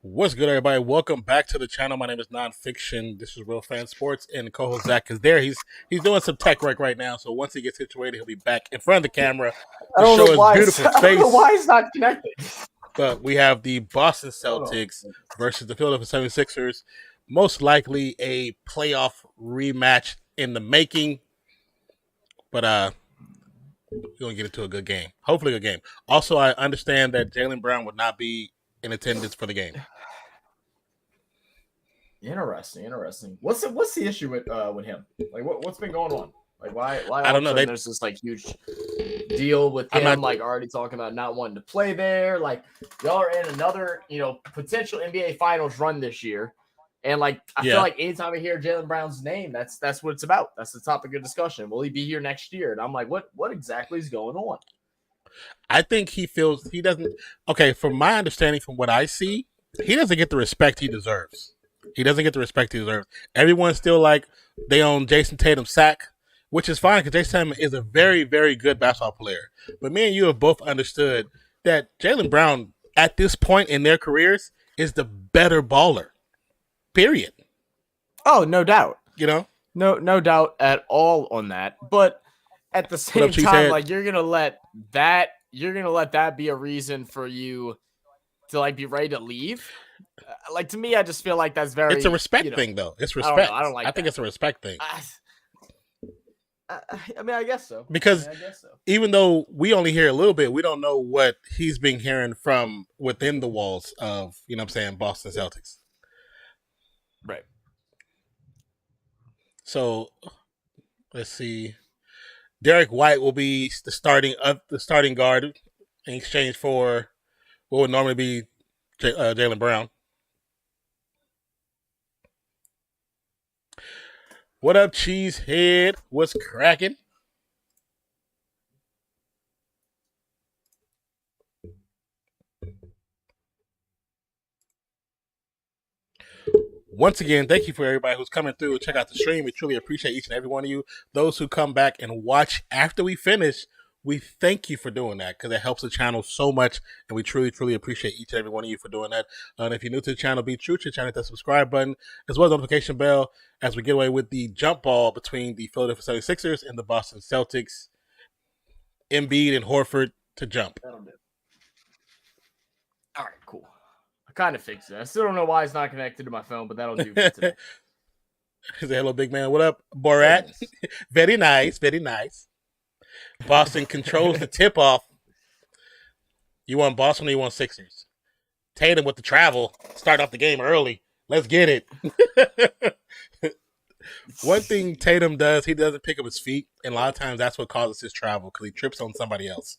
What's good, everybody? Welcome back to the channel. My name is Nonpfixion. This is Real Fan Sports, and co-host Zach is there. He's doing some tech work right now, so once he gets situated, he'll be back in front of the camera to show his beautiful face. I don't know why it's not connected. But we have the Boston Celtics versus the Philadelphia 76ers. Most likely a playoff rematch in the making. But we're going to get into a good game. Hopefully a good game. Also, I understand that Jaylen Brown would not be in attendance for the game. Interesting. What's the issue with him? Like, what's been going on? Like, why? I don't know. There's this like huge deal with him. Like, already talking about not wanting to play there. Like, y'all are in another, potential NBA Finals run this year, and like, I feel like anytime I hear Jaylen Brown's name, that's what it's about. That's the topic of discussion. Will he be here next year? And I'm like, what exactly is going on? I think he feels he doesn't. Okay, from my understanding, from what I see, he doesn't get the respect he deserves. He doesn't get the respect he deserves. Everyone's still like they own Jayson Tatum sack, which is fine because Jayson Tatum is a very, very good basketball player. But me and you have both understood that Jaylen Brown, at this point in their careers, is the better baller. Period. Oh, no doubt. No doubt at all on that. But at the same time, like you're gonna let that be a reason for you to like be ready to leave. Like, to me, I just feel like that's very. It's a respect thing, though. It's respect. I don't like. I think it's a respect thing. I mean, I guess so. Because even though we only hear a little bit, we don't know what he's been hearing from within the walls of, Boston Celtics. Right. So, let's see. Derek White will be the starting guard in exchange for what would normally be Jaylen Brown. What up, Cheesehead? What's cracking? Once again, thank you for everybody who's coming through and check out the stream. We truly appreciate each and every one of you. Those who come back and watch after we finish, we thank you for doing that because it helps the channel so much, and we truly, truly appreciate each and every one of you for doing that. And if you're new to the channel, be true to the channel, hit that subscribe button, as well as the notification bell as we get away with the jump ball between the Philadelphia 76ers and the Boston Celtics. Embiid and Horford to jump. All right, cool. I kind of fixed it. I still don't know why it's not connected to my phone, but that'll do for today. Hello, big man. What up, Borat? Very nice, very nice. Boston controls the tip-off. You want Boston or you want Sixers? Tatum with the travel. Start off the game early. Let's get it. One thing Tatum does, he doesn't pick up his feet. And a lot of times that's what causes his travel because he trips on somebody else.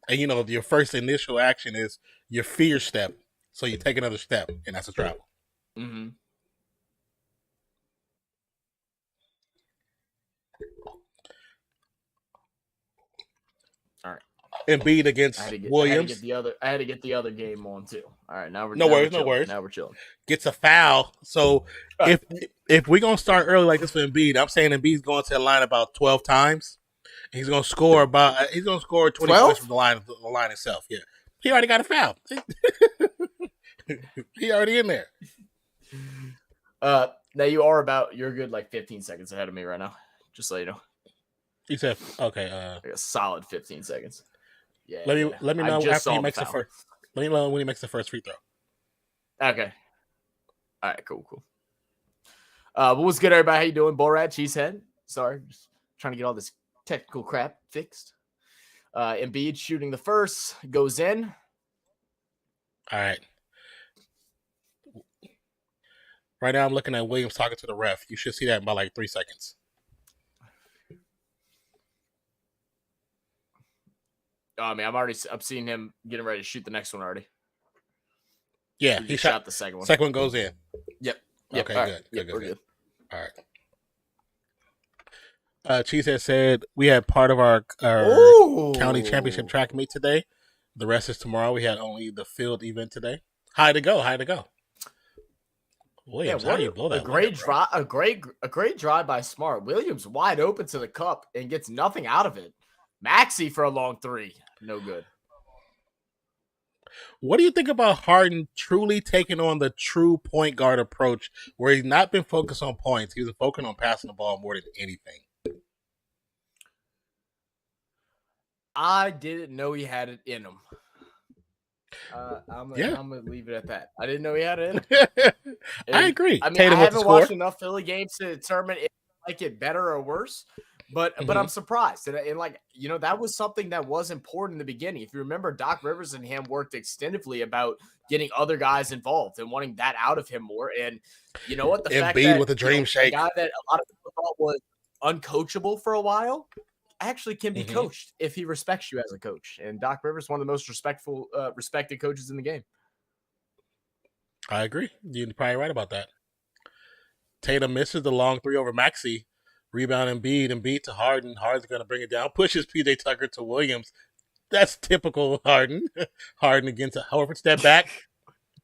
And, your first initial action is your fear step. So you take another step, and that's a travel. Mm-hmm. All right. Embiid against Williams. I had to get the other game on too. All right, now we're no worries. Now we're chilling. Gets a foul. So if we're gonna start early like this for Embiid, I'm saying Embiid's going to the line about 12 times. He's gonna score 20 points from the line itself. Yeah, he already got a foul. He already in there. Now you're good like 15 seconds ahead of me right now. Just so you know. He said, "Okay, like a solid 15 seconds." Yeah. Let me know after he makes the first. Let me know when he makes the first free throw. Okay. All right. Cool. What's good, everybody? How you doing, Borat Cheesehead? Sorry, just trying to get all this technical crap fixed. Embiid shooting the first goes in. All right. Right now, I'm looking at Williams talking to the ref. You should see that in about like 3 seconds. I mean, I'm seeing him getting ready to shoot the next one already. Yeah, he shot the second one. Second one goes in. Yep. Okay, right. Good. All right. Cheesehead said we had part of our county championship track meet today. The rest is tomorrow. We had only the field event today. High to go. Williams, how do you blow that? A great drive by Smart. Williams wide open to the cup and gets nothing out of it. Maxey for a long three. No good. What do you think about Harden truly taking on the true point guard approach, where he's not been focused on points, he's been focusing on passing the ball more than anything? I didn't know he had it in him. I'm gonna leave it at that. I didn't know he had it in him. I agree. I mean, I haven't watched enough Philly games to determine if I like it better or worse. But I'm surprised. And like, you know, that was something that was important in the beginning. If you remember, Doc Rivers and him worked extensively about getting other guys involved and wanting that out of him more. And you know what? The fact that with a dream shake, a guy that a lot of people thought was uncoachable for a while actually can be coached if he respects you as a coach. And Doc Rivers, one of the most respected coaches in the game. I agree. You're probably right about that. Tatum misses the long three over Maxey. Rebound Embiid to Harden. Harden's going to bring it down. Pushes PJ Tucker to Williams. That's typical Harden. Harden against a Horford step back.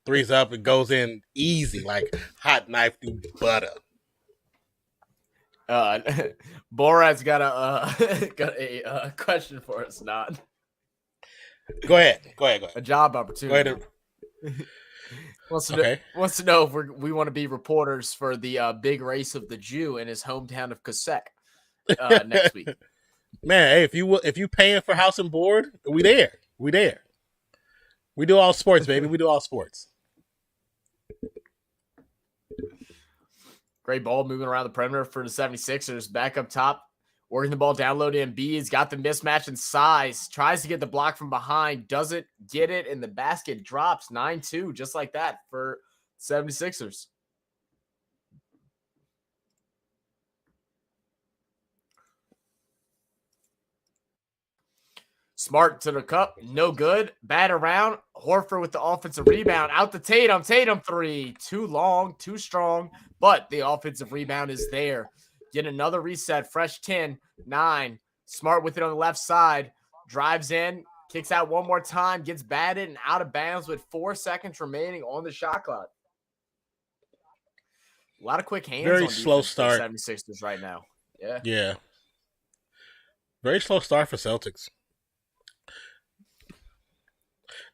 Three's up and goes in easy, like hot knife through butter. Borat's got a question for us, not. Go ahead. A job opportunity. Go ahead. Wants to know if we want to be reporters for the big race of the Jew in his hometown of Kosek next week. Man, hey, if you paying for house and board, we there. We do all sports, baby. We do all sports. Great ball moving around the perimeter for the 76ers. Back up top, working the ball down low to Embiid's got the mismatch in size. Tries to get the block from behind. Doesn't get it, and the basket drops 9-2, just like that for 76ers. Smart to the cup. No good. Bat around. Horford with the offensive rebound. Out to Tatum. Tatum three. Too long. Too strong. But the offensive rebound is there. Get another reset. Fresh 10. 9. Smart with it on the left side. Drives in. Kicks out one more time. Gets batted and out of bounds with 4 seconds remaining on the shot clock. A lot of quick hands. Very slow start. 76ers right now. Yeah. Very slow start for Celtics.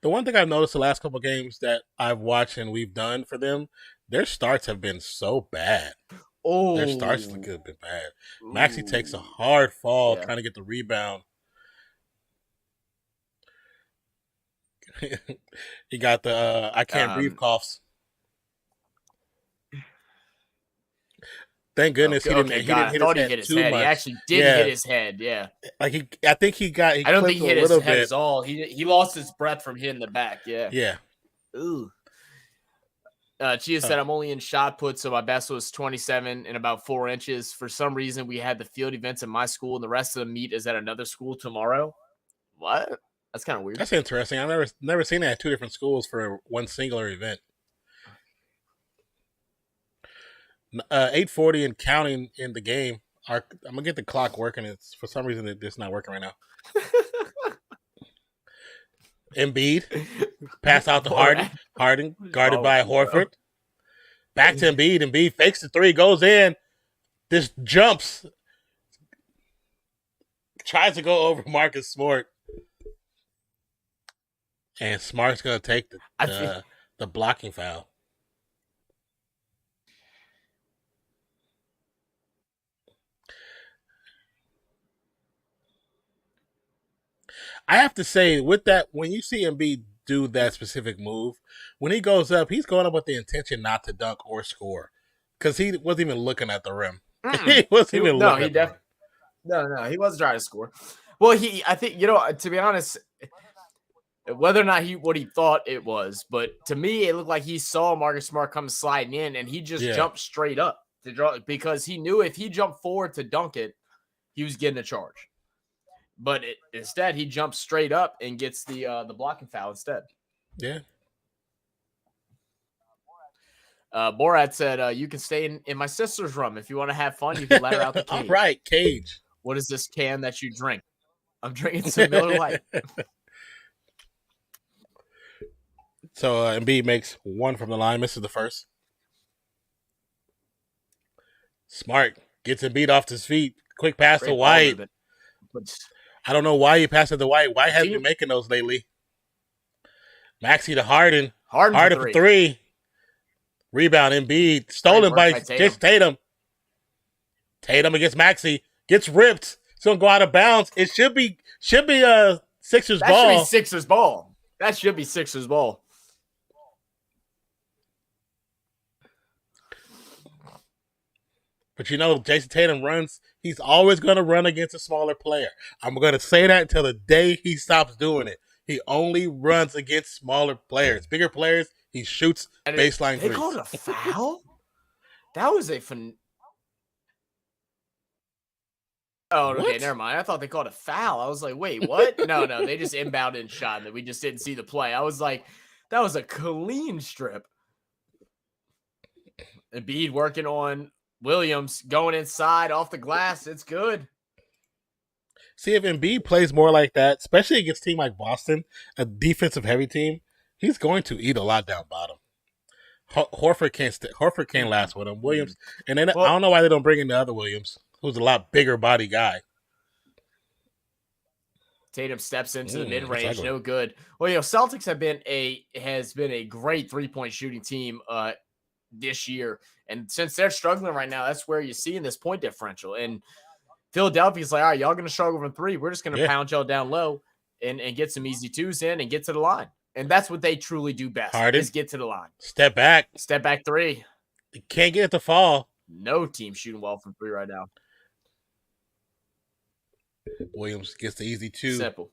The one thing I've noticed the last couple of games that I've watched and we've done for them, their starts have been so bad. Their starts have been bad. Maxey takes a hard fall trying to get the rebound. He got the I can't breathe coughs. Thank goodness he didn't hit his head too much. He actually did hit his head, yeah. Like I think he got. I don't think he hit his head at all. He lost his breath from hitting the back. Yeah. Yeah. Ooh. Chia said, I'm only in shot put, so my best was 27 and about 4 inches. For some reason, we had the field events at my school, and the rest of the meet is at another school tomorrow. What? That's kind of weird. That's interesting. I've never seen that at 2 different schools for one singular event. 8:40 and counting in the game. I'm gonna get the clock working. It's for some reason it's not working right now. Embiid pass out to Harden. Harden guarded by Horford. Back to Embiid. Embiid fakes the three, goes in. This jumps. Tries to go over Marcus Smart. And Smart's gonna take the blocking foul. I have to say, with that, when you see Embiid do that specific move, when he goes up, he's going up with the intention not to dunk or score, because he wasn't even looking at the rim. He wasn't even looking at the rim. No, he wasn't trying to score. Well, I think, to be honest, whether or not what he thought it was, but to me, it looked like he saw Marcus Smart come sliding in, and he just jumped straight up to draw, because he knew if he jumped forward to dunk it, he was getting a charge. But instead, he jumps straight up and gets the blocking foul instead. Yeah. Borat said, you can stay in my sister's room. If you want to have fun, you can let her out the cage. All right, cage. What is this can that you drink? I'm drinking some Miller Lite. So Embiid makes 1 from the line, misses the first. Smart gets Embiid off his feet. Quick pass to White. I don't know why he passed it to White. White hasn't been making those lately. Maxey to Harden. Harden for three. Rebound Embiid. Stolen by Jayson Tatum. Tatum against Maxey. Gets ripped. It's going to go out of bounds. It should be Sixers ball. That should be Sixers ball. That should be Sixers ball. But Jayson Tatum runs. He's always going to run against a smaller player. I'm going to say that until the day he stops doing it. He only runs against smaller players. Bigger players, he shoots baseline threes. They called it a foul? That was a Oh, okay, what? Never mind. I thought they called a foul. I was like, wait, what? No, they just inbounded and shot, and we just didn't see the play. I was like, that was a clean strip. Embiid working on Williams, going inside off the glass. It's good. See, if Embiid plays more like that, especially against a team like Boston, a defensive-heavy team, he's going to eat a lot down bottom. Horford can't last with him. Williams, and then I don't know why they don't bring in the other Williams, who's a lot bigger body guy. Tatum steps into the mid-range, no good. Well, Celtics has been a great three-point shooting team this year, and since they're struggling right now, that's where you're seeing this point differential. And Philadelphia's like, all right, y'all going to struggle from three. We're just going to pound y'all down low and get some easy twos in and get to the line. And that's what they truly do best, is get to the line. Step back three. You can't get it to fall. No team shooting well from three right now. Williams gets the easy two. Simple.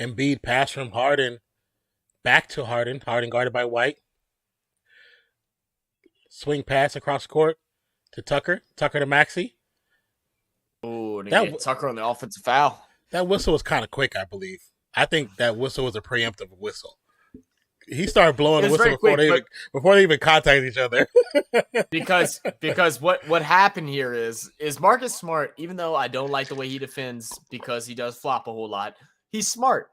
Embiid pass from Harden back to Harden. Harden guarded by White. Swing pass across court to Tucker. Tucker to Maxey. Oh, Tucker on the offensive foul. That whistle was kind of quick, I believe. I think that whistle was a preemptive whistle. He started blowing the whistle before they even contacted each other. because what happened here is Marcus Smart, even though I don't like the way he defends because he does flop a whole lot, he's smart.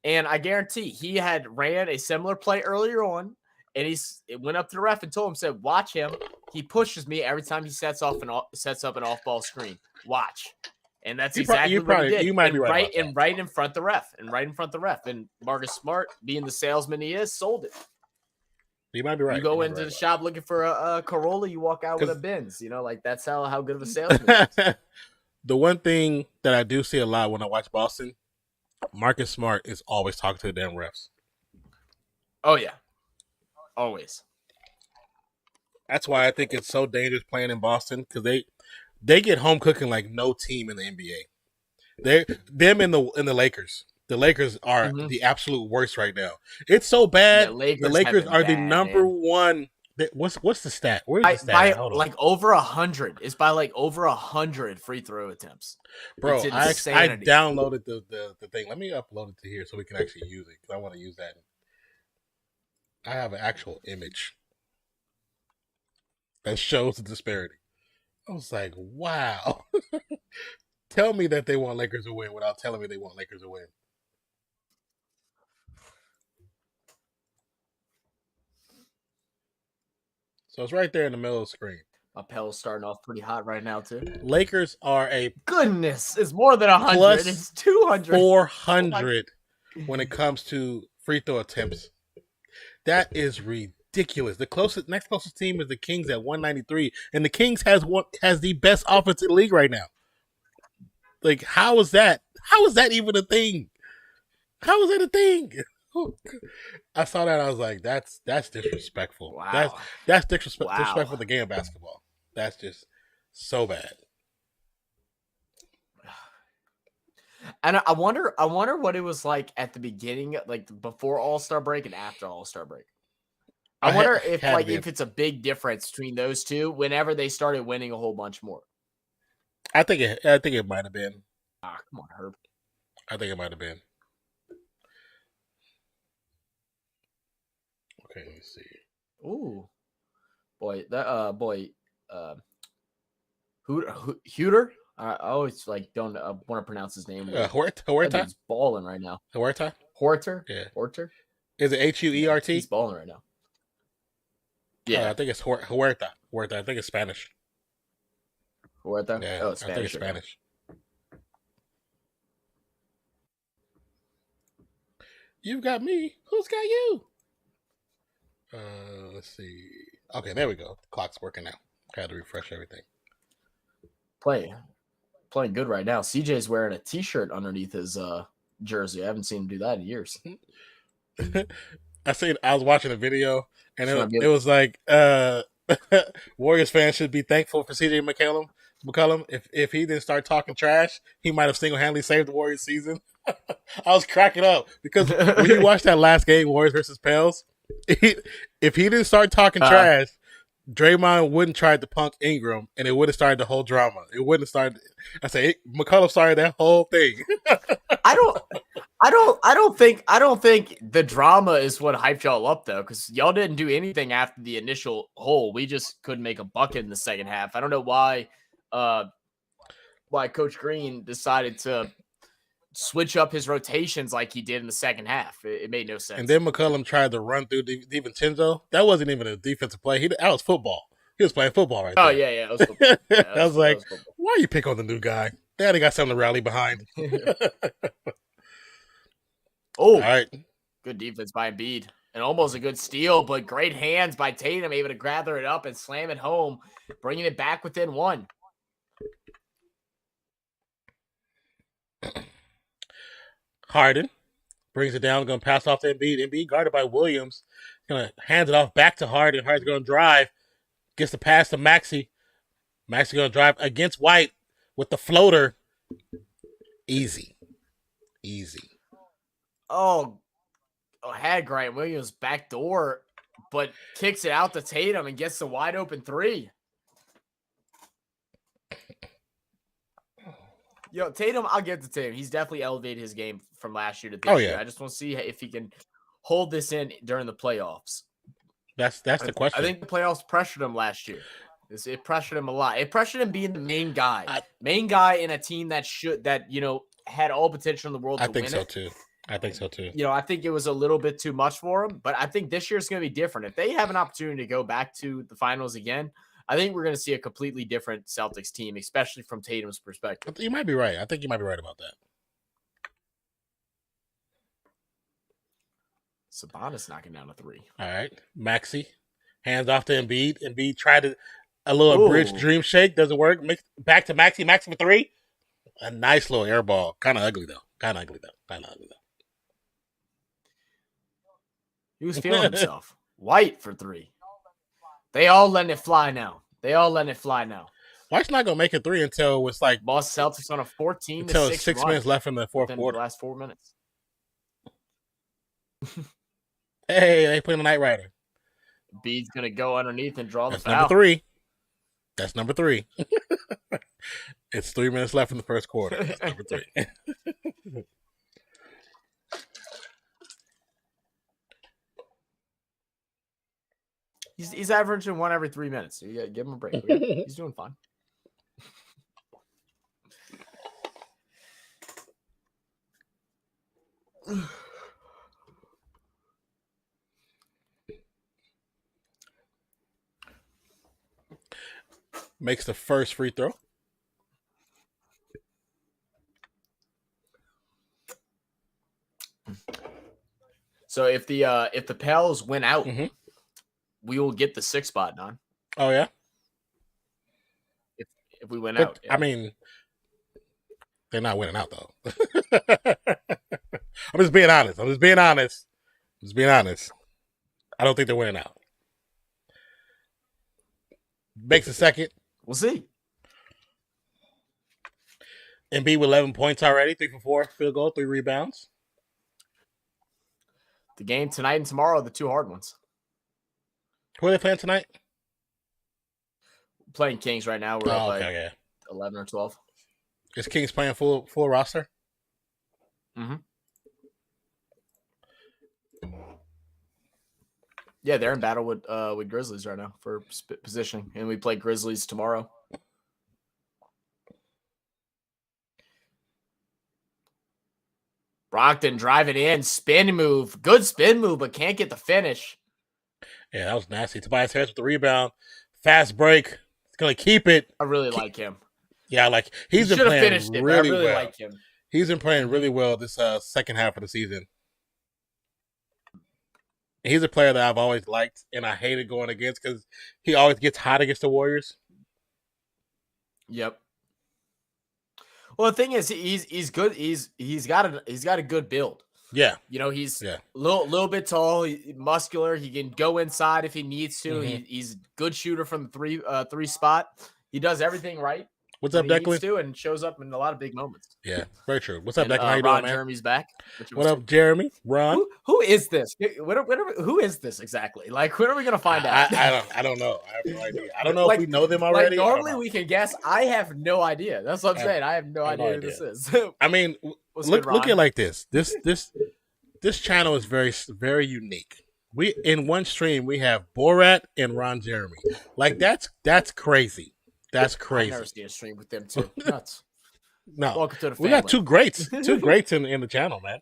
And I guarantee he had ran a similar play earlier on, and it went up to the ref and told him, said, watch him. He pushes me every time he sets up an off-ball screen. Watch. And that's exactly what he did. You might be right. Right in front of the ref. And Marcus Smart, being the salesman he is, sold it. You might be right. You go into the shop looking for a Corolla, you walk out with a Benz. That's how good of a salesman he is. The one thing that I do see a lot when I watch Boston, Marcus Smart is always talking to the damn refs. Oh, yeah. Always. That's why I think it's so dangerous playing in Boston, because they get home cooking like no team in the NBA. Them in the Lakers. The Lakers are the absolute worst right now. It's so bad. The Lakers are the number one. What's the stat? Where's the stat? By like over 100. It's by like over 100 free throw attempts. Bro, I downloaded the thing. Let me upload it to here so we can actually use it, because I want to use that. I have an actual image that shows the disparity. I was like, wow. Tell me that they want Lakers to win without telling me they want Lakers to win. So it's right there in the middle of the screen. Appel's starting off pretty hot right now, too. Lakers are a... Goodness, it's more than 100. It's 200. 400 when it comes to free throw attempts. That is ridiculous. The next closest team is the Kings at 193, and the Kings has the best offense in the league right now. Like, how is that? How is that even a thing? How is that a thing? I saw that. I was like, that's disrespectful. Wow. That's disrespectful to the game of basketball. That's just so bad. And I wonder what it was like at the beginning, like before All-Star break and after All-Star break. I wonder if it's a big difference between those two whenever they started winning a whole bunch more. I think it might have been. Come on, Herb. I think it might have been. Okay, let me see. Ooh, Huter. I always don't want to pronounce his name. Huerta. He's balling right now. Huerta. Yeah. Horter. Is it Huert? He's balling right now. Yeah, I think it's Huerta. I think it's Spanish. Huerta? Yeah, Oh, I think Spanish. it's Spanish. You've got me. Who's got you? Let's see. Okay, there we go. The clock's working now. I had to refresh everything. Playing good right now. CJ's wearing a T-shirt underneath his jersey. I haven't seen him do that in years. I was watching a video, and it was like Warriors fans should be thankful for CJ McCollum. If he didn't start talking trash, he might have single-handedly saved the Warriors season. I was cracking up because when you watch that last game, Warriors versus Pels, if he didn't start talking trash, Draymond wouldn't try to punk Ingram, and it would have started the whole drama. It wouldn't have started. I say McCollum started that whole thing. I don't think the drama is what hyped y'all up though, because y'all didn't do anything after the initial hole. We just couldn't make a bucket in the second half. I don't know why Coach Green decided to switch up his rotations like he did in the second half. It made no sense. And then McCollum tried to run through DiVincenzo. That wasn't even a defensive play. That was football. He was playing football right there. Oh, yeah. It was football. Yeah, I was like, why you pick on the new guy? Daddy got something to rally behind. Oh, all right. Good defense by Embiid. And almost a good steal, but great hands by Tatum, able to gather it up and slam it home, bringing it back within one. Harden brings it down, going to pass off to Embiid. Embiid guarded by Williams. Going to hand it off back to Harden. Harden's going to drive. Gets the pass to Maxey. Maxey going to drive against White with the floater. Easy. Oh, had Grant Williams backdoor, but kicks it out to Tatum and gets the wide open three. Tatum, I'll give it to Tatum. He's definitely elevated his game from last year to this year. I just want to see if he can hold this in during the playoffs. That's the question. I think the playoffs pressured him last year. It pressured him a lot. It pressured him being the main guy. Main guy in a team that had all potential in the world to win it. I think so too. I think it was a little bit too much for him, but I think this year is going to be different. If they have an opportunity to go back to the finals again, I think we're going to see a completely different Celtics team, especially from Tatum's perspective. You might be right. I think you might be right about that. Sabonis knocking down a three. All right. Maxey. Hands off to Embiid. Embiid tried a little bridge dream shake. Doesn't work. Back to Maxey. Maxey for three. A nice little air ball. Kind of ugly, though. He was feeling himself. White for three. They all letting it fly now. White's not going to make a three until it's like Boston Celtics on a 14 until to 6 6 minutes left in the fourth quarter. The last 4 minutes. Hey, they put in a Knight Rider. Bede's going to go underneath and draw the foul. That's number three. It's 3 minutes left in the first quarter. That's number three. He's averaging one every 3 minutes. So you got to give him a break. He's doing fine. Makes the first free throw. So if the Pels win out, we will get the 6th spot, Don. Oh yeah. If we win out, yeah. I mean, they're not winning out though. I'm just being honest. I don't think they're winning out. Makes a second. We'll see. Embiid with 11 points already, 3 for 4, field goal, 3 rebounds. The game tonight and tomorrow are the two hard ones. Who are they playing tonight? Playing Kings right now. We're up 11 or 12. Is Kings playing full roster? Mm-hmm. Yeah, they're in battle with Grizzlies right now for positioning, and we play Grizzlies tomorrow. Brogdon driving in, spin move, good spin move, but can't get the finish. Yeah, that was nasty. Tobias Harris with the rebound, fast break. He's gonna keep it. I really like him. Yeah, like he's been should have playing finished it. really I really well. like him. He's been playing really well this second half of the season. He's a player that I've always liked, and I hated going against because he always gets hot against the Warriors. Yep. Well, the thing is, he's good. He's got a good build. Yeah, he's little bit tall, muscular. He can go inside if he needs to. Mm-hmm. He's a good shooter from the three spot. He does everything right. What's up, Declan? And shows up in a lot of big moments. Yeah, very true. What's up, Declan? How you Ron doing, man? Jeremy's back. What up, Jeremy? Ron? Who is this? Who is this exactly? Like, when are we gonna find out? I don't know. I have no idea. I don't know if we know them already. Like, normally we can guess. I have no idea. That's what I'm saying. I have no idea who this is. I mean, look at it like this. This channel is very, very unique. We in one stream we have Borat and Ron Jeremy. Like that's crazy. That's crazy. I've never seen a stream with them too. Nuts. No, welcome to the family. We got two greats in the channel, man.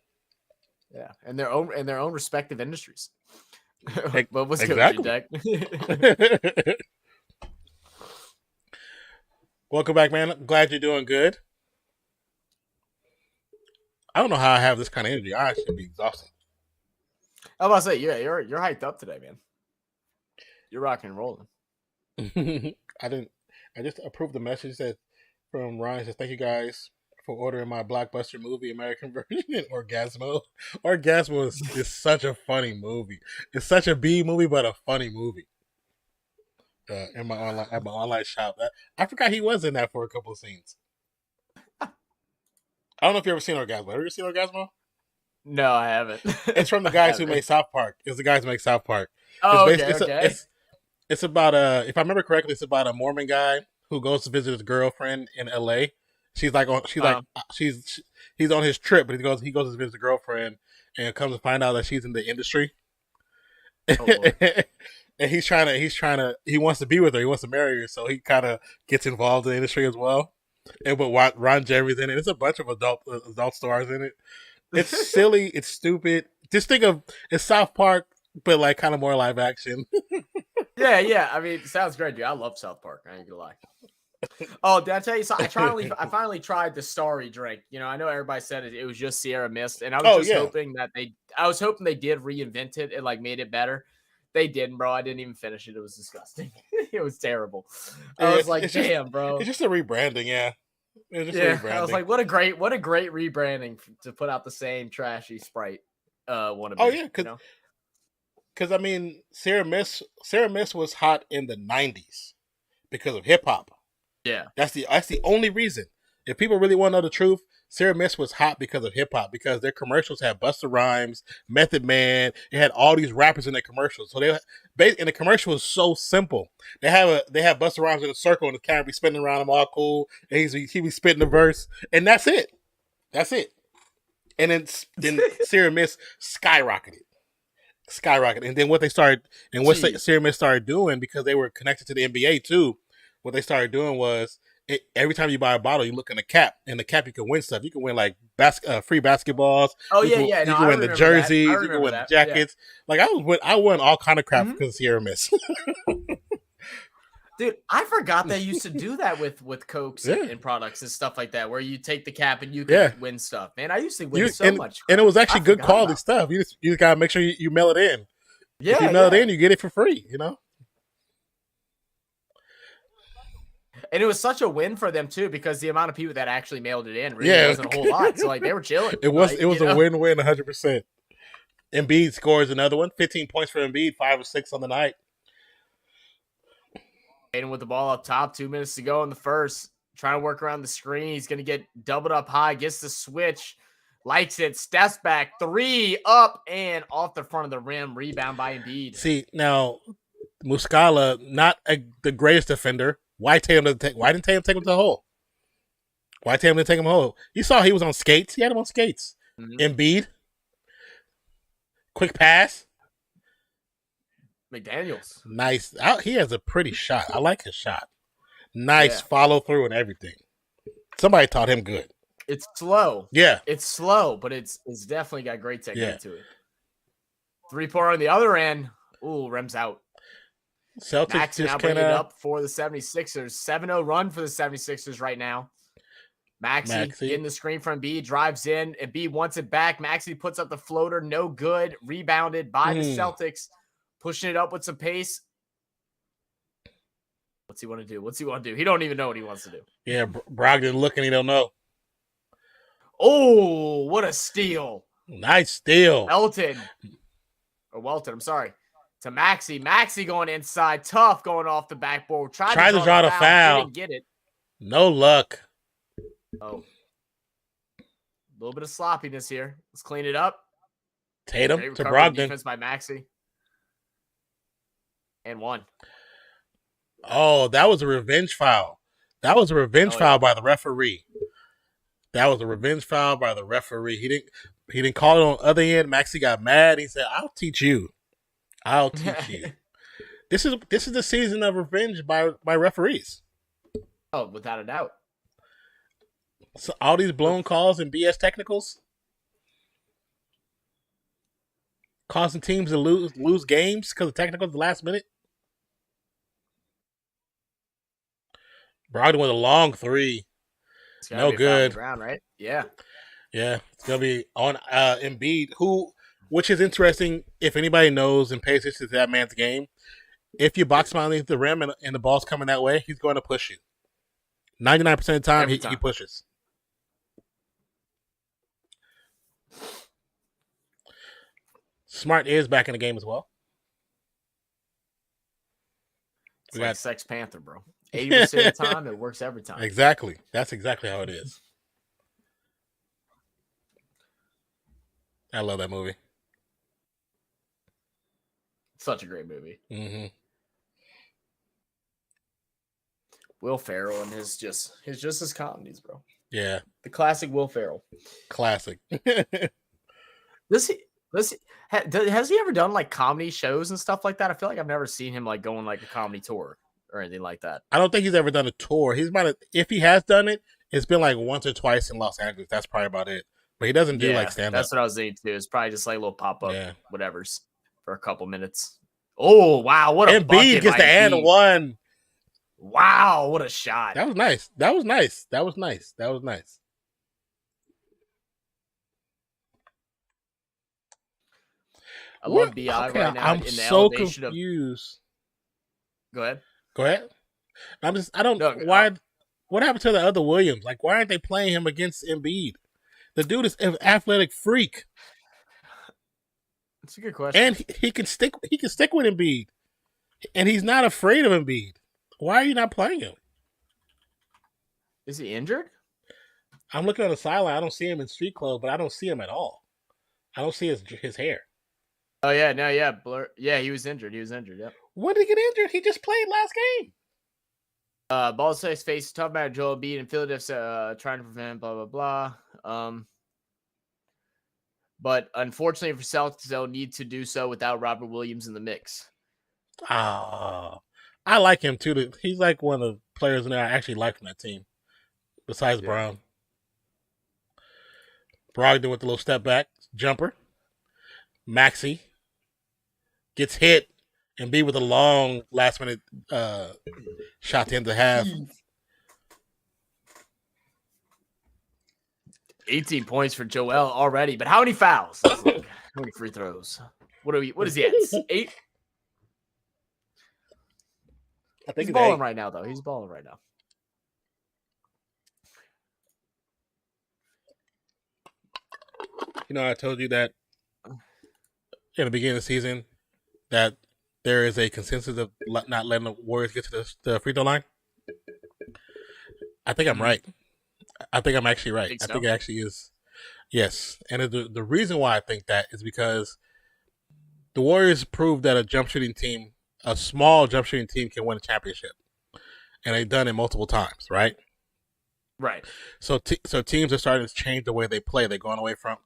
Yeah, in their own respective industries. But what's good, Deck? Welcome back, man. I'm glad you're doing good. I don't know how I have this kind of energy. I should be exhausted. I was about to say, yeah, you're hyped up today, man. You're rocking and rolling. I just approved the message that from Ryan says, thank you guys for ordering my blockbuster movie, American version, Orgasmo. Orgasmo is such a funny movie. It's such a B movie, but a funny movie. At my online shop. I forgot he was in that for a couple of scenes. I don't know if you ever seen Orgasmo. Have you ever seen Orgasmo? No, I haven't. It's from the guys who made South Park. It's the guys who make South Park. Oh, okay. It's about if I remember correctly, it's about a Mormon guy who goes to visit his girlfriend in L.A. He's on his trip, but he goes to visit his girlfriend and comes to find out that she's in the industry. Oh, and he wants to be with her. He wants to marry her, so he kind of gets involved in the industry as well. But Ron Jeremy's in it. There's a bunch of adult stars in it. It's silly. It's stupid. Just think of it's South Park, but like kind of more live action. Yeah. I mean, it sounds great, dude. I love South Park. I ain't gonna lie. Oh, did I tell you something? I finally tried the Starry drink. I know everybody said it was just Sierra Mist, and I was hoping that they did reinvent it and like made it better. They didn't, bro. I didn't even finish it. It was disgusting. It was terrible. I was like, damn, bro. It's just a rebranding, yeah. I was like, what a great rebranding to put out the same trashy Sprite. Because I mean, Sierra Mist was hot in the 90s because of hip hop. Yeah, that's the only reason. If people really want to know the truth, Sierra Mist was hot because of hip hop, because their commercials had Busta Rhymes, Method Man. They had all these rappers in their commercials. So and the commercial was so simple. They have Busta Rhymes in a circle and the camera be spinning around him all cool, and he be spitting the verse, and that's it. And then Sierra Mist skyrocketed. And then what Sierra Mist started doing, because they were connected to the NBA too, what they started doing was every time you buy a bottle, you look in the cap. In the cap, you can win stuff. You can win like free basketballs. Oh you can win the jerseys. You can win the jackets. Yeah. Like I won all kind of crap because of Sierra Mist. Dude, I forgot they used to do that with Cokes and products and stuff like that, where you take the cap and you can win stuff. Man, I used to win much crap. And it was actually good quality stuff. You just gotta make sure you mail it in. Yeah, if you mail it in, you get it for free. And it was such a win for them too, because the amount of people that actually mailed it in really wasn't a whole lot. So like they were chilling. It was a win-win 100%. Embiid scores another one. 15 points for Embiid, 5 or 6 on the night. Tatum with the ball up top, 2 minutes to go in the first. Trying to work around the screen. He's going to get doubled up high, gets the switch, likes it, steps back, 3 up and off the front of the rim. Rebound by Embiid. See, now Muscala, not the greatest defender. Why didn't Tatum take him to the hole? Why Tatum didn't take him to the hole? You saw he was on skates. He had him on skates. Mm-hmm. Embiid. Quick pass. McDaniels. Nice. He has a pretty shot. I like his shot. Nice follow through and everything. Somebody taught him good. It's slow. Yeah. It's slow, but it's definitely got great technique to it. 3-pointer on the other end. Ooh, rims out. Celtics Maxey just now bringing it up for the 76ers. 7-0 run for the 76ers right now. Maxey getting the screen from Embiid, drives in. Embiid wants it back. Maxey puts up the floater. No good. Rebounded by the Celtics. Pushing it up with some pace. What's he want to do? What's he want to do? He don't even know what he wants to do. Yeah, Brogdon looking. He don't know. Oh, what a steal. Nice steal. Welton, I'm sorry. To Maxey. Maxey going inside. Tough going off the backboard. Tried to draw the foul. Didn't get it. No luck. Oh. A little bit of sloppiness here. Let's clean it up. Tatum to Brogdon. Defense by Maxey. And one. Oh, that was a revenge foul. That was a revenge foul by the referee. That was a revenge foul by the referee. He didn't call it on the other end. Maxey got mad. He said, "I'll teach you. I'll teach you." This is the season of revenge by referees. Oh, without a doubt. So all these blown calls and BS technicals causing teams to lose games because of technicals at the last minute. Brogdon with a long three. No good. Ground, right? Yeah. Yeah. It's going to be on Embiid, which is interesting if anybody knows and pays attention to that man's game. If you box him underneath the rim and the ball's coming that way, he's going to push you. 99% of the time, he pushes. Smart is back in the game as well. It's like Sex Panther, bro. 80% of the time, it works every time. Exactly. That's exactly how it is. I love that movie. Such a great movie. Mm-hmm. Will Ferrell and his comedies, bro. Yeah. The classic Will Ferrell. Classic. Has he ever done like comedy shows and stuff like that? I feel like I've never seen him like going like a comedy tour or anything like that. I don't think he's ever done a tour. If he has done it, it's been like once or twice in Los Angeles. That's probably about it. But he doesn't do like stand up. That's what I was thinking too. It's probably just like a little pop up, whatever's for a couple minutes. Oh wow, what a Embiid gets the and one. Wow, what a shot! That was nice. That was nice. That was nice. That was nice. I love BI right now. I'm so confused. Go ahead. What happened to the other Williams? Like, why aren't they playing him against Embiid? The dude is an athletic freak. That's a good question. And he can stick with Embiid. And he's not afraid of Embiid. Why are you not playing him? Is he injured? I'm looking on the sideline. I don't see him in street clothes, but I don't see him at all. I don't see his hair. Oh, yeah. No, yeah. Yeah, he was injured. Yep. When did he get injured? He just played last game. Ball says face tough matter Joel Embiid and Philadelphia trying to prevent blah blah blah. But unfortunately for Celtics, they'll need to do so without Robert Williams in the mix. Oh, I like him too. He's like one of the players that I actually like from that team, besides Brown. Brogdon with the little step back jumper. Maxey gets hit. And be with a long last minute shot to end the half. 18 points for Joel already, but how many fouls? How many free throws? What is he at? 8? I think he's balling right now, though. He's balling right now. You know, I told you that in the beginning of the season that there is a consensus of not letting the Warriors get to the free throw line. I think I'm right. I think I'm actually right. I think it actually is. Yes. And the reason why I think that is because the Warriors proved that a small jump shooting team can win a championship. And they've done it multiple times, right? Right. So teams are starting to change the way they play. They're going away from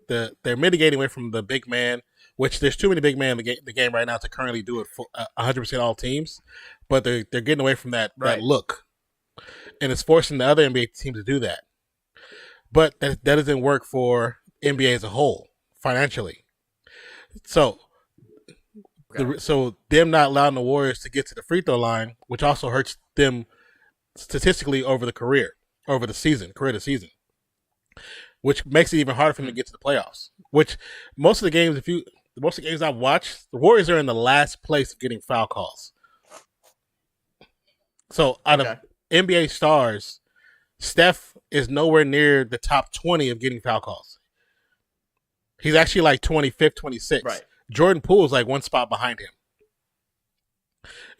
they're mitigating away from the big man, which there's too many big men in the game right now to currently do it for 100% all teams, but they're getting away from that look, and it's forcing the other NBA teams to do that. But that doesn't work for NBA as a whole financially. So So them not allowing the Warriors to get to the free throw line, which also hurts them statistically over the season, which makes it even harder for them to get to the playoffs. Which most of the games I've watched, the Warriors are in the last place of getting foul calls. So out of NBA stars, Steph is nowhere near the top 20 of getting foul calls. He's actually like 25th, 26th. Right. Jordan Poole is like one spot behind him.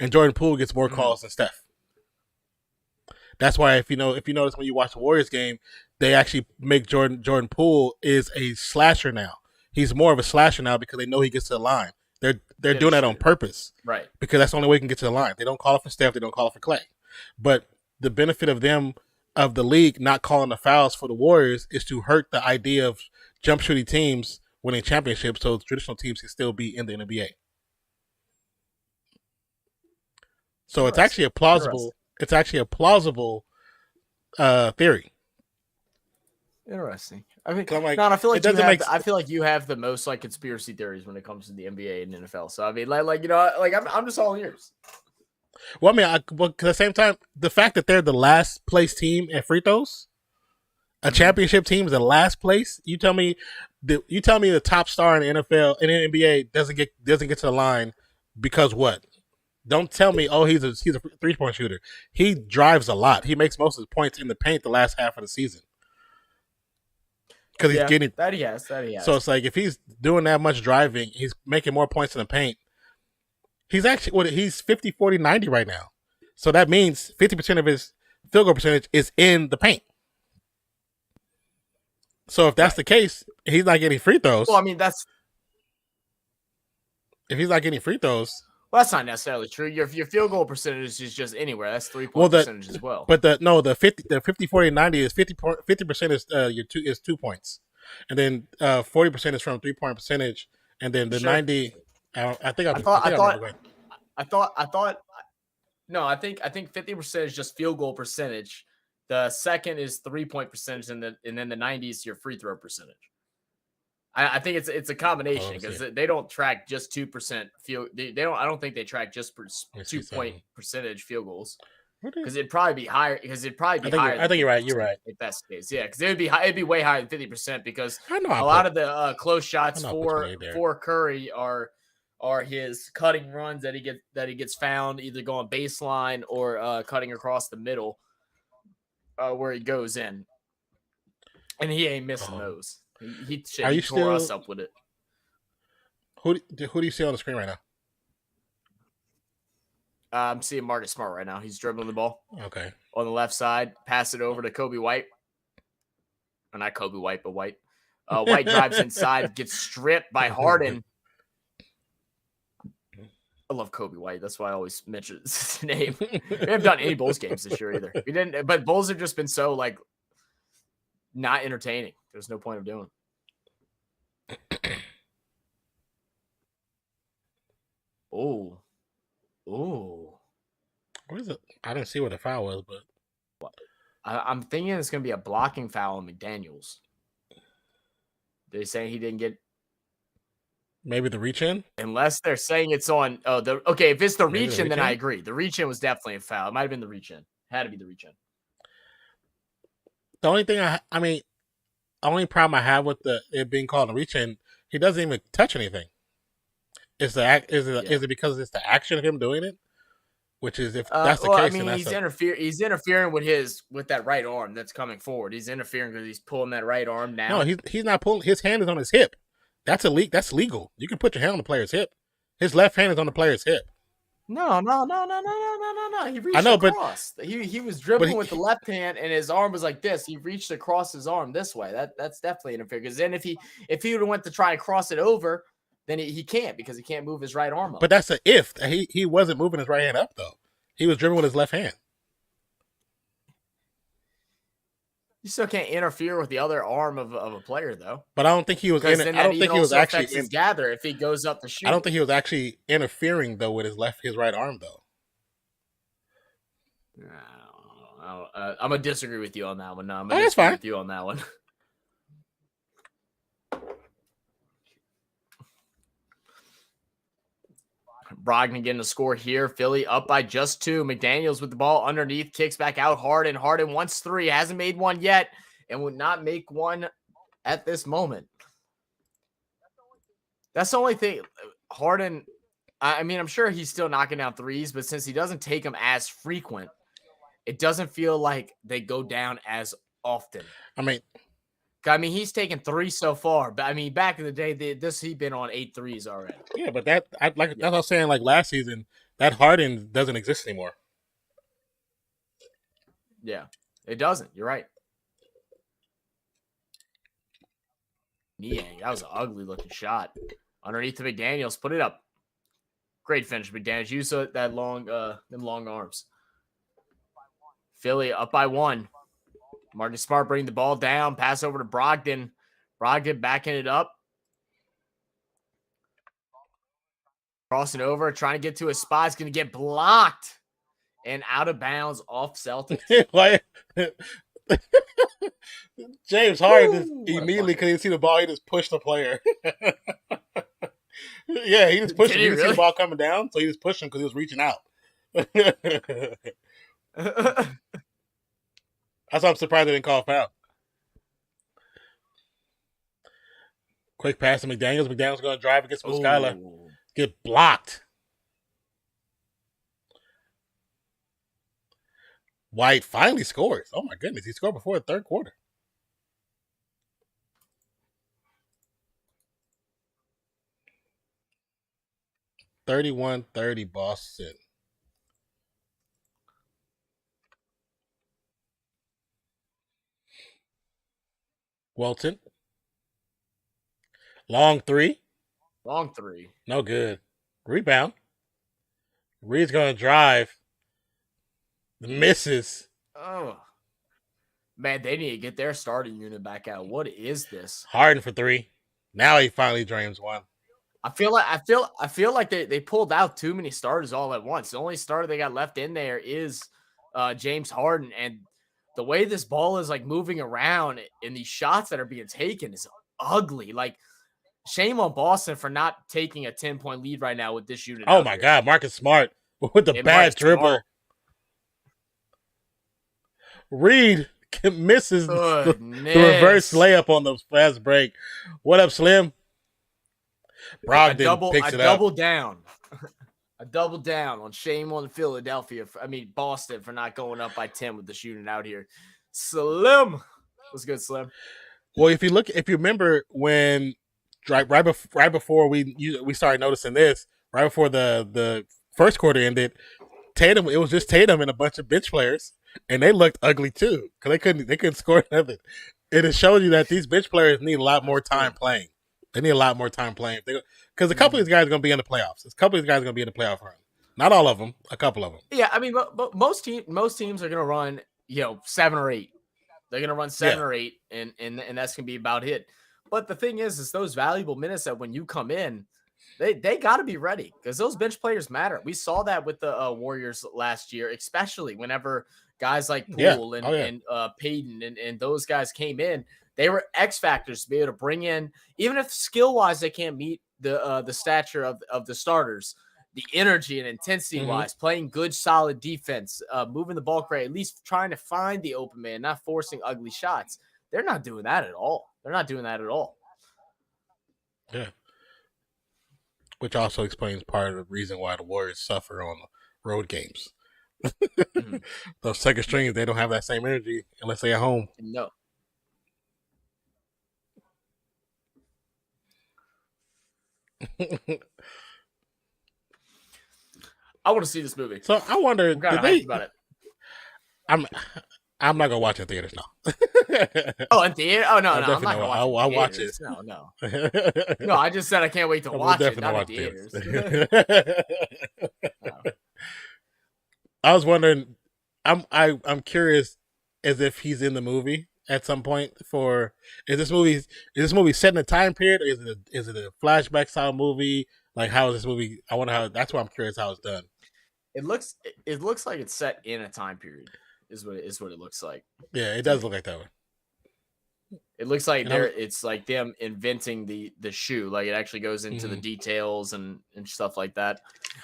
And Jordan Poole gets more calls than Steph. That's why if you notice when you watch the Warriors game, they actually make Jordan Poole is a slasher now. He's more of a slasher now because they know he gets to the line. They're doing that on purpose. Right. Because that's the only way he can get to the line. They don't call it for Steph, they don't call it for Clay. But the benefit of the league not calling the fouls for the Warriors is to hurt the idea of jump shooting teams winning championships so traditional teams can still be in the NBA. So it's actually a plausible theory. Interesting. I mean, like, I feel like you have the most like conspiracy theories when it comes to the NBA and NFL. So I mean, I'm just all ears. Well, I mean, but at the same time, the fact that they're the last place team at free throws, a championship team is the last place. You tell me the top star in the NFL and in the NBA doesn't get to the line because what? Don't tell me, he's a 3-point shooter. He drives a lot. He makes most of his points in the paint the last half of the season. Because he's getting that he has. So it's like if he's doing that much driving, he's making more points in the paint. He's actually he's 50, 40, 90 right now. So that means 50% of his field goal percentage is in the paint. So if that's the case, he's not getting free throws. Well, I mean if he's not getting free throws. Well, that's not necessarily true. Your field goal percentage is just anywhere. That's 3-point percentage as well. But the 50, 40, 90 is 50% is 2 points. And then 40% is from 3-point percentage. And then the 90 I think 50% is just field goal percentage. The second is 3-point percentage, and then the 90 is your free throw percentage. I think it's a combination because they don't track just 2% field. I don't think they track just 2-point percentage field goals because it'd probably be higher. I think you're right. You're right. If that's the case, yeah, because it'd be way higher than 50% because a lot of the close shots for Curry are his cutting runs that he gets found either going baseline or cutting across the middle where he goes in, and he ain't missing those. He tore us up with it. Who do you see on the screen right now? I'm seeing Marcus Smart right now. He's dribbling the ball. Okay. On the left side, pass it over to Kobe White. Or not Kobe White, but White. White drives inside, gets stripped by Harden. I love Kobe White. That's why I always mention his name. We haven't done any Bulls games this year either. We didn't, but Bulls have just been so like not entertaining. There's no point of doing. Oh. What is it? I didn't see what the foul was, but I'm thinking it's going to be a blocking foul on McDaniels. They're saying he didn't get. Maybe the reach in? Unless they're saying it's on. If it's the reach in, then I agree. The reach in was definitely a foul. It might have been the reach in. Had to be the reach in. The only thing only problem I have with it being called a reach in, he doesn't even touch anything. Is it because it's the action of him doing it? Which is if that's the case, I mean, he's interfering with that right arm that's coming forward. He's interfering because he's pulling that right arm down. No, he's not pulling. His hand is on his hip. That's legal. You can put your hand on the player's hip. His left hand is on the player's hip. No. He reached across. He was dribbling with the left hand, and his arm was like this. He reached across his arm this way. That's definitely interfering. Because then if he would have went to try and cross it over, then he can't because he can't move his right arm up. But that's an if. He wasn't moving his right hand up though. He was dribbling with his left hand. You still can't interfere with the other arm of a player, though. But I don't think he was. I don't think he was actually his gather if he goes up the shoot. I don't think he was actually interfering though with his right arm though. I'm gonna disagree with you on that one. No, I'm gonna disagree with you on that one. Brogdon getting a score here. Philly up by just 2. McDaniels with the ball underneath, kicks back out. Harden wants 3, hasn't made one yet, and would not make one at this moment. That's the only thing. Harden, I mean, I'm sure he's still knocking down threes, but since he doesn't take them as frequent, it doesn't feel like they go down as often. I mean, he's taken 3 so far, but I mean, back in the day, he'd been on 8 threes already. Yeah, but that's what I was saying. Like last season, that Harden doesn't exist anymore. Yeah, it doesn't. You're right. Niang, that was an ugly looking shot. Underneath to McDaniels, put it up. Great finish, McDaniels. Use that them long arms. Philly up by 1. Marcus Smart bringing the ball down. Pass over to Brogdon. Brogdon backing it up. Crossing over, trying to get to a spot. It's going to get blocked and out of bounds off Celtics. James Harden immediately couldn't see the ball. He just pushed the player. Yeah, he just pushed him. He didn't see the ball coming down, so he just pushed him because he was reaching out. That's why I'm surprised they didn't call a foul. Quick pass to McDaniels. McDaniels going to drive against Muscala. Get blocked. White finally scores. Oh, my goodness. He scored before the third quarter. (31-30) Boston. Walton. Long 3. Long 3. No good. Rebound. Reed's going to drive. Misses. Oh. Man, they need to get their starting unit back out. What is this? Harden for 3. Now he finally drains 1. I feel like they pulled out too many starters all at once. The only starter they got left in there is James Harden, and the way this ball is like moving around and these shots that are being taken is ugly. Like, shame on Boston for not taking a 10-point lead right now with this unit. Oh my God, Marcus Smart with the bad dribble. Smart. Reed misses the reverse layup on the fast break. What up, Slim? Brogdon picks it up. A double down on shame on Boston for not going up by 10 with the shooting out here. Slim. What's good, Slim? Well, if you remember when right before we started noticing this, right before the first quarter ended, Tatum, it was just Tatum and a bunch of bench players, and they looked ugly too because they couldn't score nothing. It showed you that these bench players need a lot more time playing. They need a lot more time playing because a couple of these guys are going to be in the playoffs. A couple of these guys are going to be in the playoff run. Not all of them, a couple of them. Yeah, I mean, but most teams are going to run 7 or 8. They're going to run 7 or 8, and that's going to be about it. But the thing is those valuable minutes that when you come in, they got to be ready because those bench players matter. We saw that with the Warriors last year, especially whenever guys like Poole and Payton and those guys came in. They were X factors to be able to bring in, even if skill wise they can't meet the stature of the starters, the energy and intensity wise, playing good solid defense, moving the ball correct, at least trying to find the open man, not forcing ugly shots. They're not doing that at all. Yeah. Which also explains part of the reason why the Warriors suffer on the road games. Those second strings, they don't have that same energy unless they're at home. No. I want to see this movie. So I wonder, about it. I'm not gonna watch it in theaters now. Oh, in theater? Oh no, I'm not gonna watch it. I'll watch it. No. No, I just said I can't wait to watch it. Not in theaters. No. I was wondering. I'm curious as if he's in the movie at some point. Is this movie set in a time period? Or is it a flashback style movie? Like, how is this movie? I wonder how. That's why I'm curious how it's done. It looks like it's set in a time period. Is what it looks like. Yeah, it does look like that way. It looks like it's like them inventing the shoe. Like it actually goes into the details and stuff like that.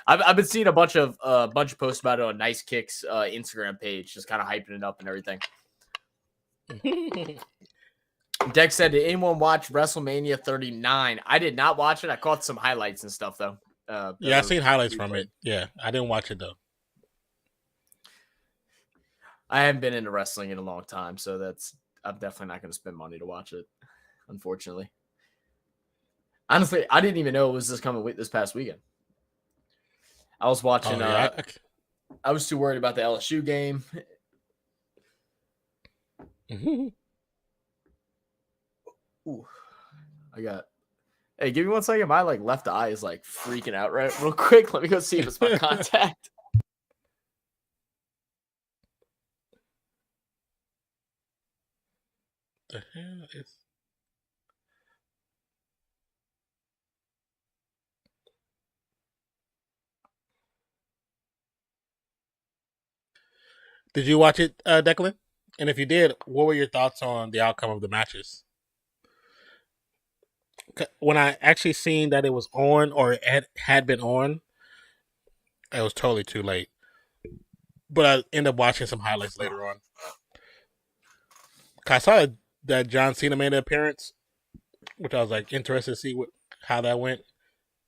I've been seeing a bunch of posts about it on Nice Kicks Instagram page, just kind of hyping it up and everything. Dex said, did anyone watch WrestleMania 39? I did not watch it. I caught some highlights and stuff though. Yeah, I've seen highlights from it. Yeah, I didn't watch it though. I haven't been into wrestling in a long time, so I'm definitely not going to spend money to watch it, unfortunately. Honestly, I didn't even know it was this coming this past weekend. I was watching. I was too worried about the LSU game. Ooh, Hey, give me 1 second. My left eye is freaking out right real quick. Let me go see if it's my contact. The hell is? Did you watch it, Declan? And if you did, what were your thoughts on the outcome of the matches? When I actually seen that it was on or it had been on, it was totally too late. But I ended up watching some highlights later on. I saw that John Cena made an appearance, which I was interested to see how that went.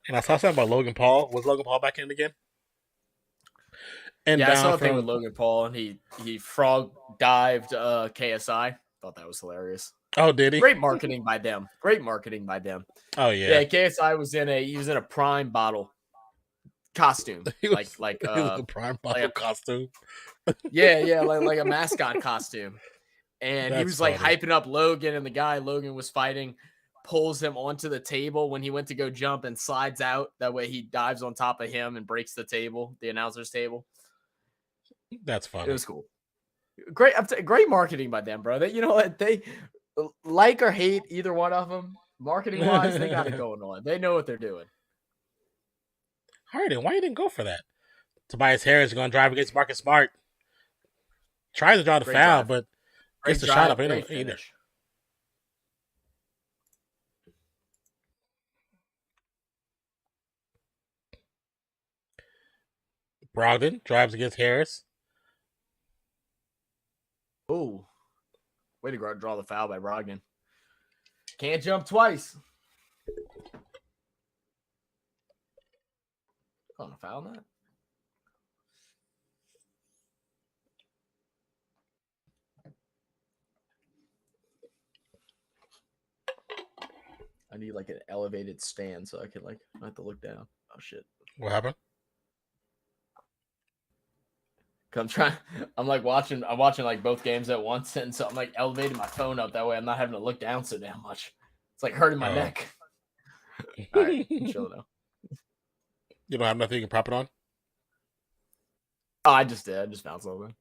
And I saw something about Logan Paul. Was Logan Paul back in again? And yeah, I saw a thing with Logan Paul, and he frog dived KSI. Thought that was hilarious. Oh, did he? Great marketing by them. Oh yeah. Yeah, KSI was in a Prime bottle costume, like a Prime bottle costume. Yeah, like a mascot costume, and he was hyping up Logan, and the guy Logan was fighting pulls him onto the table when he went to go jump and slides out. That way, he dives on top of him and breaks the table, the announcer's table. That's funny. It was cool. Great marketing by them, bro. They like or hate either one of them. Marketing wise, they got it going on. They know what they're doing. Harden, why you didn't go for that? Tobias Harris is going to drive against Marcus Smart. Tries to draw the foul, but gets the shot up either. Brogdon drives against Harris. Oh, way to draw the foul by Brogdon. Can't jump twice. On a foul net. I need an elevated stand so I can not have to look down. Oh shit. What happened? I'm watching both games at once, and so I'm elevating my phone up that way I'm not having to look down so damn much. It's hurting my neck. All right, I'm chill now. You don't have nothing you can prop it on? Oh, I just did. I just bounced over.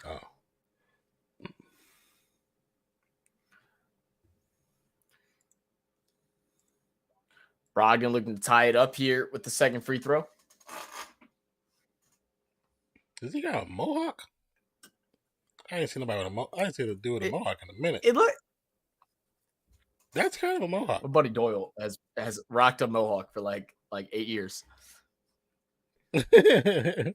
Oh. Brogdon looking to tie it up here with the second free throw. Does he got a mohawk? I ain't seen nobody with a mohawk. I ain't seen a dude with a mohawk in a minute. That's kind of a mohawk. My buddy Doyle has rocked a mohawk for like 8 years. But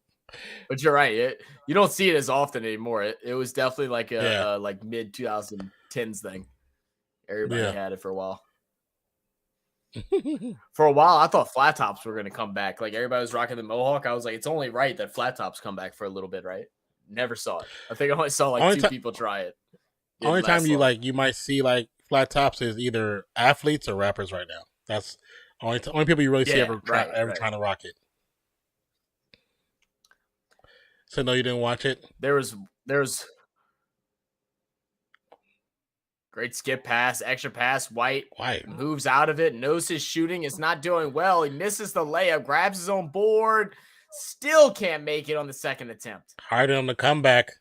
you're right. You don't see it as often anymore. It was definitely a mid 2010s thing. Everybody had it for a while. For a while, I thought flat tops were going to come back. Everybody was rocking the mohawk. I was like, it's only right that flat tops come back for a little bit, right? Never saw it. I think I only saw two people try it. Only time you might see flat tops is either athletes or rappers right now. That's only people you really see ever trying to rock it. So no, you didn't watch it? There was great skip pass, extra pass. White moves out of it, knows his shooting is not doing well. He misses the layup, grabs his own board, still can't make it on the second attempt. Harden on the comeback.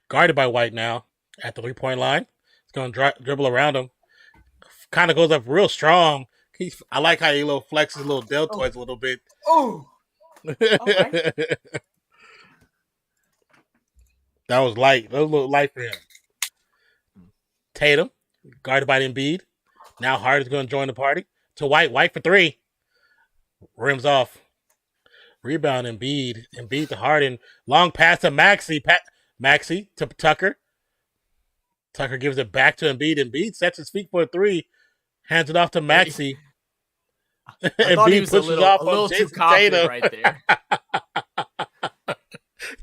Guarded by White now at the 3-point line. He's going to dribble around him. Kind of goes up real strong. I like how he flexes little deltoids a little bit. Oh! Right. That was light. That was a little light for him. Tatum guarded by Embiid. Now Harden's going to join the party. To White. White for three. Rims off. Rebound Embiid. Embiid to Harden. Long pass to Maxey. Maxey to Tucker. Tucker gives it back to Embiid. Embiid sets his feet for a three. Hands it off to Maxey. Embiid pushes off on Jayson Tatum right there.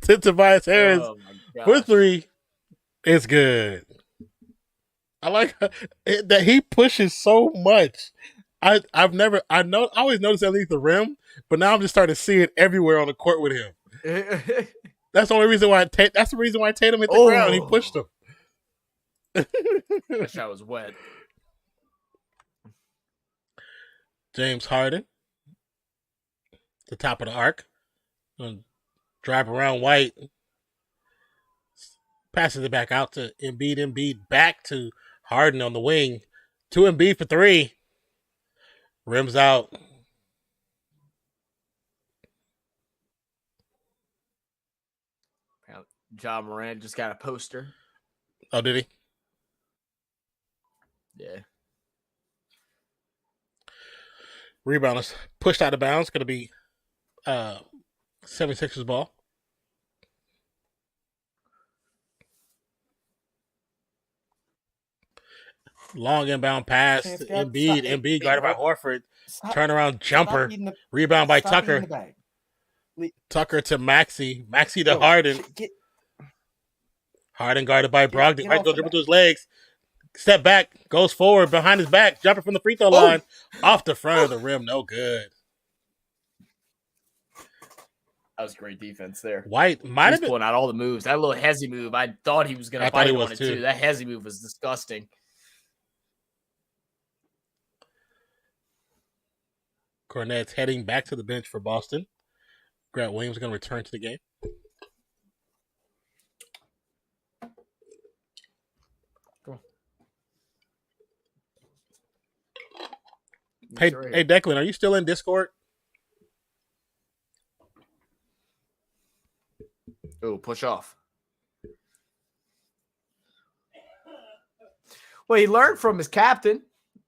To Tobias Harris for three. It's good. I like that he pushes so much. I always noticed underneath the rim, but now I'm just starting to see it everywhere on the court with him. That's the only reason why. That's the reason why Tatum hit the ground. He pushed him. That shot was wet. James Harden, the top of the arc, drive around White, passes it back out to Embiid. Embiid back to Harden on the wing. To Embiid for three. Rims out. Ja Morant just got a poster. Oh, did he? Yeah. Rebound is pushed out of bounds. Going to be 76ers ball. Long inbound pass. Embiid guarded by Horford. Turnaround jumper. Rebound by Tucker. Tucker to Maxey. Maxey to Harden. Harden guarded by Brogdon. White goes dribble to his legs. Step back. Goes forward. Behind his back. Jumper from the free throw line. Off the front of the rim. No good. That was great defense there. White might have been pulling out all the moves. That little hezzy move. I thought he was going to bite on it too. That hezzy move was disgusting. Cornet's heading back to the bench for Boston. Grant Williams is going to return to the game. Hey, Declan, are you still in Discord? Oh, push off. Well, he learned from his captain.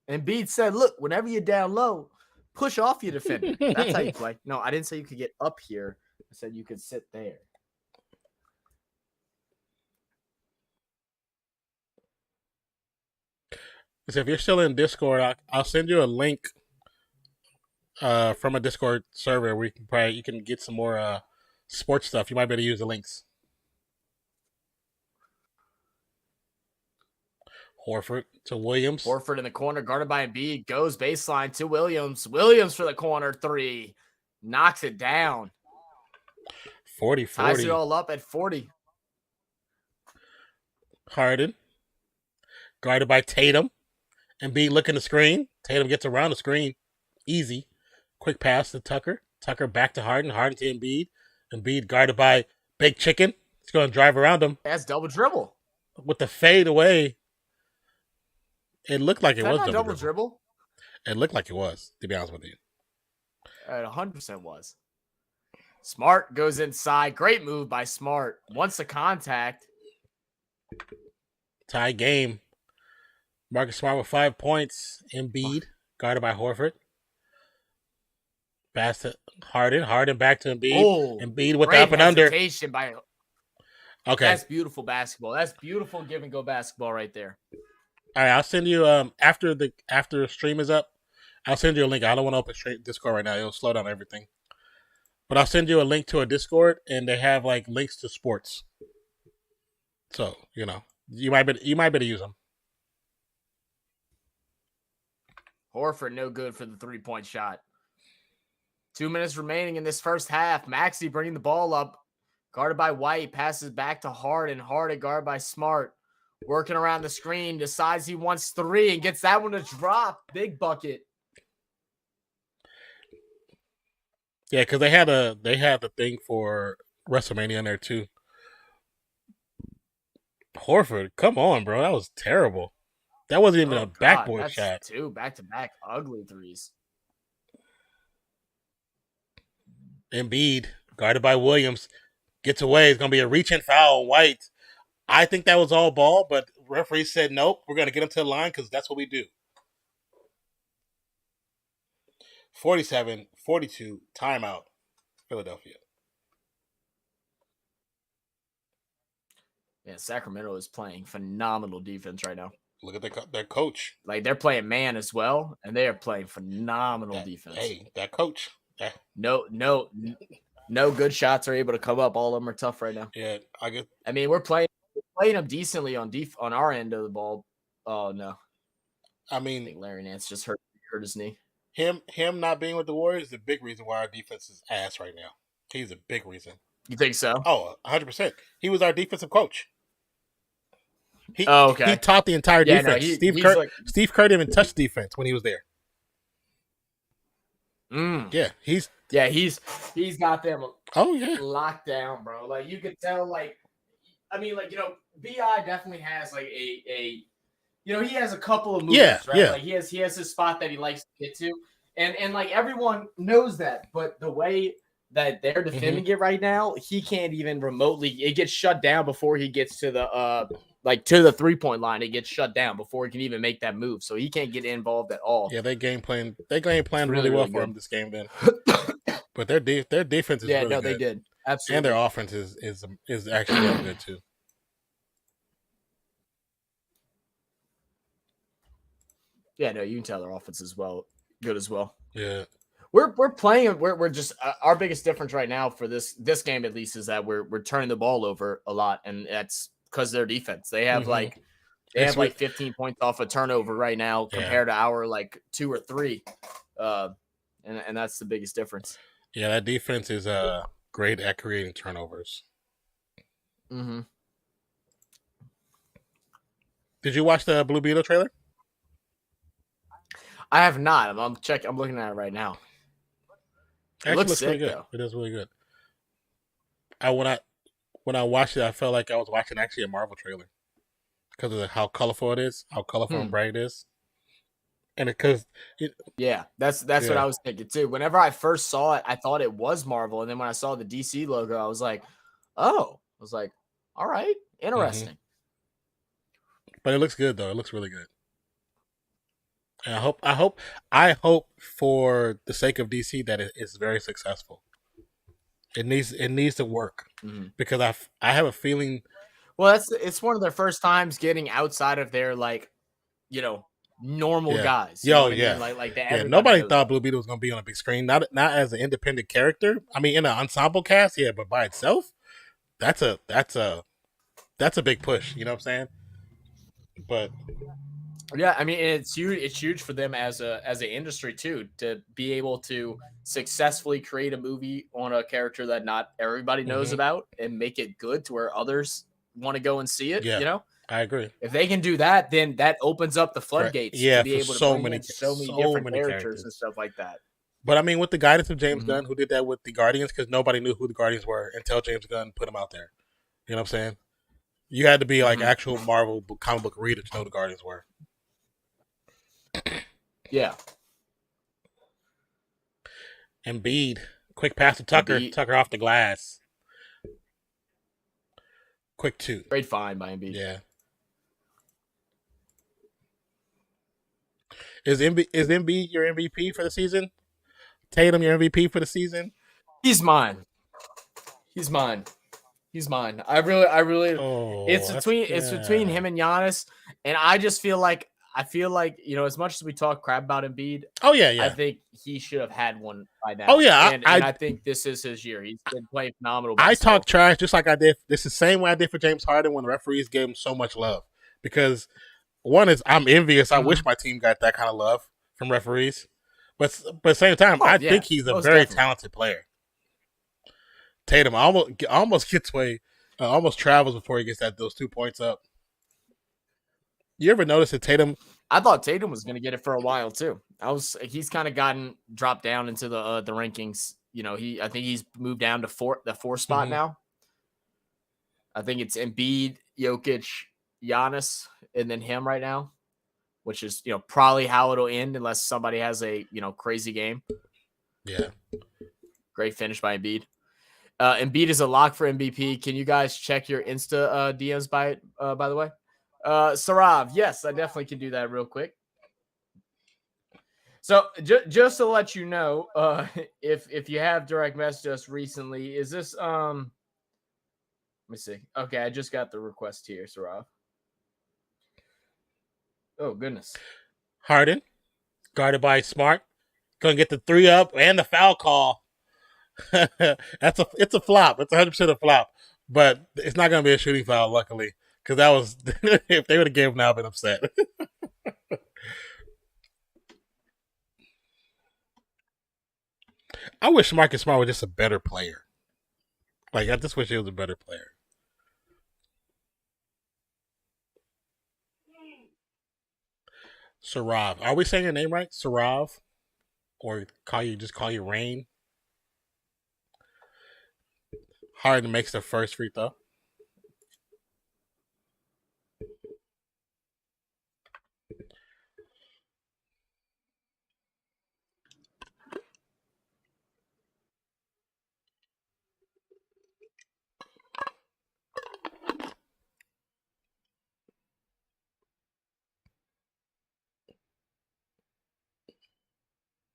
And Embiid said, look, whenever you're down low, push off your defender. That's how you play. No, I didn't say you could get up here. I said you could sit there. So if you're still in Discord, I'll send you a link from a Discord server where you can get some more sports stuff. You might be able to use the links. Horford to Williams. Horford in the corner, guarded by Embiid. Goes baseline to Williams. Williams for the corner three. Knocks it down. 40-40. Ties it all up at 40. Harden. Guarded by Tatum. Embiid looking the screen. Tatum gets around the screen. Easy. Quick pass to Tucker. Tucker back to Harden. Harden to Embiid. Embiid guarded by Big Chicken. He's going to drive around him. That's double dribble. With the fade away. It looked like it was double dribble. It looked like it was, to be honest with you. It 100% was. Smart goes inside. Great move by Smart. Once the contact. Tie game. Marcus Smart with 5 points. Embiid, guarded by Horford. Pass to Harden. Harden back to Embiid. Oh, Embiid with the up and under. Okay. That's beautiful basketball. That's beautiful give and go basketball right there. All right, I'll send you after the stream is up. I'll send you a link. I don't want to open straight Discord right now. It'll slow down everything. But I'll send you a link to a Discord, and they have like links to sports. So you might be able to use them. Horford no good for the 3-point shot. 2 minutes remaining in this first half. Maxey bringing the ball up, guarded by White, passes back to Harden. Harden guarded by Smart, working around the screen, decides he wants three and gets that one to drop. Big bucket. Yeah, because they had the thing for WrestleMania in there too. Horford, come on, bro, that was terrible. That wasn't even a backboard shot. 2 back-to-back ugly threes. Embiid, guarded by Williams, gets away. It's going to be a reach and foul. White. I think that was all ball, but referee said, nope, we're going to get them to the line because that's what we do. 47-42, timeout, Philadelphia. Yeah, Sacramento is playing phenomenal defense right now. Look at their coach. Like, they're playing man as well, and they are playing phenomenal defense. Hey, that coach. No good shots are able to come up. All of them are tough right now. Yeah, I mean, we're playing them decently on our end of the ball. Oh no. I think Larry Nance just hurt his knee. Him not being with the Warriors is a big reason why our defense is ass right now. He's a big reason. You think so? Oh, 100%. He was our defensive coach. He taught the entire defense. No, Steve Kerr didn't even touch defense when he was there. Yeah, he's got them. Oh yeah, locked down, bro. Like, you could tell. Like, I mean, like, Bi definitely has like a he has a couple of moves, right? Yeah. Like, he has his spot that he likes to get to, and like everyone knows that. But the way that they're defending it right now, he can't even remotely. It gets shut down before he gets to the to the 3-point line. It gets shut down before he can even make that move, so he can't get involved at all. Yeah, they game plan really well for him this game, then. But their defense is really good. They did absolutely, and their offense is actually really good too. Yeah, no, you can tell their offense is good as well. Yeah. We're playing. We're just our biggest difference right now for this game at least is that we're turning the ball over a lot, and that's because their defense. They have like 15 points off a turnover right now compared to our like 2 or 3, and that's the biggest difference. Yeah, that defense is great at creating turnovers. Mm-hmm. Did you watch the Blue Beetle trailer? I have not. I'm looking at it right now. It looks sick, really good. Though. It is really good. When I watched it, I felt like I was watching actually a Marvel trailer because of how colorful it is, how colorful and bright it is, and that's what I was thinking too. Whenever I first saw it, I thought it was Marvel, and then when I saw the DC logo, I was like, "Oh!" I was like, "All right, interesting." But it looks good though. It looks really good. And I hope for the sake of DC that it is very successful. It needs to work because I have a feeling. Well, it's one of their first times getting outside of their normal guys. Nobody thought Blue Beetle was going to be on a big screen. Not as an independent character. I mean, in an ensemble cast, but by itself, that's a big push. You know what I'm saying? But. Yeah, I mean, it's huge. It's huge for them as an industry too to be able to successfully create a movie on a character that not everybody knows about and make it good to where others want to go and see it. Yeah, I agree. If they can do that, then that opens up the floodgates to be able to bring in so many different characters and stuff like that. But I mean, with the guidance of James Gunn, who did that with the Guardians, because nobody knew who the Guardians were until James Gunn put them out there. You know what I'm saying? You had to be like actual Marvel comic book reader to know who the Guardians were. Yeah. Embiid, quick pass to Tucker. Tucker off the glass. Quick 2. Great find by Embiid. Yeah. Is Embiid your MVP for the season? Tatum your MVP for the season? He's mine. I really. It's between him and Giannis, and I just feel like. As much as we talk crap about Embiid, I think he should have had one by now. Oh yeah, and I think this is his year. He's been playing phenomenal. I talk trash just like I did. This is the same way I did for James Harden when the referees gave him so much love. Because one is I'm envious. I wish my team got that kind of love from referees. But at the same time, I think he's a very talented player. Tatum almost gets away, almost travels before he gets those 2 points up. You ever notice that Tatum? I thought Tatum was going to get it for a while too. He's kind of gotten dropped down into the rankings. I think he's moved down to the 4 spot now. I think it's Embiid, Jokic, Giannis, and then him right now, which is probably how it'll end unless somebody has a crazy game. Yeah, great finish by Embiid. Embiid is a lock for MVP. Can you guys check your Insta DMs by the way? Sarav, yes, I definitely can do that real quick. So just to let you know, if you have direct messaged us recently, is this let me see. Okay, I just got the request here, Sarav. Oh goodness. Harden, guarded by Smart, gonna get the 3 up and the foul call. It's a flop. It's 100% a flop, but it's not gonna be a shooting foul, luckily, because that was if they would have given him, I'd been upset. I wish Marcus Smart was just a better player. Like, I just wish he was a better player. Sarav. Are we saying your name right? Sarav? Or call you Rain? Harden makes the first free throw.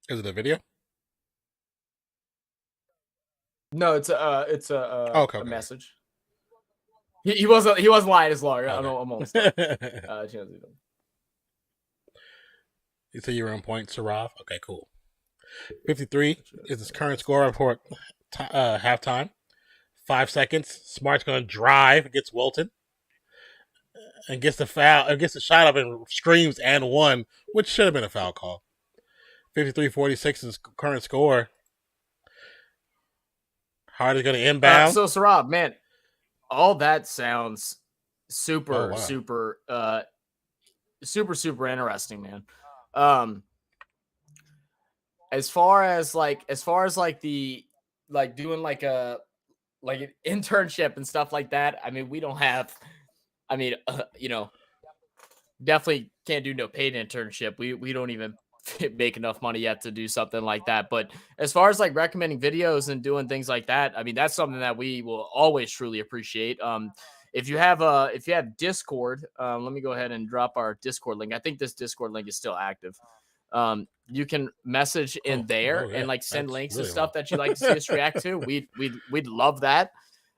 Is it a video? No, it's Okay. a message. He wasn't lying as long. Okay. I'm almost done. You say you were on point, Sarav? Okay, cool. 53 is his current score before halftime. 5 seconds. Smart's going to drive against Walton. And gets the foul, or gets the shot up and screams and one, which should have been a foul call. 53-46 is current score. Harden's going to inbound. So, Sarab, man, all that sounds super interesting, man. As far as the doing like an internship and stuff like that, I mean, we don't have. I mean, definitely can't do no paid internship. We don't even make enough money yet to do something like that. But as far as like recommending videos and doing things like that, I mean, that's something that we will always truly appreciate. If you have Discord, let me go ahead and drop our Discord link. I think this Discord link is still active. You can message in there and like send links and stuff that you like to see us react to. We'd love that.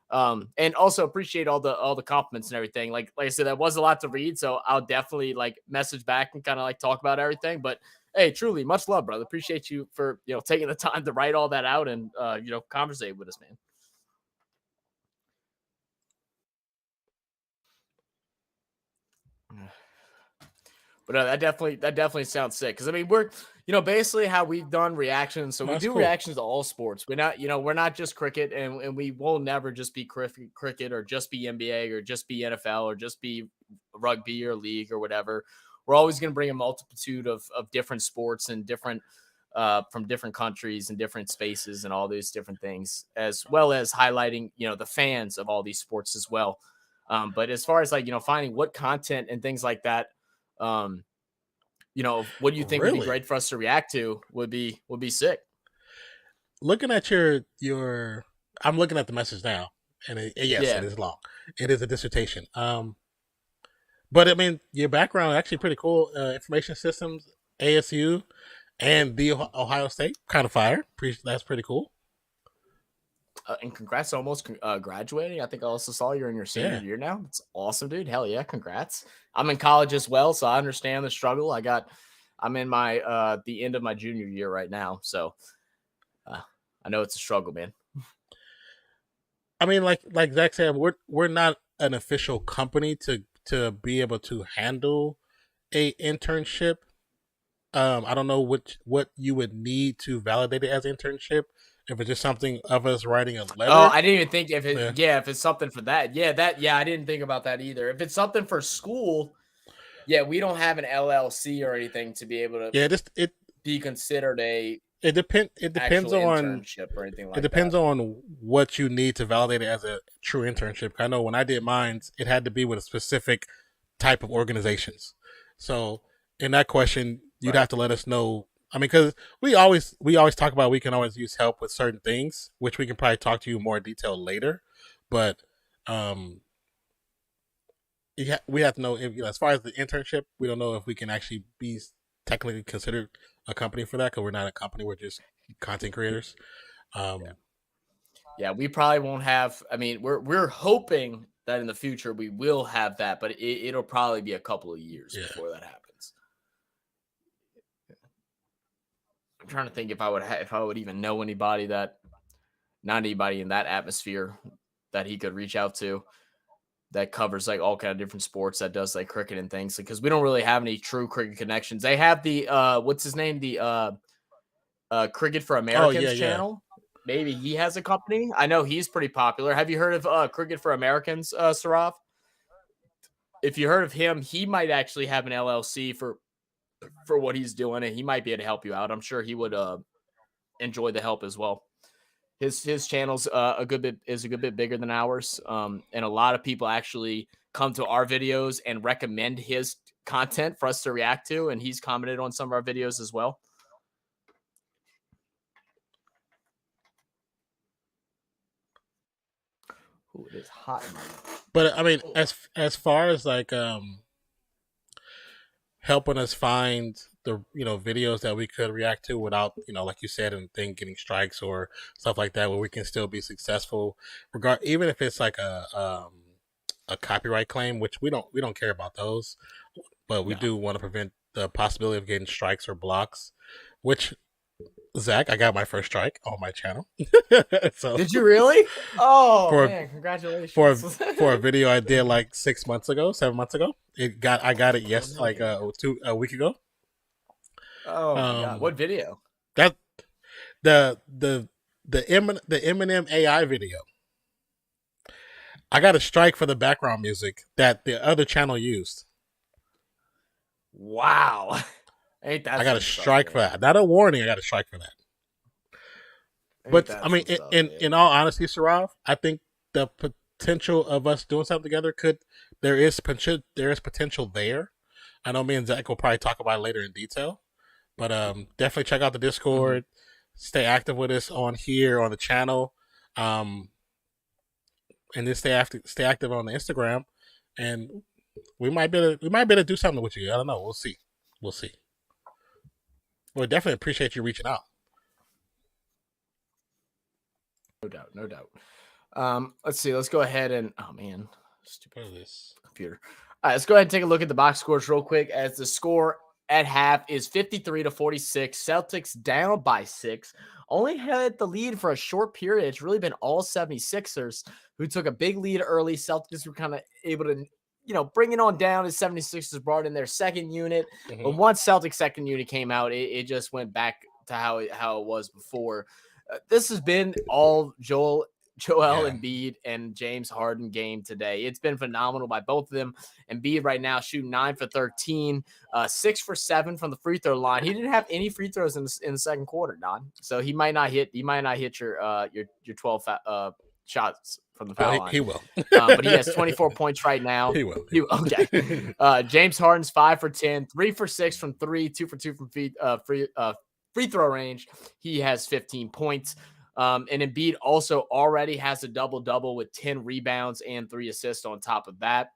And also appreciate all the compliments and everything. Like I said, that was a lot to read, so I'll definitely like message back and kind of like talk about everything. But hey, truly, much love, brother. Appreciate you for taking the time to write all that out and conversate with us, man. But that definitely sounds sick. Because I mean, we're basically how we've done reactions. So we do reactions to all sports. We're not just cricket, and we will never just be cricket or just be NBA or just be NFL or just be rugby or league or whatever. We're always going to bring a multitude of different sports and different from different countries and different spaces and all these different things, as well as highlighting the fans of all these sports as well. But as far as like finding what content and things like that. What do you think would be great for us to react to would be sick. Looking at your I'm looking at the message now, and it is long. It is a dissertation. But I mean, your background is actually pretty cool. Information systems, ASU, and the Ohio State, kind of fire. That's pretty cool. And congrats, almost graduating. I think I also saw you're in your senior year now. It's awesome, dude. Hell yeah, congrats. I'm in college as well, so I understand the struggle. I'm in my the end of my junior year right now, so I know it's a struggle, man. I mean, like Zach said, we're not an official company to be able to handle a internship. I don't know what you would need to validate it as an internship. If it's just something of us writing a letter. Oh, I didn't even think if it. Yeah, if it's something for that. Yeah, I didn't think about that either. If it's something for school, we don't have an LLC or anything to be able to. Be considered a. It depends on internship or anything like that. It depends on what you need to validate it as a true internship. I know when I did mine, it had to be with a specific type of organizations. So in that question, you'd have to let us know. I mean, because we always talk about we can always use help with certain things, which we can probably talk to you more in detail later. But we have to know if, as far as the internship, we don't know if we can actually be technically considered a company for that because we're not a company. We're just content creators. Yeah, we probably won't have. I mean, we're hoping that in the future we will have that, but it'll probably be a couple of years before that happens. I'm trying to think if I would even know anybody not anybody in that atmosphere that he could reach out to that covers like all kind of different sports, that does like cricket and things, because we don't really have any true cricket connections. They have the what's his name, the Cricket for Americans channel. Maybe he has a company. I know he's pretty popular. Have you heard of Cricket for Americans, Saraf? If you heard of him, he might actually have an LLC for what he's doing, and he might be able to help you out. I'm sure he would enjoy the help as well. His channel's a good bit bigger than ours, and a lot of people actually come to our videos and recommend his content for us to react to, and he's commented on some of our videos as well. Ooh, it is hot in my mouth. But I mean, as far as like helping us find the videos that we could react to without like you said, and then getting strikes or stuff like that, where we can still be successful, even if it's like a copyright claim, which we don't care about those, but we do want to prevent the possibility of getting strikes or blocks. Which, Zach, I got my first strike on my channel. So, did you really? Oh man, congratulations! For a video I did like 7 months ago. I got it a week ago. Oh my God. What video? That the Eminem AI video. I got a strike for the background music that the other channel used. Wow. I got a strike for that. Not a warning. I got a strike for that. But I mean, in all honesty, Sarav, I think the potential of us doing something together there is potential there. I know me and Zach will probably talk about it later in detail, but definitely check out the Discord. Mm-hmm. Stay active with us on here on the channel, and then stay active on the Instagram, and we might be able to do something with you. I don't know. We'll see. We'll definitely appreciate you reaching out. No doubt. Let's see. Let's go ahead and stupid this computer. All right, let's go ahead and take a look at the box scores real quick. As the score at half is 53-46. Celtics down by 6. Only had the lead for a short period. It's really been all 76ers who took a big lead early. Celtics were kind of able to bring it on down as 76ers brought in their second unit. Mm-hmm. But once Celtics second unit came out, it just went back to how it was before. This has been all Joel Embiid and James Harden game today. It's been phenomenal by both of them. Embiid right now shooting 9 for 13, 6 for 7 from the free throw line. He didn't have any free throws in the second quarter, Don. So he might not hit your 12 shots from the foul line. He will. But he has 24 points right now. He will. Okay. James Harden's 5 for 10, 3 for 6 from 3, 2 for 2 from free throw range. He has 15 points. And Embiid also already has a double-double with 10 rebounds and 3 assists on top of that.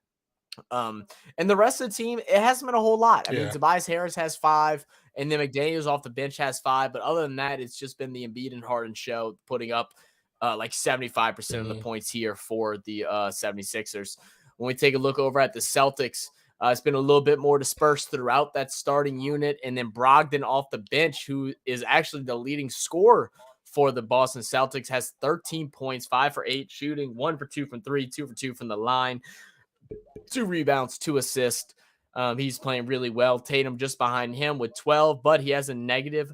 And the rest of the team, it hasn't been a whole lot. I mean, Tobias Harris has 5, and then McDaniels off the bench has 5. But other than that, it's just been the Embiid and Harden show, putting up like 75% of the points here for the 76ers. When we take a look over at the Celtics, it's been a little bit more dispersed throughout that starting unit. And then Brogdon off the bench, who is actually the leading scorer for the Boston Celtics, has 13 points, 5 for 8 shooting, 1 for 2 from 3, 2 for 2 from the line, 2 rebounds, 2 assists. He's playing really well. Tatum just behind him with 12, but he has a negative,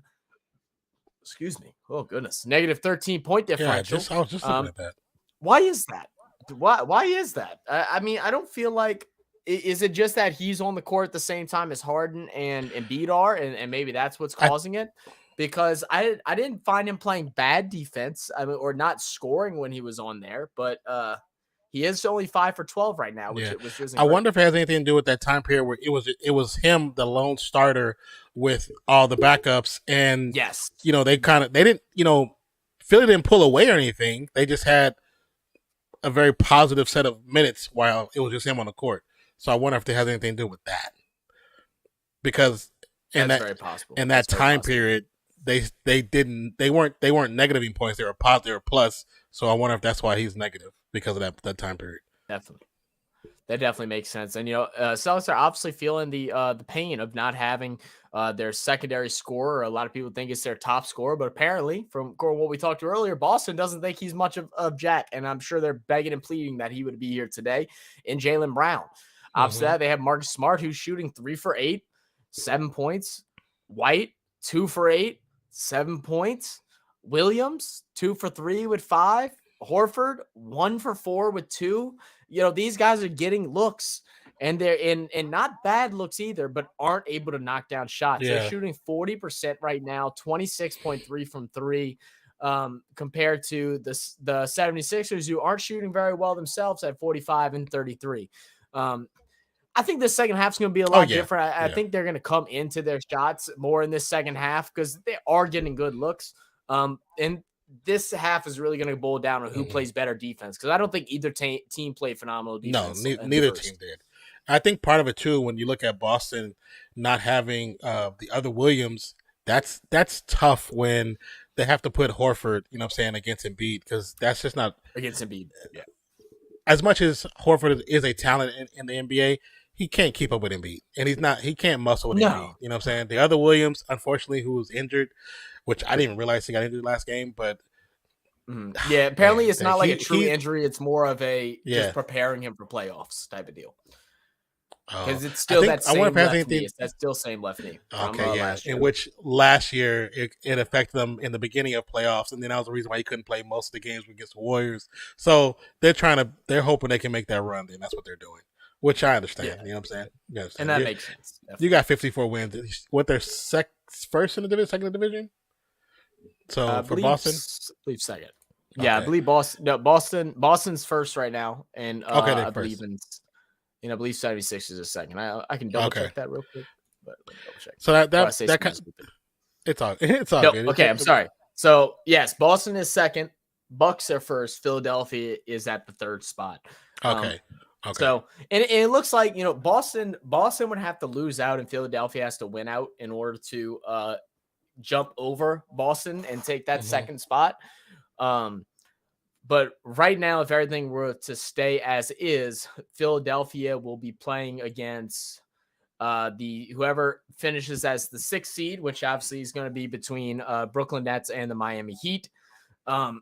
negative 13-point differential. I was just looking at that. Why is that? Why is that? I mean, I don't feel like, is it just that he's on the court at the same time as Harden and Embiid are, and maybe that's what's causing it? Because I didn't find him playing bad defense, or not scoring when he was on there, but he is only 5 for 12 right now, which isn't I wonder if it has anything to do with that time period where it was him, the lone starter, with all the backups, and they didn't, Philly didn't pull away or anything. They just had a very positive set of minutes while it was just him on the court. So I wonder if it has anything to do with that. Because that's very possible. In that time period, they weren't negative points. They were positive or plus. So I wonder if that's why he's negative because of that time period. Definitely. That definitely makes sense. And, Celtics are obviously feeling the pain of not having their secondary scorer. A lot of people think it's their top scorer, but apparently from what we talked to earlier, Boston doesn't think he's much of Jack. And I'm sure they're begging and pleading that he would be here today in Jaylen Brown. Opposite that, they have Marcus Smart, who's shooting 3 for 8, 7 points. White, 2 for 8, 7 points. Williams, 2 for 3 with 5. Horford, 1 for 4 with 2. These guys are getting looks, and they're in not bad looks either, but aren't able to knock down shots. Yeah. They're shooting 40% right now, 26.3 from 3, compared to the 76ers, who aren't shooting very well themselves at 45 and 33. I think this second half is going to be a lot different. I think they're going to come into their shots more in this second half because they are getting good looks. And this half is really going to boil down on who plays better defense, because I don't think either team played phenomenal defense. No, neither team did. I think part of it too, when you look at Boston not having the other Williams, that's tough when they have to put Horford, against Embiid, because that's just not against Embiid. Yeah. As much as Horford is a talent in the NBA, he can't keep up with Embiid, and he can't muscle with Embiid. You know what I'm saying? The other Williams, unfortunately, who was injured, which I didn't even realize he got injured last game, but apparently it's not like a true injury. It's more of a just preparing him for playoffs type of deal. Because it's still that same left knee. That's still same left knee. Okay, in which last year it affected them in the beginning of playoffs, and then that was the reason why he couldn't play most of the games against the Warriors. So they're hoping they can make that run, and that's what they're doing, which I understand. Yeah. You know what I'm saying? And that makes sense. Definitely. You got 54 wins. What, they're first in the division, second in the division? So for Boston, I believe second. Okay. Yeah, I believe Boston. No, Boston's first right now, and I believe I believe 76 is a second. I can double check that real quick, but let me double check. So that kind of, it's all good. Okay, I'm sorry. So yes, Boston is second. Bucks are first. Philadelphia is at the third spot. Okay. So and it looks like Boston would have to lose out, and Philadelphia has to win out in order to jump over Boston and take that second spot. But right now, if everything were to stay as is, Philadelphia will be playing against whoever finishes as the 6th seed, which obviously is going to be between Brooklyn Nets and the Miami Heat. And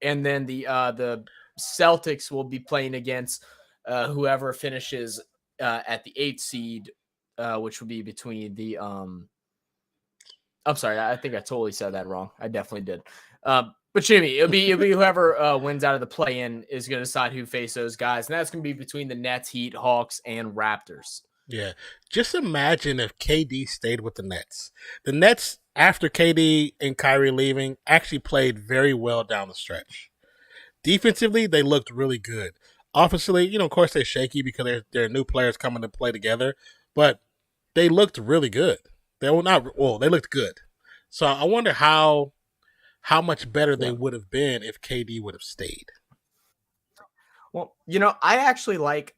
then the Celtics will be playing against whoever finishes at the 8th seed, which will be between the I'm sorry, I think I totally said that wrong. I definitely did. But Jimmy, it'll be whoever wins out of the play-in is going to decide who face those guys, and that's going to be between the Nets, Heat, Hawks, and Raptors. Yeah, just imagine if KD stayed with the Nets. The Nets, after KD and Kyrie leaving, actually played very well down the stretch. Defensively, they looked really good. Offensively, of course they're shaky because they're new players coming to play together, but they looked really good. They looked good. So I wonder how much better they would have been if KD would have stayed. Well, I actually like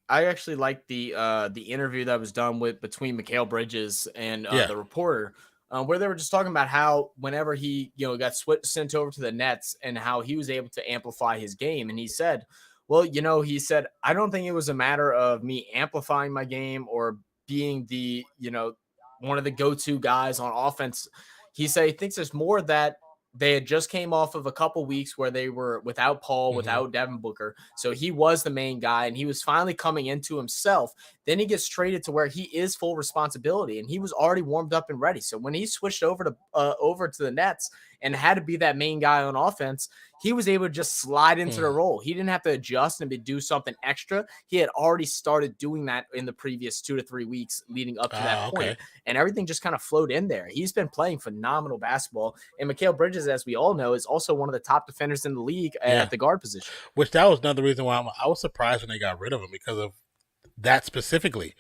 the interview that was done between Mikal Bridges and the reporter, where they were just talking about how whenever he got sent over to the Nets and how he was able to amplify his game, and he said, I don't think it was a matter of me amplifying my game or being the one of the go-to guys on offense. He said he thinks there's more that they had just came off of a couple weeks where they were without Paul, without Devin Booker. So he was the main guy, and he was finally coming into himself. Then he gets traded to where he is full responsibility, and he was already warmed up and ready. So when he switched over to the Nets and had to be that main guy on offense, he was able to just slide into the role. He didn't have to adjust and do something extra. He had already started doing that in the previous 2 to 3 weeks leading up to that point. And everything just kind of flowed in there. He's been playing phenomenal basketball. And Mikal Bridges, as we all know, is also one of the top defenders in the league at the guard position. Which that was another reason why I was surprised when they got rid of him, because of that specifically.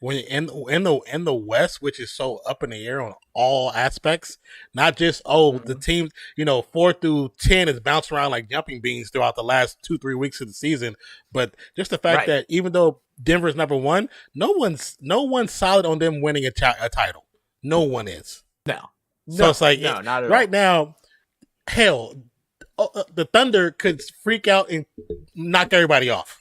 When in the West, which is so up in the air on all aspects, not just the team 4 through 10 is bouncing around like jumping beans throughout the last 2-3 weeks of the season, but just the fact that even though Denver's number one. No one's solid on them winning a title. No one is. No. So it's like not at right all. now, hell, the Thunder could freak out and knock everybody off.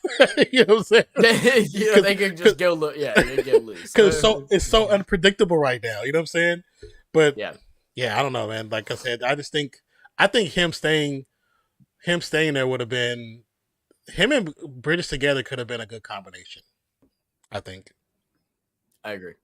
You know what I'm saying? They could just go loose. Yeah, they could go loose. Because it's so unpredictable right now. You know what I'm saying? But yeah, I don't know, man. Like I said, I think him staying there would have been, him and British together could have been a good combination. I think. I agree.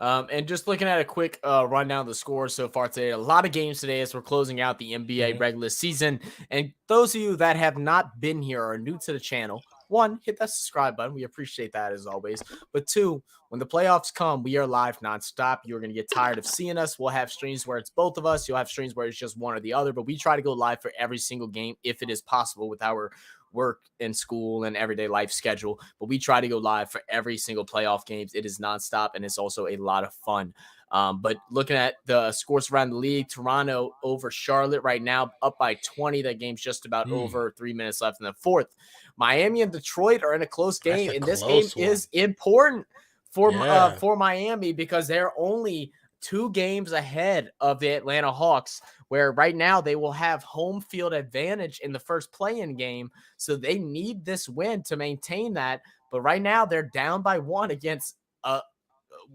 And just looking at a quick rundown of the scores so far today, a lot of games today as we're closing out the NBA regular season. And those of you that have not been here or are new to the channel, one, hit that subscribe button. We appreciate that as always. But two, when the playoffs come, we are live nonstop. You're going to get tired of seeing us. We'll have streams where it's both of us. You'll have streams where it's just one or the other. But we try to go live for every single game if it is possible with our work and school and everyday life schedule, but we try to go live for every single playoff games. It is nonstop and it's also a lot of fun. But looking at the scores around the league, Toronto over Charlotte right now, up by 20. That game's just about over. 3 minutes left in the fourth. Miami and Detroit are in a close game, and this game is important for Miami because they're only 2 games ahead of the Atlanta Hawks, where right now they will have home field advantage in the first play-in game. So they need this win to maintain that. But right now they're down by 1 against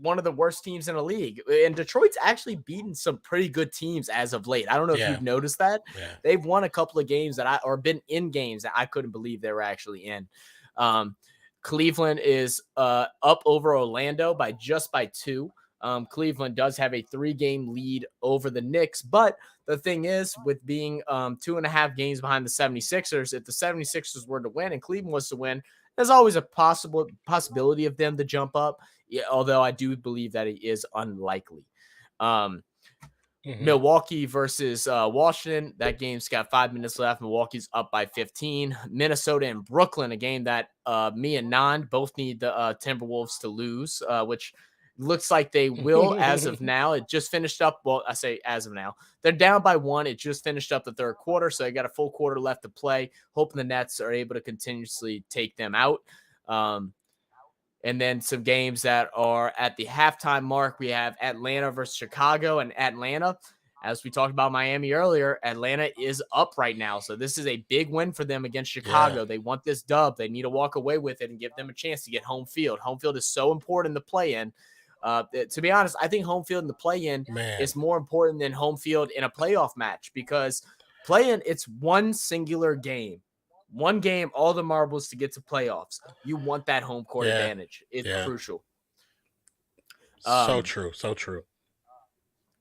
one of the worst teams in the league. And Detroit's actually beaten some pretty good teams as of late. I don't know if you've noticed that. Yeah. They've won a couple of games or been in games that I couldn't believe they were actually in. Cleveland is up over Orlando by 2. Cleveland does have a 3-game lead over the Knicks, but the thing is, with being 2.5 games behind the 76ers, if the 76ers were to win and Cleveland was to win, there's always a possibility of them to jump up, although I do believe that it is unlikely. Milwaukee versus Washington, that game's got 5 minutes left. Milwaukee's up by 15. Minnesota and Brooklyn, a game that me and Nan both need the Timberwolves to lose, which looks like they will as of now. It just finished up. Well, I say as of now. They're down by 1. It just finished up the third quarter, so they got a full quarter left to play. Hoping the Nets are able to continuously take them out. And then some games that are at the halftime mark. We have Atlanta versus Chicago, and Atlanta, as we talked about Miami earlier, Atlanta is up right now. So this is a big win for them against Chicago. Yeah. They want this dub. They need to walk away with it and give them a chance to get home field. Home field is so important to play in. To be honest, I think home field in the play-in is more important than home field in a playoff match, because play-in, it's one singular game. One game, all the marbles to get to playoffs. You want that home court advantage. It's crucial. So true. So true.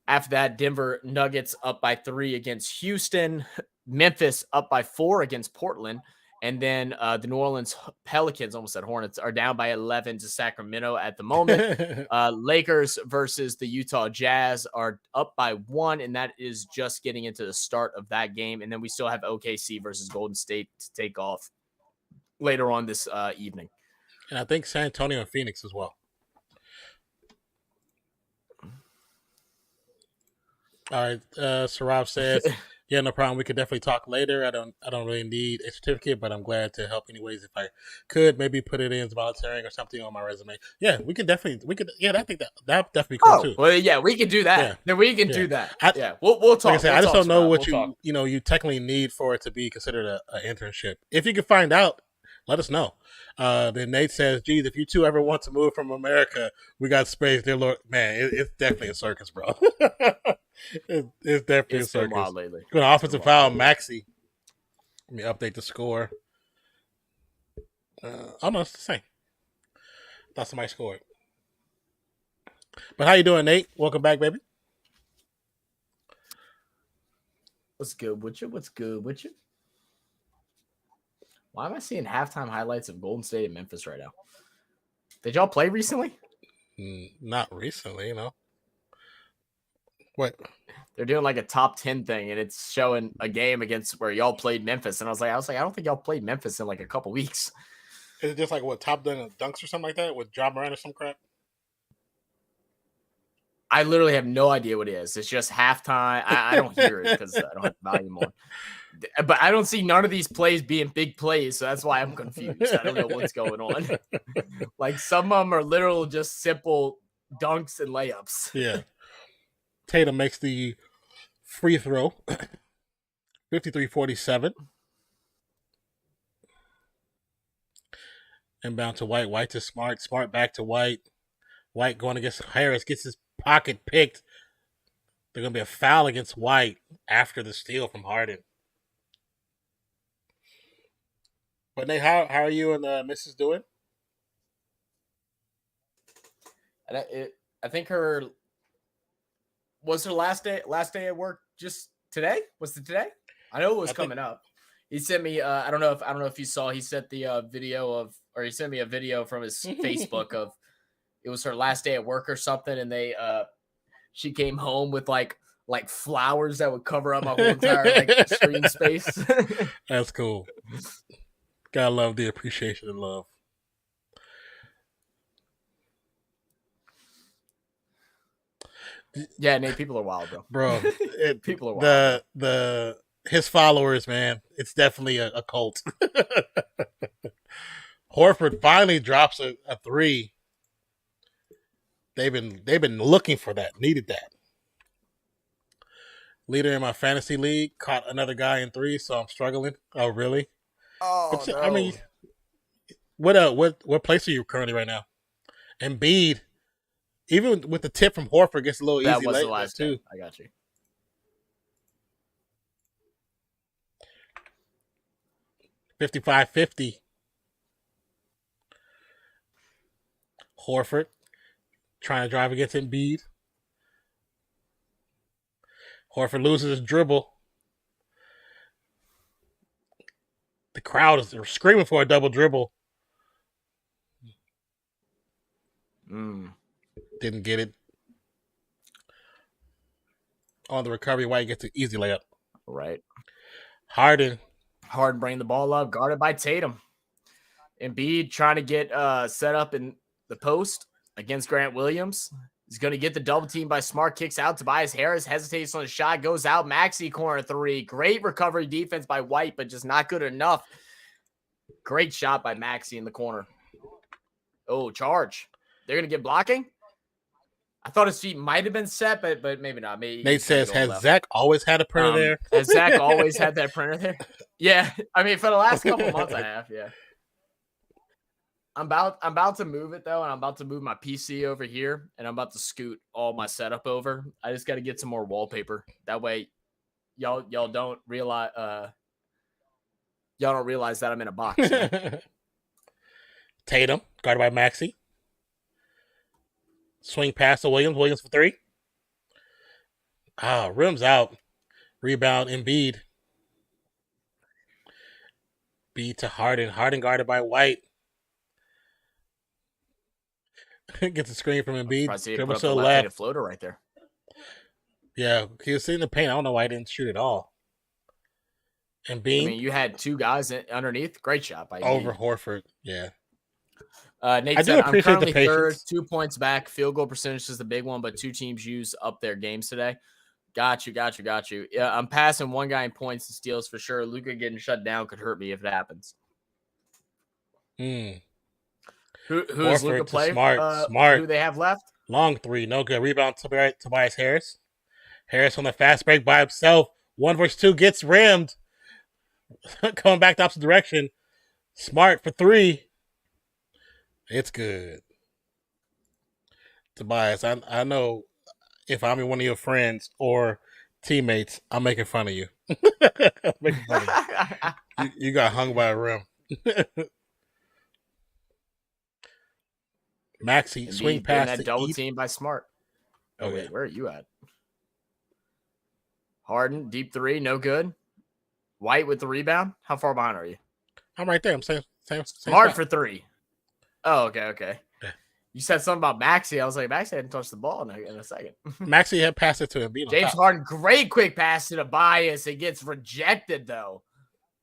After that, Denver Nuggets up by 3 against Houston. Memphis up by 4 against Portland. And then the New Orleans Pelicans, almost said Hornets, are down by 11 to Sacramento at the moment. Lakers versus the Utah Jazz are up by 1, and that is just getting into the start of that game. And then we still have OKC versus Golden State to take off later on this evening. And I think San Antonio and Phoenix as well. All right, Sarav says... Yeah, no problem. We could definitely talk later. I don't really need a certificate, but I'm glad to help anyways. If I could, maybe put it in as volunteering or something on my resume. Yeah, I think that definitely cool too. Well, yeah, we can do that. Yeah. Then we can do that. We'll talk. Like I said, I just don't know what you technically need for it to be considered an internship. If you can find out, let us know. Then Nate says, geez, if you two ever want to move from America, we got space. Dear Lord, man, it's definitely a circus, bro. It's definitely a circus. Been wild lately. Good offensive foul, Maxey. Let me update the score. Oh no, it's the same. I thought somebody scored. But how you doing, Nate? Welcome back, baby. What's good with you? Why am I seeing halftime highlights of Golden State and Memphis right now? Did y'all play recently? Not recently, What? They're doing like a top 10 thing, and it's showing a game against where y'all played Memphis. And I was like, I don't think y'all played Memphis in like a couple weeks. Is it just like what, top dunks or something like that with Ja Morant or some crap? I literally have no idea what it is. It's just halftime. I don't hear it because I don't have volume on. But I don't see none of these plays being big plays, so that's why I'm confused. I don't know what's going on. Like some of them are literal just simple dunks and layups. Yeah. Tatum makes the free throw. 53-47. Inbound to White. White to Smart. Smart back to White. White going against Harris. Gets his pocket picked. There's going to be a foul against White after the steal from Harden. But Nate, how are you and the missus doing? I think her last day at work just today. Was it today? I know it was coming up. He sent me. I don't know if you saw. He sent the video he sent me a video from his Facebook of it was her last day at work or something, and she came home with like flowers that would cover up my whole entire screen space. That's cool. Gotta love the appreciation and love. Yeah, Nate, people are wild, bro. People are wild. His followers, man, it's definitely a cult. Horford finally drops a 3. They've been looking for that, needed that. Leader in my fantasy league caught another guy in 3, so I'm struggling. Oh, really? Oh, but, no. I mean, what place are you currently right now? Embiid, even with the tip from Horford, gets a little easy late the last too. I got you. $55.50. Horford trying to drive against Embiid. Horford loses his dribble. The crowd is screaming for a double dribble. Didn't get it. On the recovery, White gets an easy layup. Right. Harden bringing the ball up, guarded by Tatum. Embiid trying to get set up in the post against Grant Williams. He's going to get the double team by Smart. Kicks out. Tobias Harris hesitates on the shot. Goes out. Maxey corner 3. Great recovery defense by White, but just not good enough. Great shot by Maxey in the corner. Oh, charge. They're going to get blocking? I thought his feet might have been set, but maybe not. Nate says, has Zach always had a printer there? Has Zach always had that printer there? Yeah. I mean, for the last couple of months, I have, yeah. I'm about to move it though, and I'm about to move my PC over here, and I'm about to scoot all my setup over. I just got to get some more wallpaper. That way, y'all don't realize that I'm in a box. You know? Tatum guarded by Maxey. Swing pass to Williams. Williams for 3. Rims out. Rebound Embiid. B to Harden. Harden guarded by White. Gets a screen from Embiid. Dribble to the left. Floater right there. Yeah, he was sitting in the paint. I don't know why he didn't shoot at all. Embiid. I mean, you had 2 guys underneath. Great shot by Embiid. Over Horford. Yeah. Nate said, I'm currently third, 2 points back. Field goal percentage is the big one, but 2 teams used up their games today. Got you. Yeah, I'm passing one guy in points and steals for sure. Luka getting shut down could hurt me if it happens. Who is Luka play? Smart. Who they have left? Long 3. No good. Rebound Tobias Harris. Harris on the fast break by himself. 1 versus 2 gets rimmed. Coming back the opposite direction. Smart for 3. It's good. Tobias, I know if I'm one of your friends or teammates, I'm making fun of you. You got hung by a rim. Maxey swing pass that double team by Smart. Oh, wait, where are you at? Harden, deep 3, no good. White with the rebound. How far behind are you? I'm right there. I'm saying same Smart for 3. Oh, okay. Yeah. You said something about Maxey. I was like, Maxey hadn't touched the ball in a second. Maxey had passed it to him. James Harden, great quick pass to Tobias. It gets rejected, though.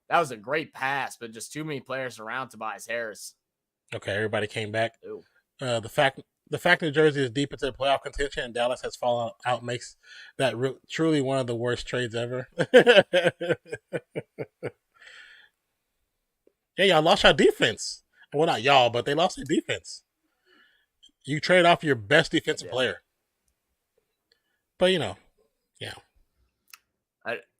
That was a great pass, but just too many players around Tobias Harris. Okay, everybody came back. The fact the fact that Jersey is deep into the playoff contention and Dallas has fallen out makes that truly one of the worst trades ever. Yeah, y'all lost your defense. Well, not y'all, but they lost their defense. You trade off your best defensive player. But yeah.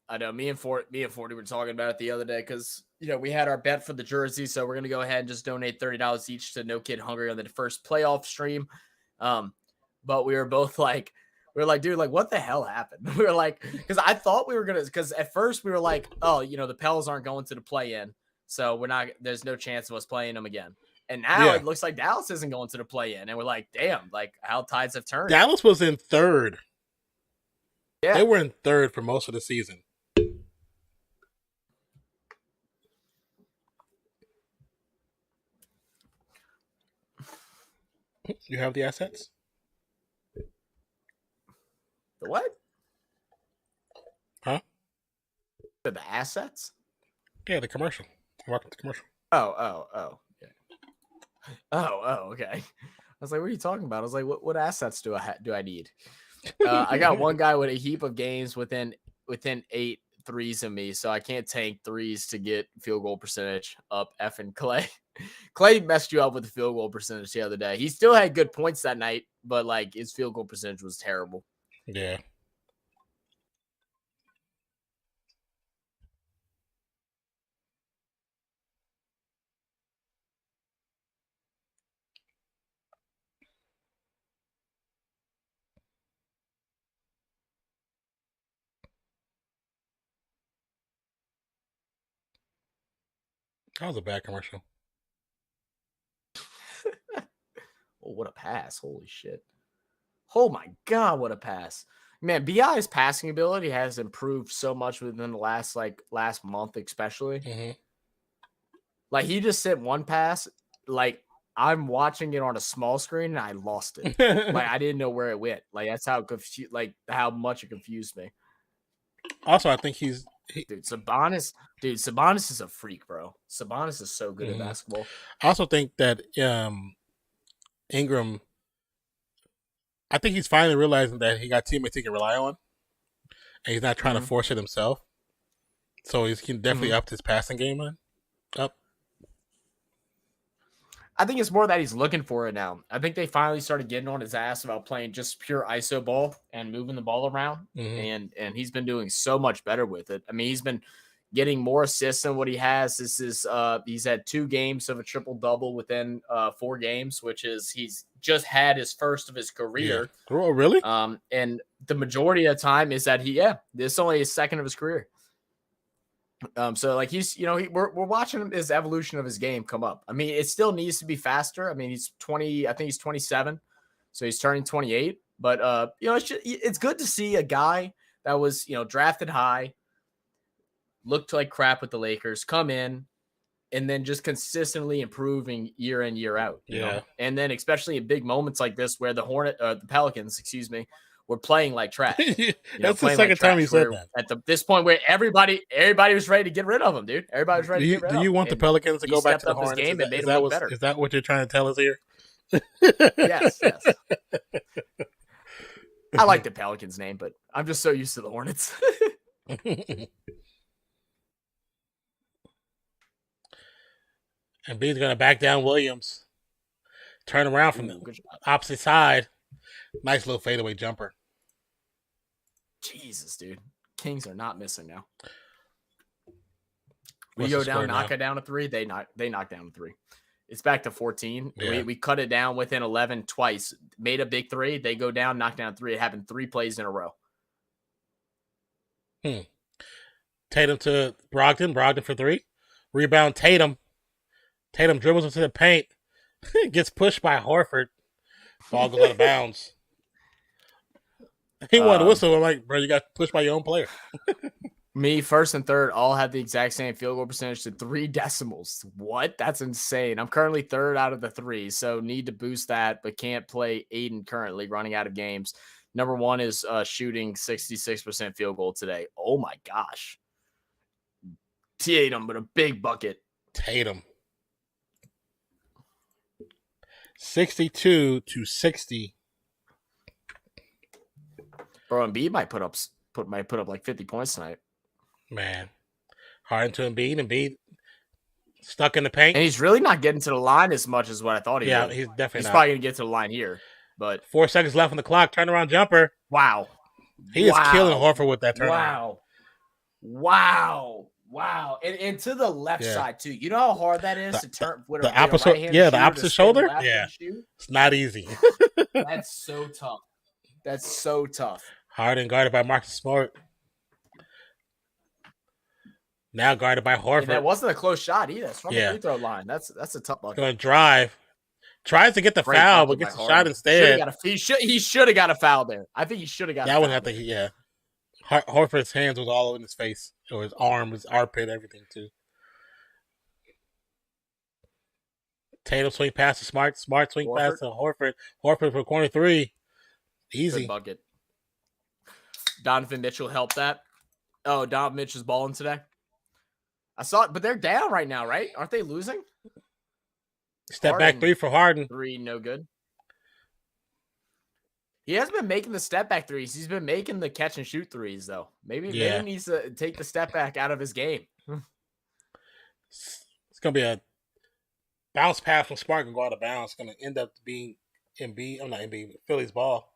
I know. Me and Forty were talking about it the other day because we had our bet for the jersey, so we're gonna go ahead and just donate $30 each to No Kid Hungry on the first playoff stream. But we were both like, dude, like, what the hell happened? We were like, because I thought we were gonna, because at first we were like, oh, the Pels aren't going to the play-in, so we're not. There's no chance of us playing them again. And now it looks like Dallas isn't going to the play-in, and we're like, damn, like how tides have turned. Dallas was in third. Yeah, they were in third for most of the season. You have the assets? The what? Huh? The assets? Yeah, the commercial. Welcome to the commercial. Oh. Yeah. Oh, okay. I was like, what are you talking about? I was like, what assets do I need? I got one guy with a heap of games within 8 threes of me, so I can't tank threes to get field goal percentage up. Effing Clay. Clay messed you up with the field goal percentage the other day. He still had good points that night, but like his field goal percentage was terrible. Yeah. That was a bad commercial. Oh, what a pass. Holy shit. Oh my God, what a pass. Man, BI's passing ability has improved so much within the last month, especially. Mm-hmm. Like he just sent one pass, like I'm watching it on a small screen and I lost it. Like I didn't know where it went. Like that's how much it confused me. Also, I think dude, Sabonis is a freak, bro. Sabonis is so good at basketball. I also think that Ingram, I think he's finally realizing that he got teammates he can rely on, and he's not trying to force it himself. So he can definitely up his passing game up. I think it's more that he's looking for it now. I think they finally started getting on his ass about playing just pure ISO ball and moving the ball around, and he's been doing so much better with it. I mean, he's been getting more assists than what he has. He's had 2 games of a triple-double within 4 games, which is he's just had his first of his career. Yeah. Oh, really? And the majority of the time is that this is only his second of his career. So like he's, we're watching his evolution of his game come up. I mean, it still needs to be faster. I mean, he's 20, I think he's 27, so he's turning 28. But it's good to see a guy that was, drafted high, looked like crap with the Lakers, come in, and then just consistently improving year in, year out. You know? And then especially in big moments like this, where the Pelicans, we're playing like trash. That's the second time you said that. At this point, where everybody was ready to get rid of him, dude. Everybody was ready to get rid of him. Do you want the Pelicans to go back to the Hornets? Game and made him look better. Is that what you're trying to tell us here? Yes. I like the Pelicans name, but I'm just so used to the Hornets. And B's going to back down Williams. Turn around from the opposite side. Nice little fadeaway jumper. Jesus, dude. Kings are not missing now. We go down, knock it down to 3. They knock down to 3. It's back to 14. Yeah. We cut it down within 11 twice. Made a big 3. They go down, knock down 3. It happened 3 plays in a row. Tatum to Brogdon. Brogdon for 3. Rebound Tatum. Tatum dribbles into the paint. Gets pushed by Horford. Ball goes out of bounds. He wanted to whistle. I'm like, bro, you got pushed by your own player. Me, first and third, all had the exact same field goal percentage to 3 decimals. What? That's insane. I'm currently 3rd out of the 3, so need to boost that, but can't play Aiden currently, running out of games. Number 1 is shooting 66% field goal today. Oh, my gosh. Tatum with a big bucket. Tatum. 62-60. Bro, Embiid might put up like 50 points tonight. Man, Harden to Embiid stuck in the paint. And he's really not getting to the line as much as what I thought he would. Yeah, he's definitely He's not. probably going to get to the line here. But 4 seconds left on the clock. Turnaround jumper. Wow. He is killing Horford with that turnaround. Wow. And to the left side, too. You know how hard that is to turn with the opposite, the opposite shoulder? Yeah. It's not easy. That's so tough. Harden guarded by Marcus Smart. Now guarded by Horford. And that wasn't a close shot either. It's from the free throw line. That's a tough bucket. Going to drive. Tries to get the foul, but gets a shot instead. He should have got a foul there. I think he should have got a foul. That one had to, yeah. Horford's hands was all over his face, or his arm, his armpit, everything too. Tatum swing pass to Smart swing pass to Horford. Horford for corner 3. Easy. Good bucket. Donovan Mitchell helped that. Oh, Donovan Mitchell's balling today. I saw it, but they're down right now, right? Aren't they losing? Step back 3 for Harden. 3, no good. He hasn't been making the step back threes. He's been making the catch and shoot threes, though. Maybe he needs to take the step back out of his game. It's going to be a bounce pass from Smart and go out of bounds. It's going to end up being Philly's ball.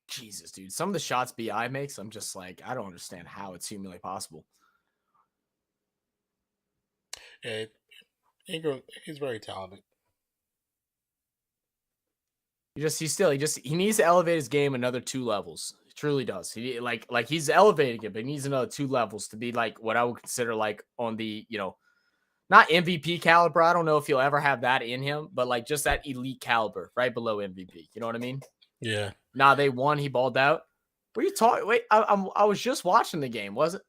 Jesus, dude. Some of the shots BI makes, I'm just like, I don't understand how it's humanly possible. He's very talented. He needs to elevate his game another 2 levels. He truly does. He like he's elevating it, but he needs another 2 levels to be like what I would consider like on the, not MVP caliber. I don't know if he'll ever have that in him, but like just that elite caliber right below MVP. You know what I mean? Yeah. Nah, they won. He balled out. What are you talking? Wait, I was just watching the game. Was it?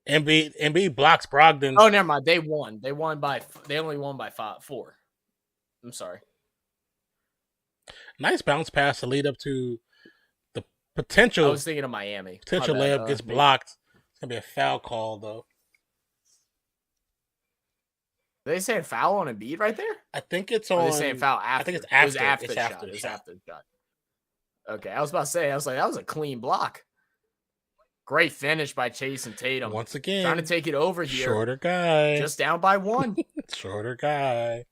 Embiid blocks Brogdon. Oh, never mind. They won. They only won by 4. I'm sorry. Nice bounce pass to lead up to the potential. I was thinking of Miami. Potential layup gets blocked. It's gonna be a foul call though. Did they say a foul on Embiid right there? I think it's on. Or are they saying foul after? I think it's after. It was after the shot. It's after the shot. Okay, I was about to say. I was like, that was a clean block. Great finish by Jayson Tatum. Once again, trying to take it over here. Shorter guy. Just down by 1. Shorter guy.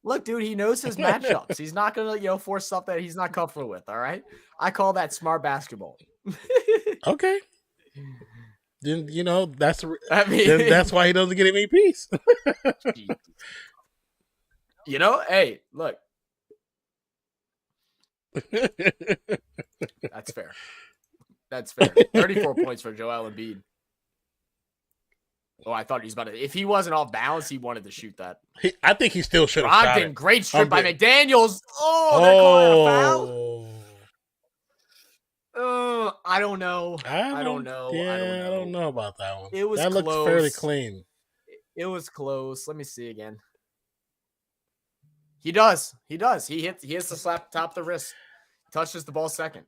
Look, dude, he knows his matchups. He's not gonna, force stuff that he's not comfortable with. All right, I call that smart basketball. Okay. Then that's why he doesn't get MVPs. Hey, look. That's fair. 34 points for Joel Embiid. Oh, I thought he was about to. If he wasn't off balance, he wanted to shoot that. I think he still should have shot it. Great strip by McDaniels. Oh, they're calling a foul. I don't know. I don't know. Yeah, I don't know about that one. It was that close. Looks fairly clean. It was close. Let me see again. He does. He hits the slap top of the wrist. Touches the ball second.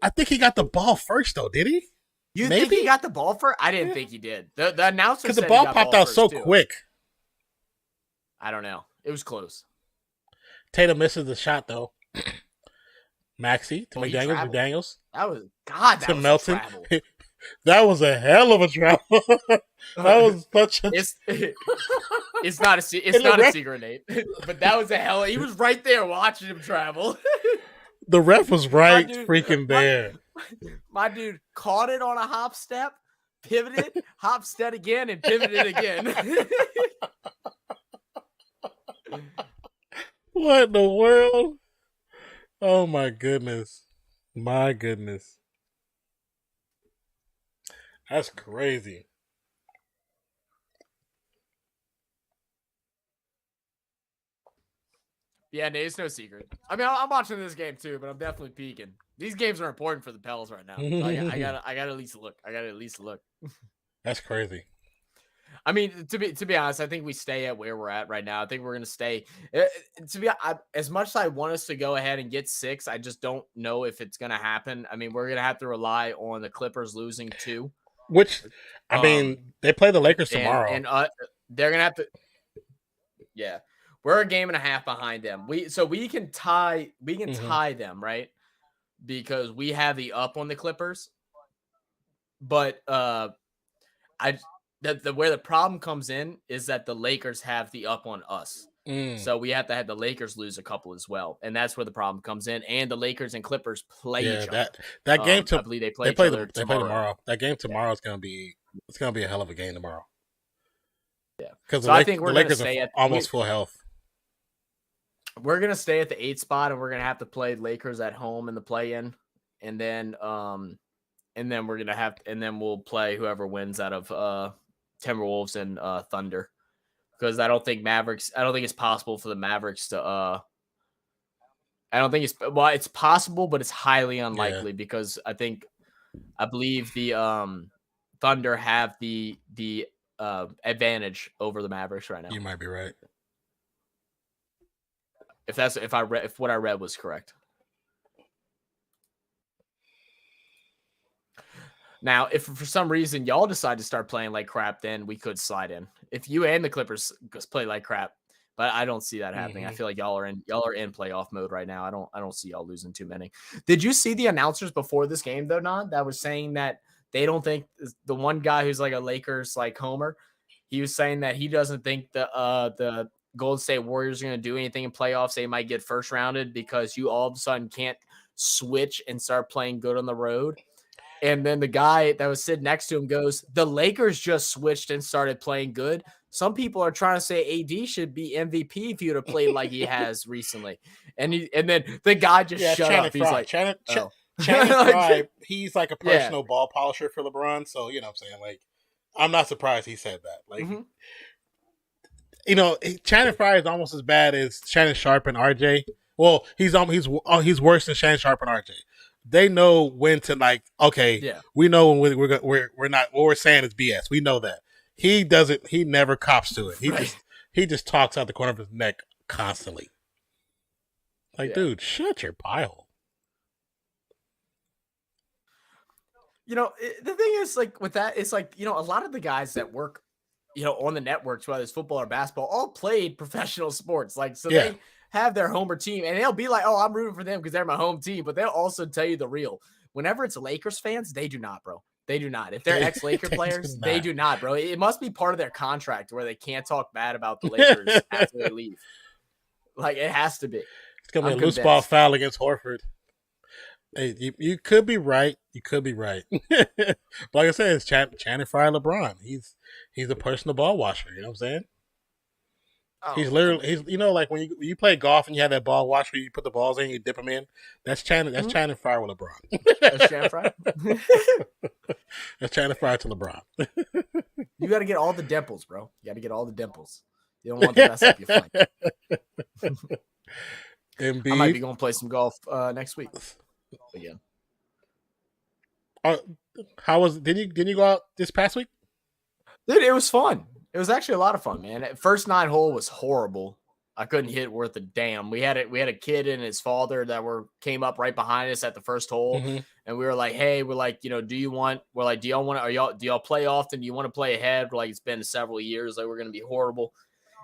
I think he got the ball first, though. Did he? You think he got the ball first? I didn't think he did. The announcer said because the ball popped out so quick. I don't know. It was close. Tatum misses the shot though. Maxey to McDaniels. That was to Melton. That was a hell of a travel. That was such a. It's not a secret, Nate. But that was a hell. He was right there watching him travel. The ref was right freaking there. My dude caught it on a hop step, pivoted, hop step again, and pivoted again. What in the world? Oh my goodness. My goodness. That's crazy. Yeah, it's no secret. I mean, I'm watching this game too, but I'm definitely peeking. These games are important for the Pels right now. So I gotta at least look. That's crazy. I mean, to be honest, I think we stay at where we're at right now. I think we're gonna stay. As much as I want us to go ahead and get 6, I just don't know if it's gonna happen. I mean, we're gonna have to rely on the Clippers losing 2. Which, I mean, they play the Lakers tomorrow. And they're going to have to. Yeah. We're a game and a half behind them. We can tie them, right? Because we have the up on the Clippers. But where the problem comes in is that the Lakers have the up on us. So we have to have the Lakers lose a couple as well, and that's where the problem comes in. And the Lakers and Clippers play each other. That game I believe they play each other tomorrow. That game tomorrow is gonna be a hell of a game tomorrow. Yeah, because I think we're the Lakers are almost full health. We're gonna stay at the 8th spot, and we're gonna have to play Lakers at home in the play-in, and then we're gonna have, and then we'll play whoever wins out of Timberwolves and Thunder. Because I don't think it's possible for the Mavericks to it's possible, but it's highly unlikely because I believe the Thunder have the advantage over the Mavericks right now. You might be right. If what I read was correct. Now, if for some reason y'all decide to start playing like crap, then we could slide in. If you and the Clippers play like crap, but I don't see that happening. I feel like y'all are in playoff mode right now. I don't see y'all losing too many. Did you see the announcers before this game though, Non, that was saying that they don't think the one guy who's like a Lakers like homer, he was saying that he doesn't think the Golden State Warriors are going to do anything in playoffs. They might get first rounded because you all of a sudden can't switch and start playing good on the road. And then the guy that was sitting next to him goes, the Lakers just switched and started playing good. Some people are trying to say AD should be MVP if he would have played like he has recently. And then the guy just shut up. He's like, Channing Frye, he's like a personal ball polisher for LeBron. So, you know what I'm saying? Like, I'm not surprised he said that. Like, you know, Channing Frye is almost as bad as Shannon Sharpe and RJ. Well, he's worse than Shannon Sharpe and RJ. They know when to we know when we're not, what we're saying is BS. We know that. He never cops to it. He just talks out the corner of his neck constantly. Like, dude, shut your pie hole. You know, the thing is, like, with that, it's like, you know, a lot of the guys that work, you know, on the networks, whether it's football or basketball, all played professional sports. Like, so they have their homer team, and they'll be like, oh, I'm rooting for them because they're my home team, but they'll also tell you the real. Whenever it's Lakers fans, they do not, bro. They do not. If they're ex-Laker players, they do not, bro. It must be part of their contract where they can't talk bad about the Lakers after they leave. Like, it has to be. It's going to be a loose ball foul against Horford. Hey, you could be right. You could be right. But like I said, it's Channing Frye LeBron. He's a personal ball washer. You know what I'm saying? He's you know, like when you play golf and you have that ball wash where you put the balls in, you dip them in. That's Channing Frye with LeBron. That's Channing Frye. That's Channing Frye to LeBron. You got to get all the dimples, bro. You got to get all the dimples. You don't want to mess up your flank. Embiid. I might be going to play some golf next week again. How was? Didn't you go out this past week? Dude, it was fun. It was actually a lot of fun, man. First 9 hole was horrible. I couldn't hit worth a damn. We had a kid and his father that came up right behind us at the first hole, and we were like, "Hey, we're like, you know, do y'all want to? Do y'all play often? Do you want to play ahead? We're like, it's been several years. Like, we're gonna be horrible."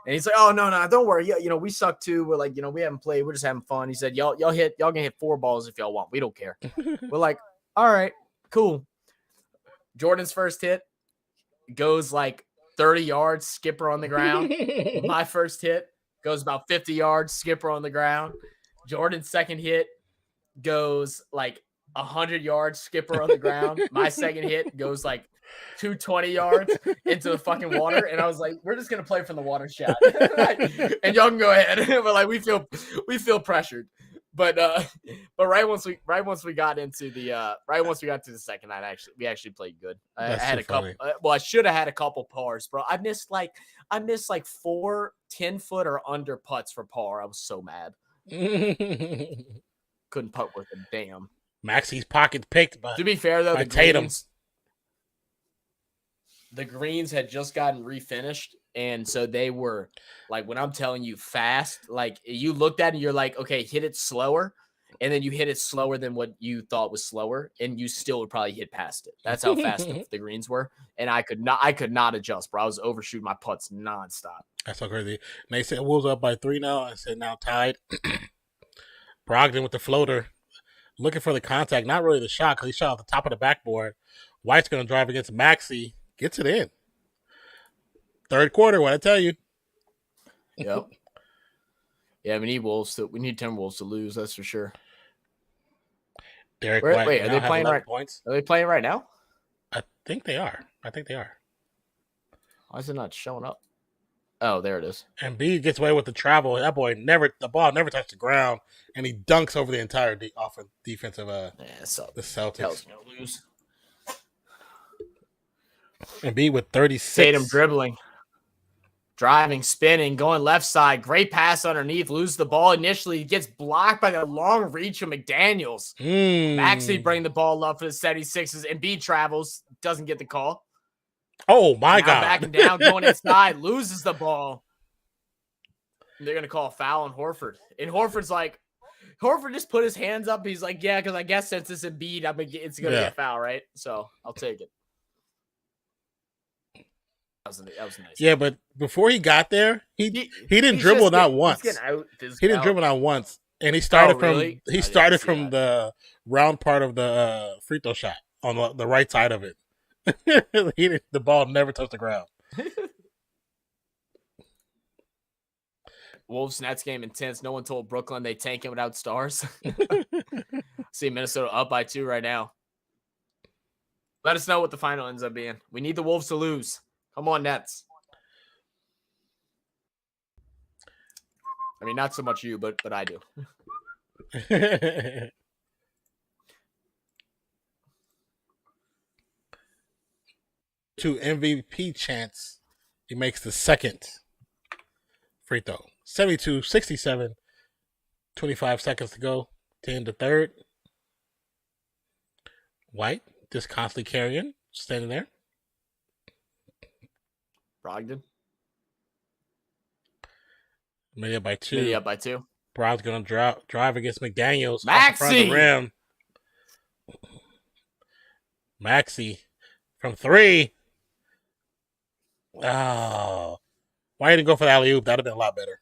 And he's like, "Oh no, don't worry. You know, we suck too. We're like, you know, we haven't played. We're just having fun." He said, Y'all can hit 4 balls if y'all want. We don't care." We're like, "All right, cool." Jordan's first hit goes like 30 yards, skipper on the ground. My first hit goes about 50 yards, skipper on the ground. Jordan's second hit goes like 100 yards, skipper on the ground. My second hit goes like 220 yards into the fucking water. And I was like, we're just going to play from the water shot. And y'all can go ahead. But like, we feel pressured. But right once we got into the second night, we actually played good. I had a couple. I should have had a couple pars, bro. I missed like 4 10-foot or under putts for par. I was so mad. Couldn't putt worth a damn. Maxie's pocket picked, but to be fair though, the greens had just gotten refinished. And so they were like, when I'm telling you fast, like you looked at it and you're like, okay, hit it slower. and then you hit it slower than what you thought was slower, and you still would probably hit past it. That's how fast the greens were, and I could not adjust, bro. I was overshooting my putts nonstop. That's so crazy. And they said Wolves up by 3 now. I said now tied. Brogdon with the floater, looking for the contact, not really the shot because he shot off the top of the backboard. White's going to drive against Maxey, gets it in. Third quarter, what I tell you. Yep. Yeah, we need Timberwolves to lose. That's for sure. Derek White. Wait, are they playing right? Points. Are they playing right now? I think they are. Why is it not showing up? Oh, there it is. And B gets away with the travel. That boy the ball never touched the ground, and he dunks over the entire defense of the Celtics. Gonna lose. And B with 36. Tatum dribbling. Driving, spinning, going left side. Great pass underneath. Loses the ball initially. Gets blocked by the long reach of McDaniels. Maxey bring the ball up for the 76ers. Embiid travels. Doesn't get the call. Oh, my God. Backing down, going inside. Loses the ball. And they're going to call a foul on Horford. And Horford just put his hands up. He's like, yeah, because I guess since it's Embiid, it's going to be a foul, right? So I'll take it. That was nice. Yeah, but before he got there, he didn't dribble not once. He didn't dribble not once, and he started from the round part of the free throw shot on the right side of it. The ball never touched the ground. Wolves Nets game intense. No one told Brooklyn they tank it without stars. See Minnesota up by 2 right now. Let us know what the final ends up being. We need the Wolves to lose. Come on, Nets. I mean, not so much you, but I do. To MVP chance, he makes the second free throw. 72-67, 25 seconds to go. 10 to third. White just constantly carrying, standing there. Brogdon. Made up by 2. Brogdon's going to drive against McDaniels. Maxey! The rim. Maxey from 3. Oh. Why didn't go for the alley-oop? That would have been a lot better.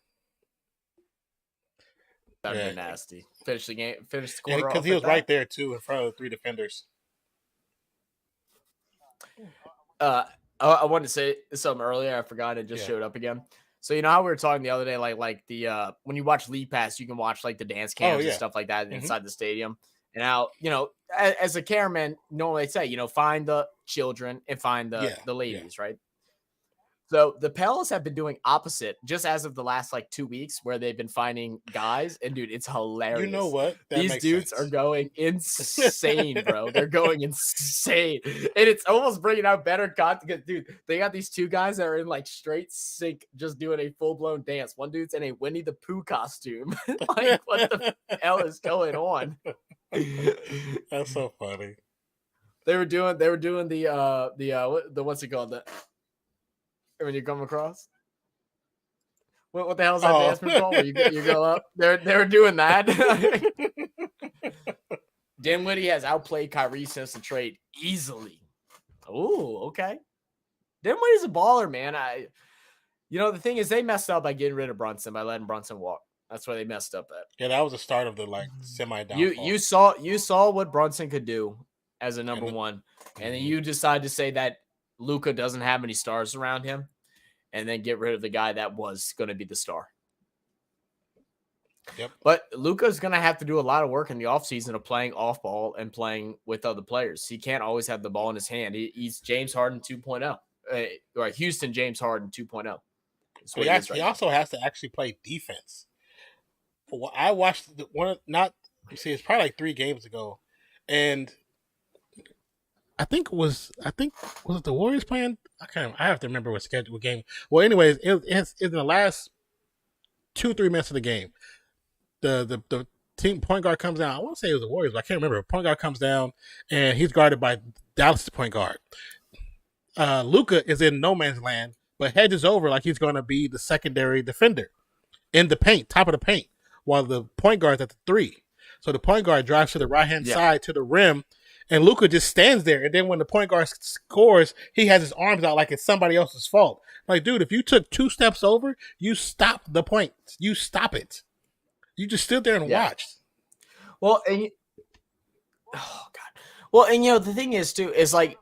That would have been nasty. Finish the game. Finish the quarter off. Because he was right there, too, in front of the 3 defenders. I wanted to say something earlier. I forgot. It just showed up again. So you know how we were talking the other day, like the when you watch League Pass, you can watch like the dance cams and stuff like that inside the stadium. And now, as a cameraman, normally they say, find the children and find the ladies, right? So the Pelicans have been doing opposite just as of the last 2 weeks where they've been finding guys. And dude, it's hilarious. You know what? These dudes are going insane, bro. They're going insane. And it's almost bringing out better content. Dude, they got these 2 guys that are in straight sync just doing a full-blown dance. One dude's in a Winnie the Pooh costume. What the hell is going on? That's so funny. They were doing the what's it called? When you come across, what the hell is that dance move called? You go up. They were doing that. Dinwiddie has outplayed Kyrie since the trade easily. Oh, okay. Dinwiddie's a baller, man. The thing is, they messed up by getting rid of Brunson, by letting Brunson walk. That's where they messed up at. Yeah, that was the start of the semi-downfall. You saw what Brunson could do as a number one, and then you decide to say that Luka doesn't have any stars around him, and then get rid of the guy that was going to be the star. Yep. But Luka's going to have to do a lot of work in the offseason of playing off ball and playing with other players. He can't always have the ball in his hand. He's James Harden 2.0, or Houston James Harden 2.0. He also has to actually play defense. I watched it's probably 3 games ago, and was it the Warriors playing? I have to remember what game. Well, anyways, it's in the last 2-3 minutes of the game. The team point guard comes down. I want to say it was the Warriors, but I can't remember. Point guard comes down, and he's guarded by Dallas' point guard. Luka is in no man's land, but hedges over like he's going to be the secondary defender in the paint, top of the paint, while the point guard's at the 3. So the point guard drives to the right-hand side to the rim, and Luka just stands there. And then when the point guard scores, he has his arms out like it's somebody else's fault. Like, dude, if you took 2 steps over, you stop the point. You stop it. You just stood there and watched. Well, and oh god. Well, and the thing is too is like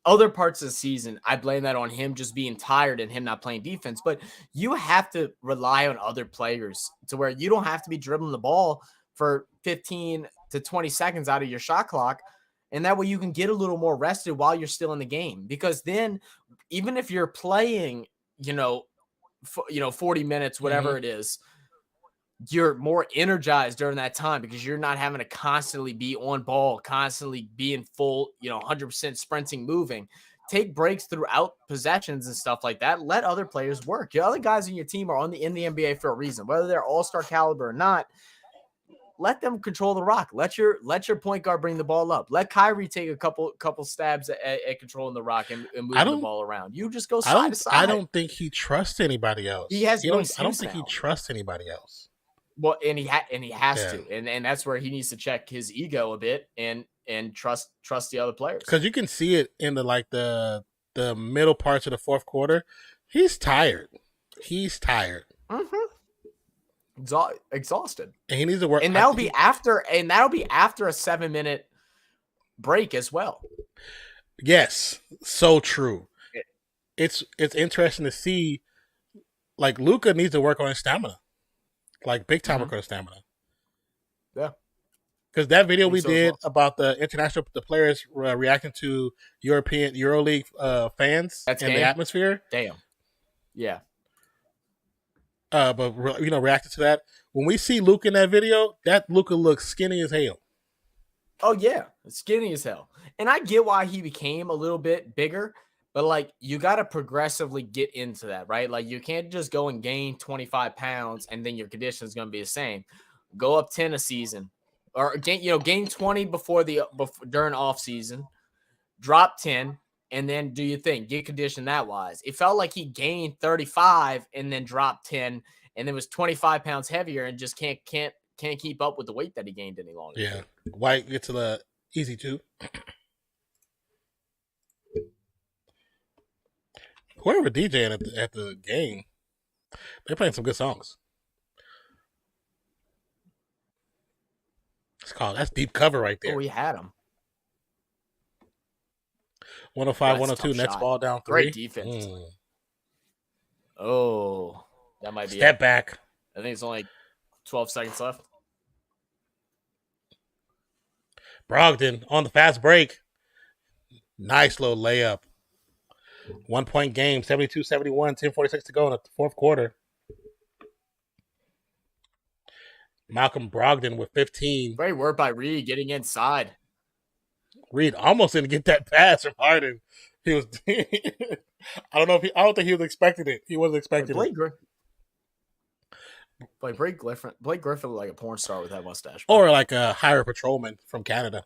other parts of the season, I blame that on him just being tired and him not playing defense. But you have to rely on other players to where you don't have to be dribbling the ball for 15 to 20 seconds out of your shot clock. And that way you can get a little more rested while you're still in the game. Because then even if you're playing, 40 minutes, whatever it is, you're more energized during that time because you're not having to constantly be on ball, constantly being full, 100% sprinting, moving. Take breaks throughout possessions and stuff like that. Let other players work. Your other guys in your team are in the NBA for a reason, whether they're all-star caliber or not. Let them control the rock. Let your point guard bring the ball up. Let Kyrie take a couple stabs at controlling the rock and moving the ball around. You just go side to side. I don't think he trusts anybody else. I don't think he trusts anybody else. Well, and he has to, and that's where he needs to check his ego a bit and trust the other players. Because you can see it in the middle parts of the fourth quarter. He's tired. Mm-hmm. Exhausted, and he needs to work. And that'll be after a 7-minute break as well. Yes, so true. It's interesting to see. Like Luka needs to work on his stamina. Like big time work on his stamina. Yeah. Because that video we did about the players reacting to EuroLeague fans and the atmosphere. Damn. Yeah. But reacting to that, when we see Luka in that video, that Luka looks skinny as hell. Oh yeah, skinny as hell. And I get why he became a little bit bigger, but like you got to progressively get into that, right? Like you can't just go and gain 25 pounds and then your condition is going to be the same. Go up 10 a season, or gain 20 during off season, drop 10, and then do your thing. Get conditioned that wise. It felt like he gained 35 and then dropped 10, and then was 25 pounds heavier and just can't keep up with the weight that he gained any longer. Yeah, White get to the easy two. Whoever DJing at the game, they're playing some good songs. That's deep cover right there. Oh, we had him. 105, 102, next ball down 3. Great defense. Oh, that might be Step back. I think it's only 12 seconds left. Brogdon on the fast break. Nice little layup. 1 point game, 72-71, 10:46 to go in the fourth quarter. Malcolm Brogdon with 15. Great work by Reed getting inside. Reed almost didn't get that pass from Harden. He was. I don't think he was expecting it. He wasn't expecting it. Blake Griffin looked like a porn star with that mustache. Or like a highway patrolman from Canada.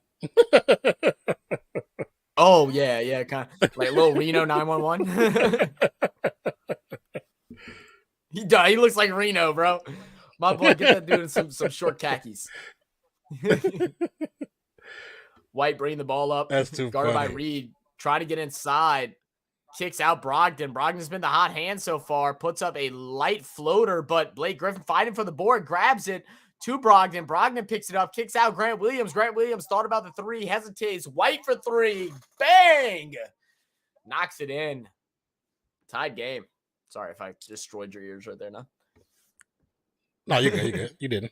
Oh, yeah, kind of like little Reno 911. He looks like Reno, bro. My boy, get that dude in some short khakis. White bringing the ball up. That's too guarded funny. by Reed. Try to get inside. Kicks out Brogdon. Brogdon's been the hot hand so far. Puts up a light floater, but Blake Griffin fighting for the board. Grabs it to Brogdon. Brogdon picks it up. Kicks out Grant Williams. Grant Williams thought about the 3. Hesitates. White for 3. Bang! Knocks it in. Tied game. Sorry if I destroyed your ears right there now. No, you're good. You're good. You didn't.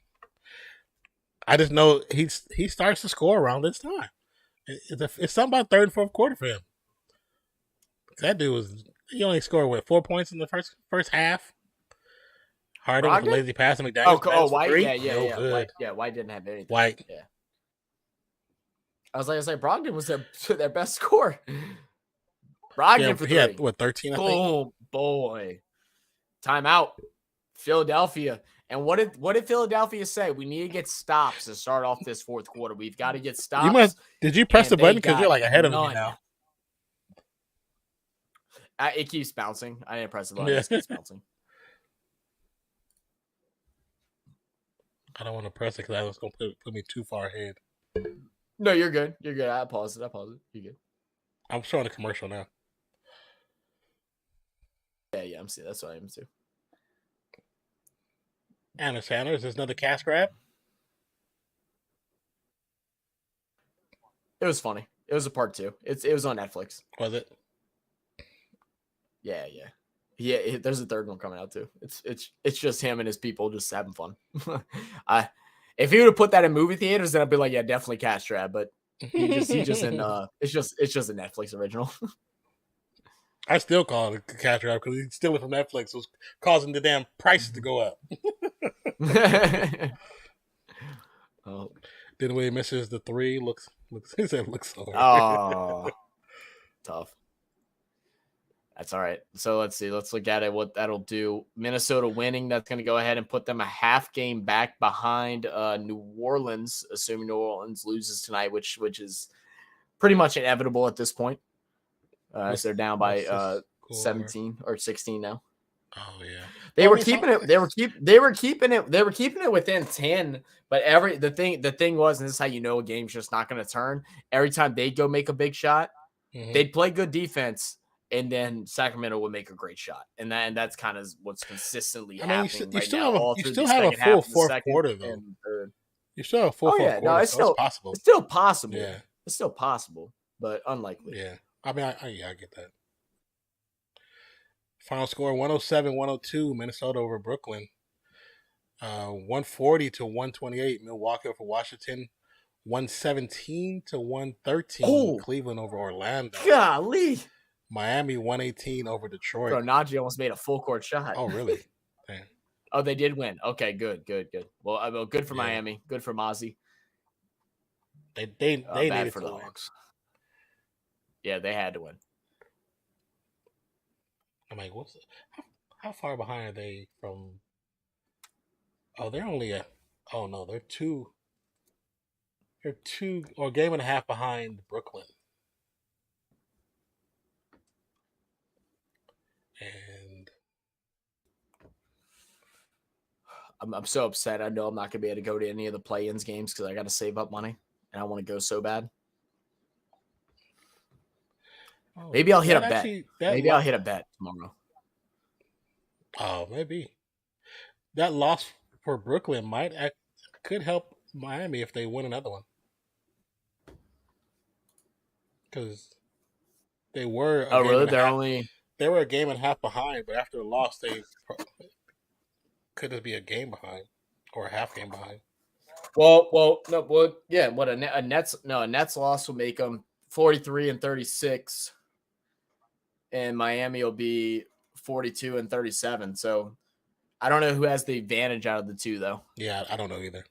I just know he starts to score around this time. It's something about third and fourth quarter for him. That dude he only scored 4 points in the first half. Harden with a lazy pass to McDaniels. White, 3. Yeah, White didn't have anything. White, yeah. I was like, Brogdon was their best score. Brogdon for 3. He had 13. I think. Oh boy, timeout, Philadelphia. And what did Philadelphia say? We need to get stops to start off this fourth quarter. We've got to get stops. Did you press the button because you're like ahead of me now? It keeps bouncing. I didn't press the button. It keeps bouncing. I don't want to press it because I was going to put me too far ahead. No, you're good. You're good. I paused it. You're good. I'm showing a commercial now. Yeah, I'm seeing. That's what I am too. Anna Sanders, is another cash grab? It was funny. It was a part 2. It was on Netflix. Was it? Yeah. There's a third one coming out too. It's just him and his people just having fun. If he would have put that in movie theaters, then I'd be like, yeah, definitely cash grab. But he just in it's just a Netflix original. I still call it a cash grab because he's stealing from Netflix. So it's causing the damn prices to go up. Oh. Then when he misses the 3, looks he said looks so hard. Oh, tough. That's all right. So let's see. Let's look at it. What that'll do. Minnesota winning. That's going to go ahead and put them a half game back behind New Orleans, assuming New Orleans loses tonight, which is pretty much inevitable at this point. So they're down by 17 or 16 now. Oh yeah. They were keeping it within 10, but the thing was, and this is how you know a game's just not going to turn. Every time they'd go make a big shot, they'd play good defense, and then Sacramento would make a great shot. And that's kind of what's consistently happening right now. You still have a full fourth quarter though. You still have a full fourth quarter. No, it's possible. It's still possible. Yeah. It's still possible, but unlikely. Yeah. I mean, I get that. Final score 107-102, Minnesota over Brooklyn. 140-128, Milwaukee over Washington. 117-113, Cleveland over Orlando. Golly. Miami 118 over Detroit. Bro, Najee almost made a full court shot. Oh, really? Damn. Oh, they did win. Okay, good. Well, good for Miami. Good for Mozzie. They needed for to the win. Hawks. Yeah, they had to win. I'm like, how far behind are they from? Oh, they're only they're two or game and a half behind Brooklyn. And I'm so upset. I know I'm not gonna be able to go to any of the play-ins games because I got to save up money and I want to go so bad. Maybe I'll hit a bet. Maybe I'll hit a bet tomorrow. Oh, maybe that loss for Brooklyn could help Miami if they win another one, because they were. Oh, really? They were a game and a half behind, but after the loss, they could be a game behind or a half game behind. Yeah. What a Nets loss will make them 43-36. And Miami will be 42-37. So I don't know who has the advantage out of the two, though. Yeah, I don't know either.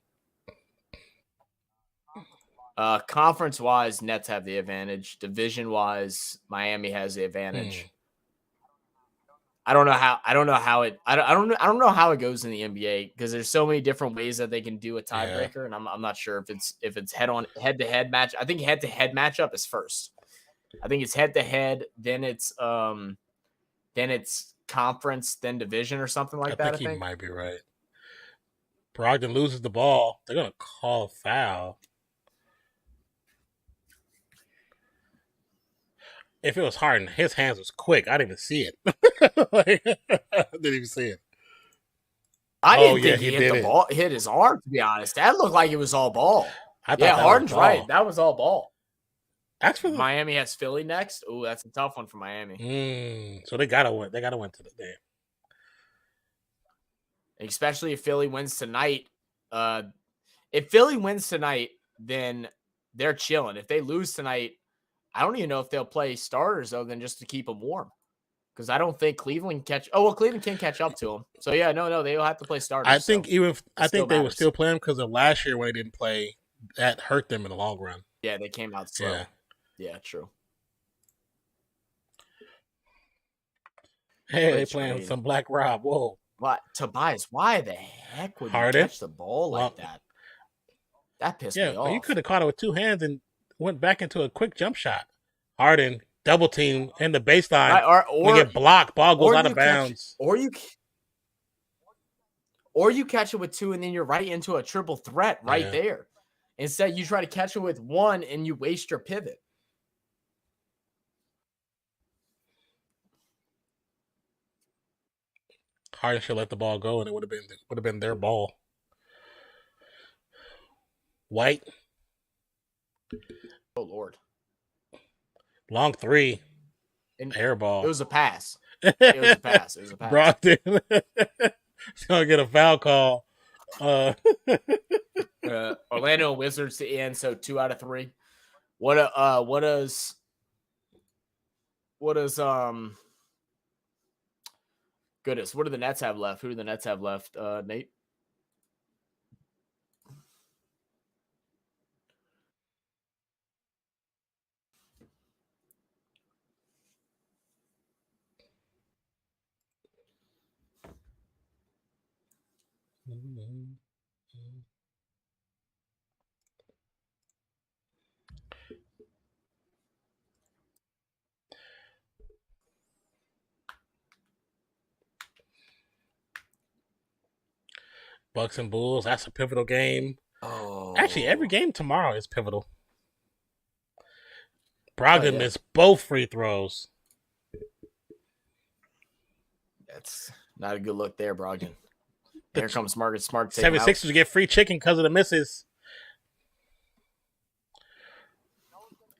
Conference-wise, Nets have the advantage. Division-wise, Miami has the advantage. I don't know how it goes in the NBA because there's so many different ways that they can do a tiebreaker, and I'm not sure if it's head-to-head match. I think head-to-head matchup is first. I think it's head-to-head, then it's conference, then division or something like that. I think he might be right. Brogdon loses the ball. They're gonna call a foul. If it was Harden, his hands was quick. I didn't even see it. I didn't even see it. I didn't think he hit the ball, hit his arm, to be honest. That looked like it was all ball. Harden's right. That was all ball. Actually, Miami has Philly next. Ooh, that's a tough one for Miami. So they gotta win. They gotta win to the day. Especially if Philly wins tonight. If Philly wins tonight, then they're chilling. If they lose tonight, I don't even know if they'll play starters though, than just to keep them warm. Because I don't think Cleveland Cleveland can catch up to them. So yeah, no, they'll have to play starters. I think they would still play them because of last year when they didn't play. That hurt them in the long run. Yeah, they came out slow. Yeah, true. Hey, they playing some Black Rob. Whoa. What? Tobias, why the heck would you catch the ball like that? That pissed me off. Yeah, you could have caught it with two hands and went back into a quick jump shot. Harden, double team in the baseline. Or get blocked. Ball goes out of bounds. Or Or you catch it with 2 and then you're right into a triple threat right there. Instead, you try to catch it with 1 and you waste your pivot. Harden should let the ball go, and it would have been their ball. White. Oh Lord. Long 3. And air ball. It was a pass. It was a pass. Brogdon. He's gonna get a foul call. Orlando Wizards to end, so 2 out of 3. What does goodness, what do the Nets have left? Who do the Nets have left, Nate? Bucks and Bulls. That's a pivotal game. Oh, actually, every game tomorrow is pivotal. Brogdon missed both free throws. That's not a good look there, Brogdon. Here comes Marcus Smart. 76ers get free chicken because of the misses.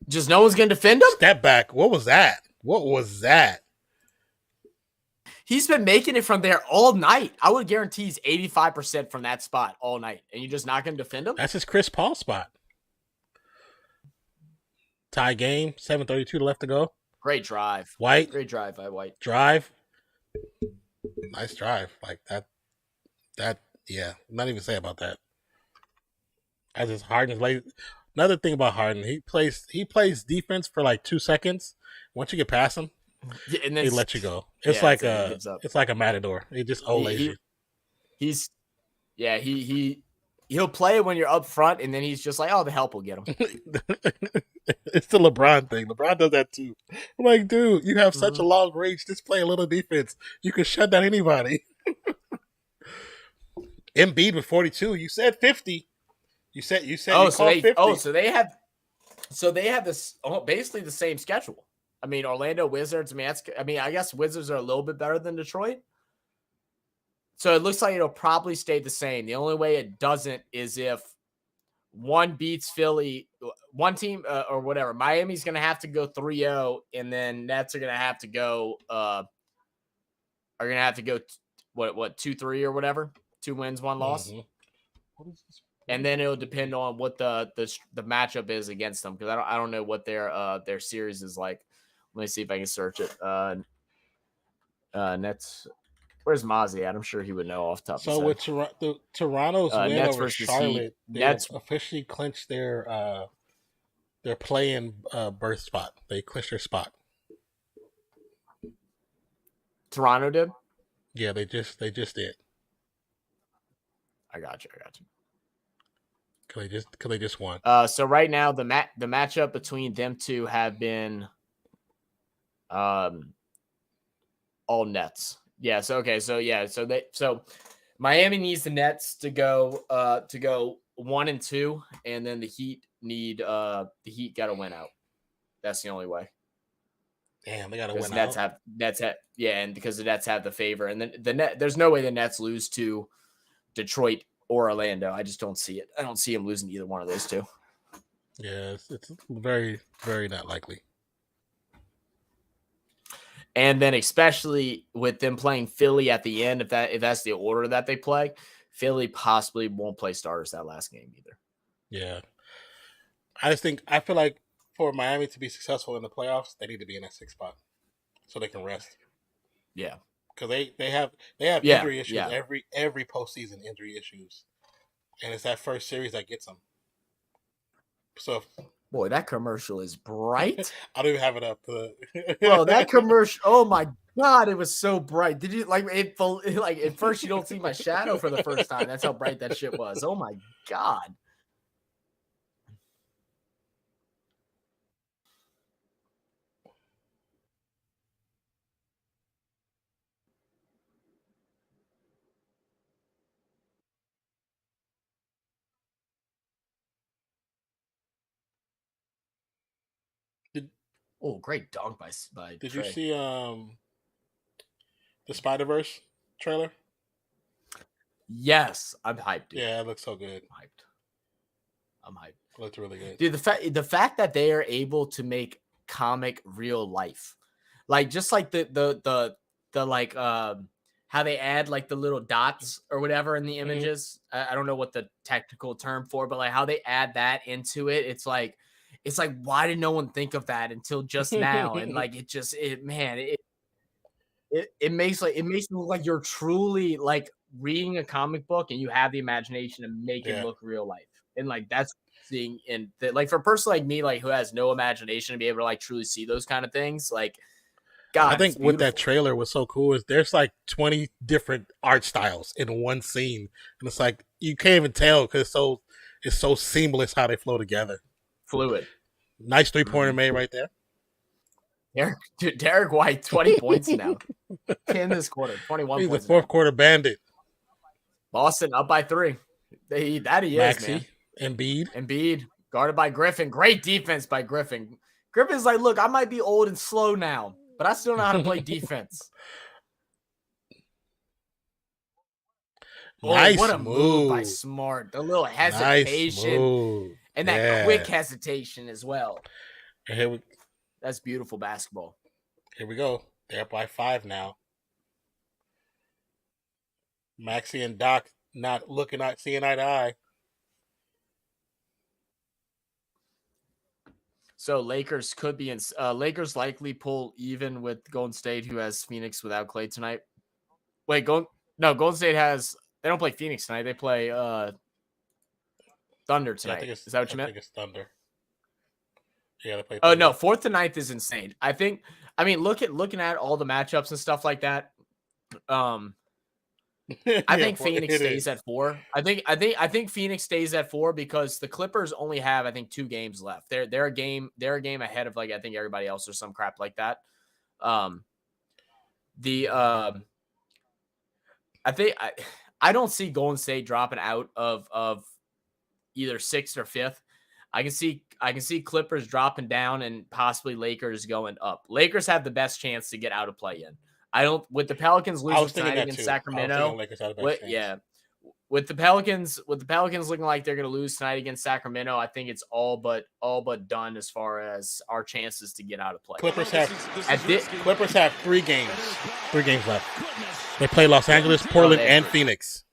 Just no one's going to defend him? Step back. What was that? He's been making it from there all night. I would guarantee he's 85% from that spot all night. And you're just not going to defend him? That's his Chris Paul spot. Tie game. 7:32 left to go. Great drive. White. Great drive by White. Drive. Nice drive. Like that. Yeah. Not even say about that. As his Harden's late. Another thing about Harden, he plays defense for like 2 seconds. Once you get past him, and then he let you go. It's like a matador. He just olays you. He'll play when you're up front, and then he's just like, oh, the help will get him. It's the LeBron thing. LeBron does that too. I'm like, dude, you have such a long range. Just play a little defense. You can shut down anybody. Embiid with 42. You said 50. You said you called 50. So they have this basically the same schedule. I mean, Orlando Wizards. I guess Wizards are a little bit better than Detroit. So it looks like it'll probably stay the same. The only way it doesn't is if one beats Philly, one team or whatever. Miami's going to have to go 3-0, and then Nets are going to have to go. What 2-3 or whatever. 2 wins, 1 loss. And then it'll depend on what the matchup is against them, because I don't know what their series is like. Let me see if I can search it. Nets. Where's Mozzie at? I'm sure he would know off the top. So with Toronto's win Nets over Charlotte, Nets officially clinched their play-in berth spot. They clinched their spot. Toronto did? Yeah, they just did. I got you. Cause they just won. So right now the matchup between them two have been all Nets. Yeah. So Miami needs the Nets to go 1-2, and then the Heat got to win out. That's the only way. Damn, they got to win Nets out. And because the Nets have the favor, and then there's no way the Nets lose to Detroit or Orlando. I just don't see it. I don't see him losing to either one of those two. Yeah, it's very, very not likely. And then especially with them playing Philly at the end, if that's the order that they play, Philly possibly won't play starters that last game either. Yeah. I feel like for Miami to be successful in the playoffs, they need to be in that 6th spot so they can rest. Yeah. Because they have injury issues every postseason, injury issues, and it's that first series that gets them. So, boy, that commercial is bright. I don't even have it up. Bro, that commercial! Oh my god, it was so bright. Did you like it? Like at first, you don't see my shadow for the first time. That's how bright that shit was. Oh my god. Oh, great dunk by Did Trey. you see the Spider-Verse trailer? Yes, I'm hyped, dude. Yeah, it looks so good. I'm hyped. It looked really good. Dude, the fact that they are able to make comic real life, like just like the like how they add like the little dots or whatever in the images. I don't know what the technical term for, but like how they add that into it. It's like why did no one think of that until just now? And like it makes it look like you're truly like reading a comic book and you have the imagination to make it look real life. And like that's seeing and like for a person like me, like who has no imagination to be able to like truly see those kind of things, like God, I think what that trailer was so cool is there's like 20 different art styles in one scene, and it's like you can't even tell because it's so seamless how they flow together. Fluid. Nice 3-pointer made right there. Derek White, 20 points now. 10 this quarter, 21 He's points. He's a fourth quarter bandit. Boston up by 3. He is, man. Embiid, guarded by Griffin. Great defense by Griffin. Griffin's like, look, I might be old and slow now, but I still know how to play defense. Nice what a move by Smart. The little hesitation and that quick hesitation as well. That's beautiful basketball. Here we go. They're up by 5 now. Maxey and Doc not seeing eye to eye. So Lakers could be in. Lakers likely pull even with Golden State, who has Phoenix without Clay tonight. Wait, Golden State has. They don't play Phoenix tonight. They play Thunder tonight. Is that what you meant? I think it's Thunder. Yeah, they play. Oh no, 4th to 9th is insane. I mean, looking at all the matchups and stuff like that. I think Phoenix stays at 4. I think Phoenix stays at 4 because the Clippers only have 2 games left. They're a game ahead of I think everybody else or some crap like that. I don't see Golden State dropping out of either 6th or 5th. I can see Clippers dropping down and possibly Lakers going up. Lakers have the best chance to get out of play-in. I don't with the Pelicans losing tonight against Sacramento. With the Pelicans looking like they're going to lose tonight against Sacramento, I think it's all but done as far as our chances to get out of play. Clippers have 3 games. 3 games left. They play Los Angeles, Portland, and Phoenix.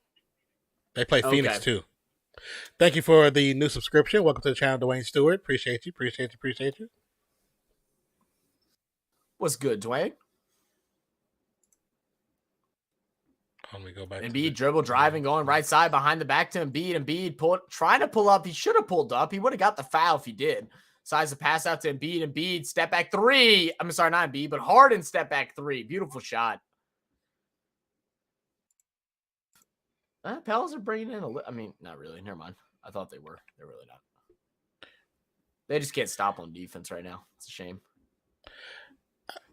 They play Phoenix too. Thank you for the new subscription. Welcome to the channel, Dwayne Stewart. Appreciate you. What's good, Dwayne? Let me go back. Embiid dribble driving, going right side behind the back to Embiid. Embiid trying to pull up. He should have pulled up. He would have got the foul if he did. Decides to pass out to Embiid. Embiid step back 3. I'm sorry, not Embiid, but Harden step back 3. Beautiful shot. Pels are bringing in not really. Never mind. I thought they were. They're really not. They just can't stop on defense right now. It's a shame.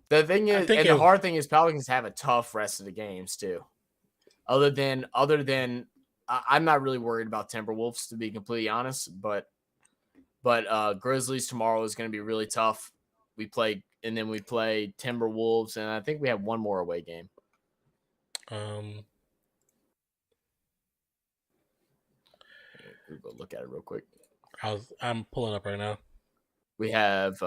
The thing is, and the hard thing is, Pelicans have a tough rest of the games too. Other than, I'm not really worried about Timberwolves, to be completely honest. But Grizzlies tomorrow is going to be really tough. We play Timberwolves, and I think we have one more away game. We'll go look at it real quick. I'm pulling up right now. We have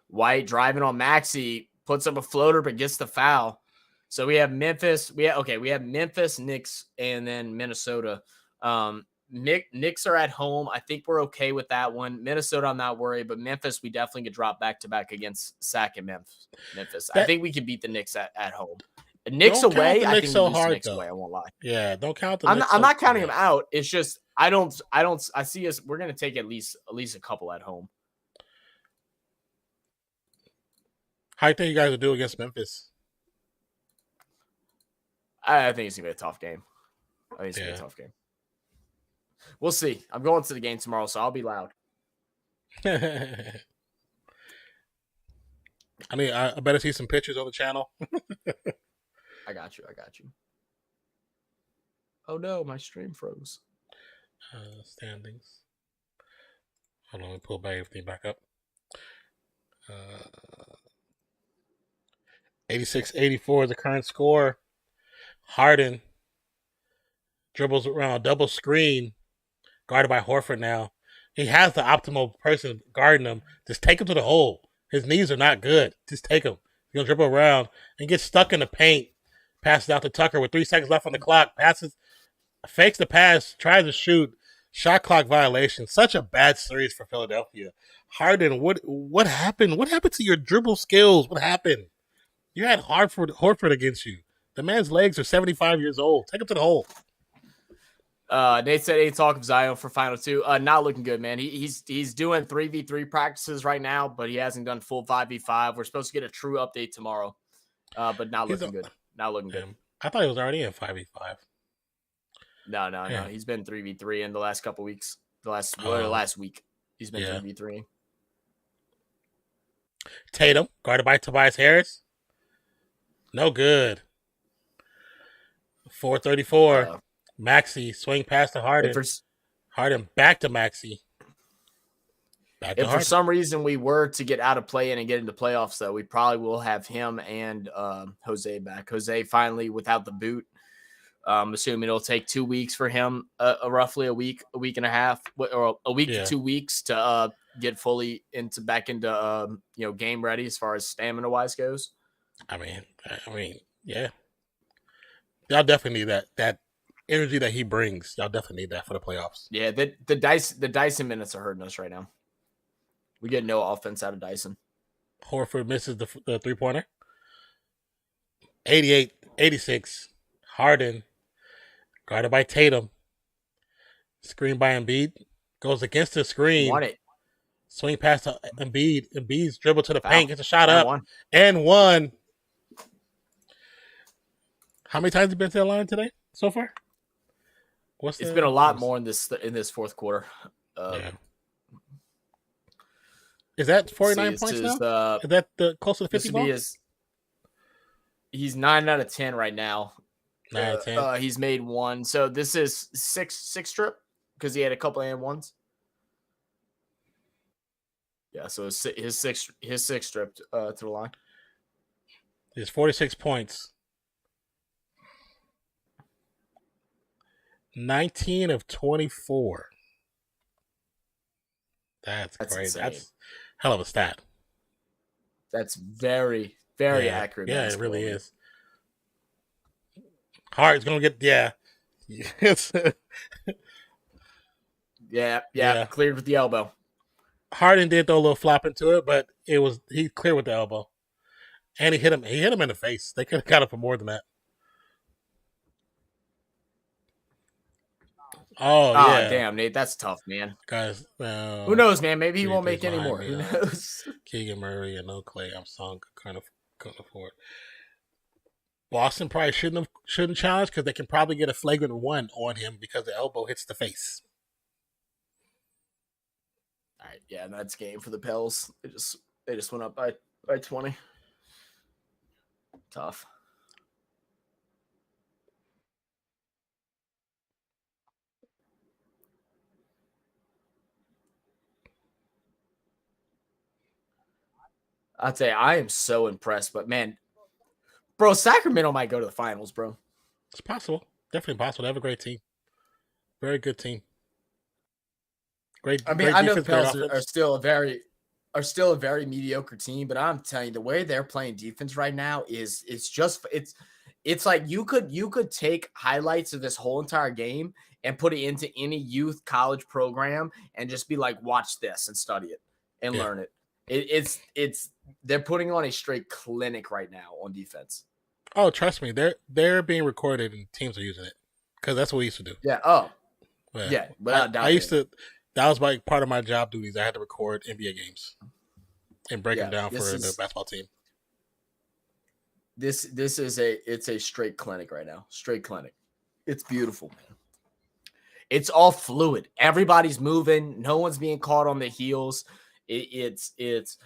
White driving on Maxey, puts up a floater but gets the foul. So we have Memphis. We have Memphis, Knicks, and then Minnesota. Knicks are at home. I think we're okay with that one. Minnesota, I'm not worried, but Memphis, we definitely could drop back-to-back against Sac and Memphis. I think we can beat the Knicks at home. Knicks away, I think we lose the Knicks away. I won't lie. Yeah, don't count the Knicks. I'm not counting them out. It's just I see us. We're gonna take at least a couple at home. How do you think you guys will do against Memphis? I think it's gonna be a tough game. We'll see. I'm going to the game tomorrow, so I'll be loud. I better see some pictures on the channel. I got you. Oh no, my stream froze. Standings. Hold on, let me pull everything back up. 86-84 is the current score. Harden dribbles around a double screen, guarded by Horford now. He has the optimal person guarding him. Just take him to the hole. His knees are not good. Just take him. He's going to dribble around and get stuck in the paint. Passes out to Tucker with 3 seconds left on the clock. Fakes the pass, tries to shoot. Shot clock violation. Such a bad series for Philadelphia. Harden, what happened? What happened to your dribble skills? What happened? You had Horford against you. The man's legs are 75 years old. Take him to the hole. Nate said, "Hey, talk of Zion for final 2. Not looking good, man. He's doing 3v3 practices right now, but he hasn't done full 5v5. We're supposed to get a true update tomorrow, but not looking good. Not looking good. I thought he was already in 5v5. No. He's been 3v3 in the last couple weeks. Last week, he's been 3v3. Tatum, guarded by Tobias Harris. No good. 4:34. Maxey, swing pass to Harden. Harden back to Maxey. If for some reason we were to get out of play-in and get into playoffs, though, we probably will have him and Jose back. Jose finally without the boot. Assuming it'll take 2 weeks for him, roughly a week and a half, or a week to 2 weeks to get fully back into game ready as far as stamina wise goes. I mean, yeah. Y'all definitely need that energy that he brings. Y'all definitely need that for the playoffs. Yeah, the Dyson minutes are hurting us right now. We get no offense out of Dyson. Horford misses the 3-pointer. 88-86. Harden, guarded by Tatum. Screen by Embiid. Goes against the screen. Won it. Swing pass to Embiid. Embiid's dribble to the paint. Gets a shot up. And one. How many times have you been to the line today so far? It's been a lot more in this fourth quarter. Is that 49 points now? Is that close to the 50 ball? He's 9 out of 10 right now. 9 out of 10. He's made 1. So this is six strip because he had a couple and ones. Yeah, so his six stripped to the line. It's 46 points. 19 of 24. That's crazy. Insane. That's hell of a stat. That's very, very accurate. Yeah, it really is. Hart's gonna get yeah. Cleared with the elbow. Harden did throw a little flop into it, but he cleared with the elbow, and he hit him in the face. They could have got him for more than that. Oh yeah, damn, Nate, that's tough, man. Guys, who knows, man? Maybe he won't make any more. Who knows? Keegan Murray and no Clay. I'm song couldn't afford. Boston probably shouldn't challenge because they can probably get a flagrant 1 on him because the elbow hits the face. All right, yeah, that's game for the Pels. They just went up by 20. Tough. I'd say I am so impressed, but man, bro, Sacramento might go to the finals, bro. It's possible. Definitely possible. They have a great team. Very good team. Great. I mean, I know the Pels are still a very mediocre team, but I'm telling you, the way they're playing defense right now it's like you could take highlights of this whole entire game and put it into any youth college program and just be like, watch this and study it and learn it. They're putting on a straight clinic right now on defense. Oh, trust me, they're being recorded and teams are using it because that's what we used to do. Yeah. Oh, but yeah. Without doubt, I used to. That was part of my job duties. I had to record NBA games and break them down for the basketball team. This is a straight clinic right now. Straight clinic. It's beautiful, man. It's all fluid. Everybody's moving. No one's being caught on the heels. It's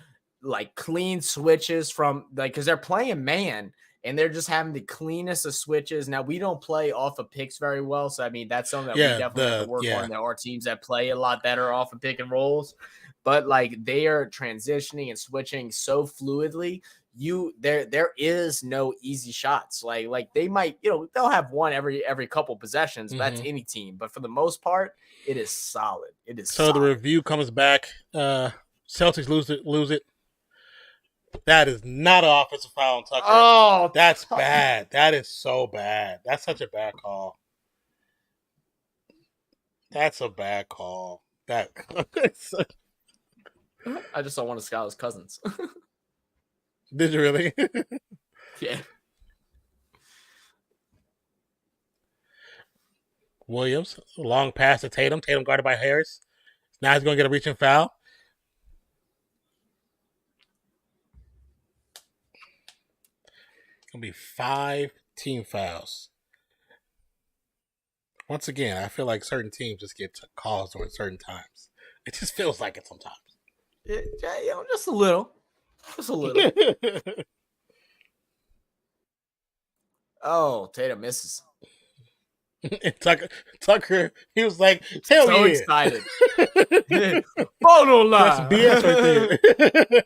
like clean switches from because they're playing man and they're just having the cleanest of switches. Now, we don't play off of picks very well, so I mean that's something that we definitely have to work on. There are teams that play a lot better off of pick and rolls, but like they are transitioning and switching so fluidly. There is no easy shots. Like they might, they'll have one every couple possessions. But that's any team, but for the most part, it is solid. It is so solid. The review comes back. Celtics lose it. That is not an offensive foul on Tucker. Oh, that's bad. That is so bad. That's such a bad call. That's a bad call. I just saw one of Skylar's cousins. Did you really? Yeah. Williams, long pass to Tatum. Tatum guarded by Harris. Now he's going to get a reaching foul. It's going to be 5 team fouls. Once again, I feel like certain teams just get calls during certain times. It just feels like it sometimes. Just a little. Just a little. Oh, Tatum misses. Tucker, he was like, hell so yeah. Excited. Photo line. That's BS right there.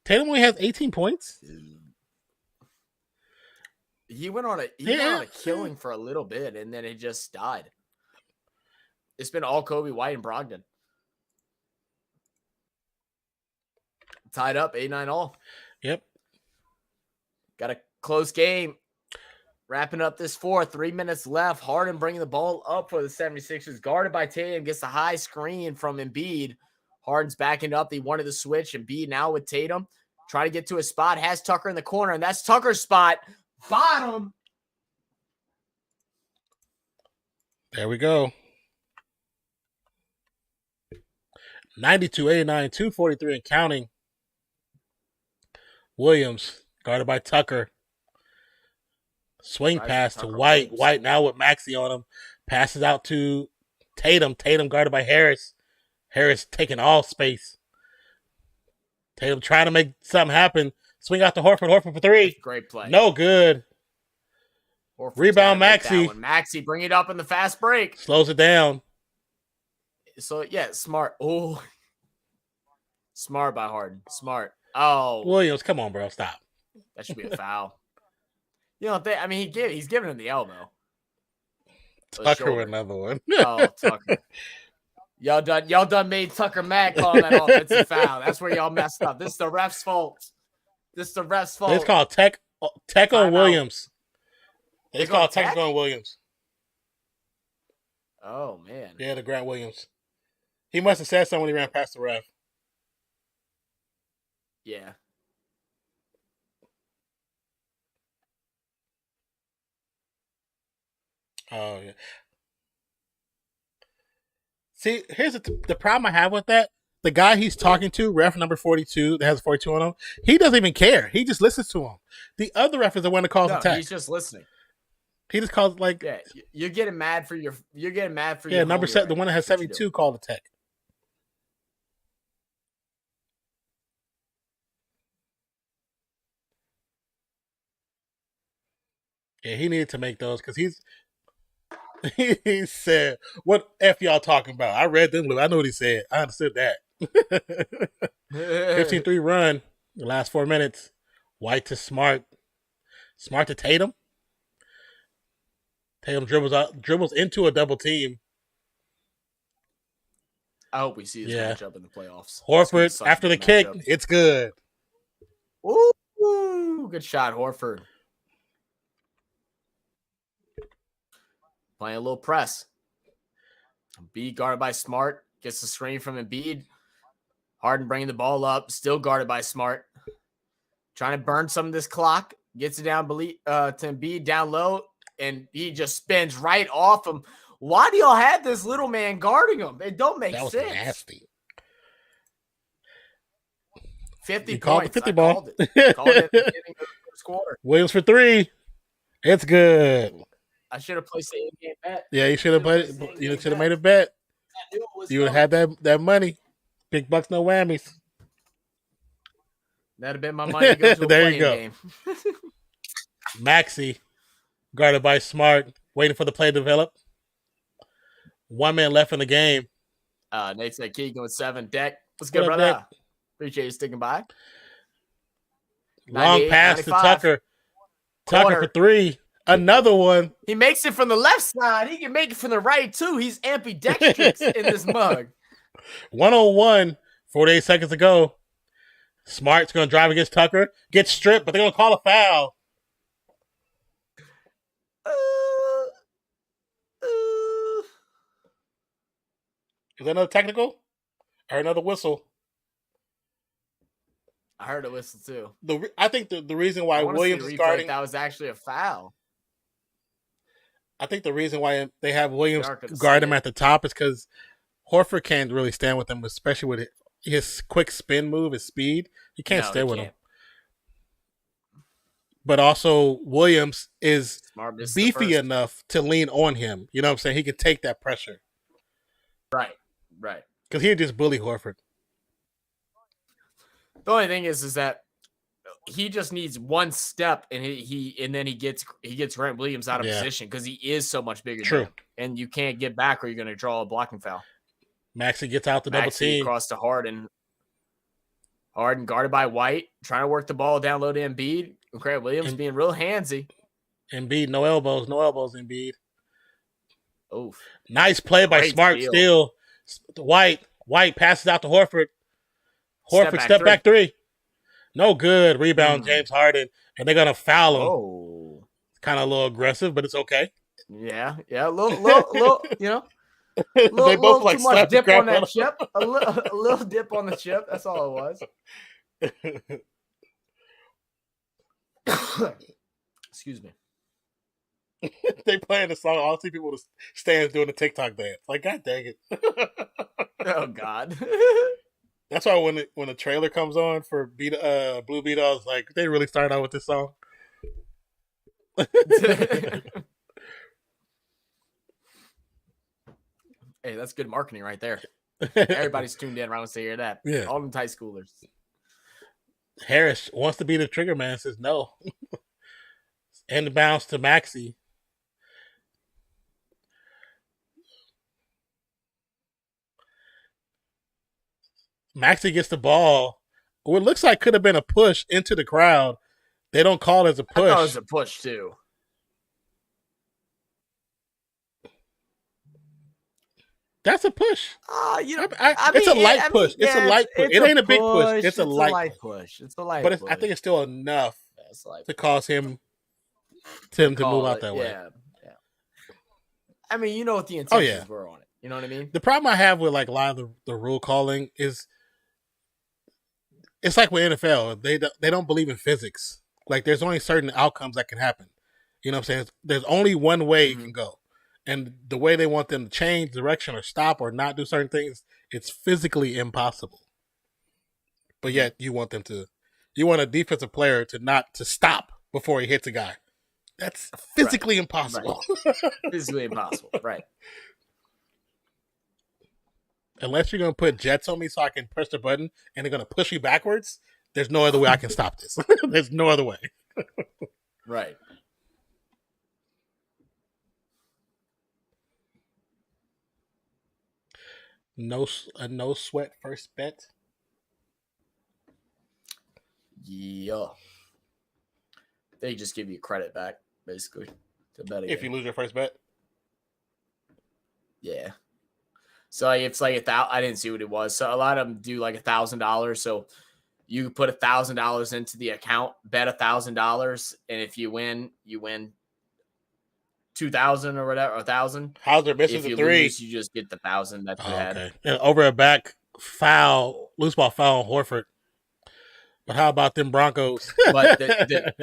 Tatum only has 18 points. He went on a killing for a little bit, and then it just died. It's been all Kobe White and Brogdon. Tied up, 8-9 all. Yep. Got a close game. Wrapping up this fourth, 3 minutes left. Harden bringing the ball up for the 76ers. Guarded by Tatum. Gets a high screen from Embiid. Harden's backing up. They wanted to switch. Embiid now with Tatum. Trying to get to a spot. Has Tucker in the corner, and that's Tucker's spot. Bottom. There we go. 92-89, 2:43 and counting. Williams, guarded by Tucker. Swing pass to White. Williams. White now with Maxey on him. Passes out to Tatum. Tatum guarded by Harris. Harris taking all space. Tatum trying to make something happen. Swing out to Horford. Horford for 3. Great play. No good. Horford's rebound Maxey. Maxey bring it up in the fast break. Slows it down. So, yeah, smart. Oh. Smart by Harden. Smart. Oh. Williams, come on, bro. Stop. That should be a foul. He's giving him the elbow. Tucker with another one. Oh, Tucker. Y'all done made Tucker mad calling that offensive foul. That's where y'all messed up. This is the ref's fault. It's called tech on Williams. It's called tech on Williams. Oh, man. Yeah, the Grant Williams. He must have said something when he ran past the ref. Yeah. Oh, yeah. See, here's the problem I have with that. The guy he's talking to, ref number 42, that has 42 on him, he doesn't even care. He just listens to him. The other ref is the one that calls the tech. He's just listening. He just calls you're getting mad for your number 7, the one that has 72 called the tech. Yeah, he needed to make those because he said, "What F y'all talking about?" I read them. I know what he said. I understood that. 15-3 run. The last 4 minutes. White to Smart. Smart to Tatum. Tatum dribbles into a double team. I hope we see this matchup in the playoffs. Horford after the kick. It's good. Ooh, good shot, Horford. Playing a little press. Embiid guarded by Smart. Gets the screen from Embiid. Harden bringing the ball up. Still guarded by Smart. Trying to burn some of this clock. Gets it down to Embiid down low. And he just spins right off him. Why do y'all have this little man guarding him? It don't make sense. That was nasty. 50 called points. The 50 ball. Called it at the beginning of the first quarter. Williams for 3. It's good. I should have placed the in-game bet. Yeah, you should have played. You should have made a bet. You would have had that money. Big bucks, no whammies. That'd have been my money to go to a There you playing go. game. Maxey, guarded by Smart, waiting for the play to develop. 1 minute left in the game. Nate said Keegan with 7. Deck. What's good, What up, brother? Deck? Appreciate you sticking by. Long pass 95. to Tucker. Tucker Corner. for 3. Another one. He makes it from the left side. He can make it from the right, too. He's ambidextrous in this mug. 1-on-1. 48 seconds to go. Smart's going to drive against Tucker. Gets stripped, but they're going to call a foul. Is that another technical? Or another whistle? I heard a whistle, too. I think the reason why Williams is starting... That was actually a foul. I think the reason why they have Williams guard him at the top is because Horford can't really stand with him, especially with his quick spin move, his speed. He can't stay with him. But also, Williams is beefy enough to lean on him. You know what I'm saying? He can take that pressure. Right. Because he'd just bully Horford. The only thing is that he just needs one step, and then he gets Grant Williams out of position because he is so much bigger. True. Than him, and you can't get back, or you're going to draw a blocking foul. Maxey gets out the double team across to Harden. Harden guarded by White, trying to work the ball down low to Embiid. Grant Williams being real handsy. Embiid, no elbows, Embiid. Oof. Nice play by Smart steal. White passes out to Horford. Horford step back three. No good. Rebound, James Harden. And they're going to foul him. Oh. Kind of a little aggressive, but it's okay. Yeah. A little, you know. They both like too much dip on that chip. A little dip on the chip. That's all it was. Excuse me. They playing the song. I'll see people in the stands doing the TikTok dance. Like, God dang it. Oh, God. That's why when the trailer comes on for Blue Beetles, like, they really start out with this song. Hey, that's good marketing right there. Everybody's tuned in around to hear that. Yeah. All them high schoolers. Harris wants to be the trigger man, says no. End bounce to Maxey. Maxey gets the ball. What looks like could have been a push into the crowd. They don't call it as a push. I thought it was a push, too. That's a push. It's a light push. It's a light push. It ain't a big push. It's a light push. It's a light push. But I think it's still enough to cause him to move out that way. Yeah. I mean, you know what the intentions were on it. You know what I mean? The problem I have with like a lot of the rule calling is it's like with NFL. They don't believe in physics. Like there's only certain outcomes that can happen. You know what I'm saying? There's only one way it can go. And the way they want them to change direction or stop or not do certain things, it's physically impossible. But yet you want a defensive player to stop before he hits a guy. That's physically impossible. Right. Physically impossible, right. Unless you're going to put jets on me so I can press the button and they're going to push me backwards, there's no other way I can stop this. There's no other way. Right. No sweat first bet. Yeah. They just give you credit back, basically, to bet again. If you lose your first bet? Yeah. So it's like I didn't see what it was. So a lot of them do like $1,000. So you put $1,000 into the account, bet $1,000, and if you win, you win 2,000 or whatever, 1,000. How's there missing the three? Lose, you just get the 1,000 that you had. Okay. And over a back foul, loose ball foul on Horford. But how about them Broncos? But the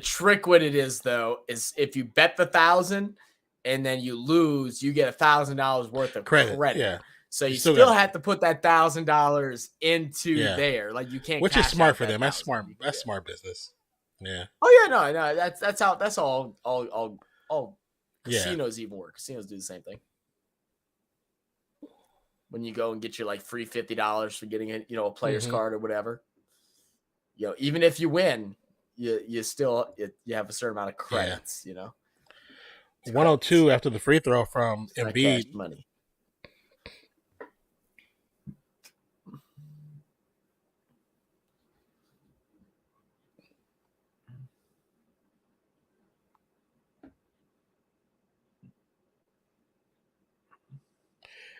trick with it is though is if you bet the 1,000 and then you lose, you get $1,000 worth of credit. Yeah. So you still have to put that $1,000 into there. Like you can't. Which is smart for them. That's smart. That's smart business. Yeah. Oh yeah, no. That's all casinos even work. Casinos do the same thing. when you go and get your like free $50 for getting a player's card or whatever. Even if you win, you still you have a certain amount of credits. 102 after the free throw from Embiid. Money.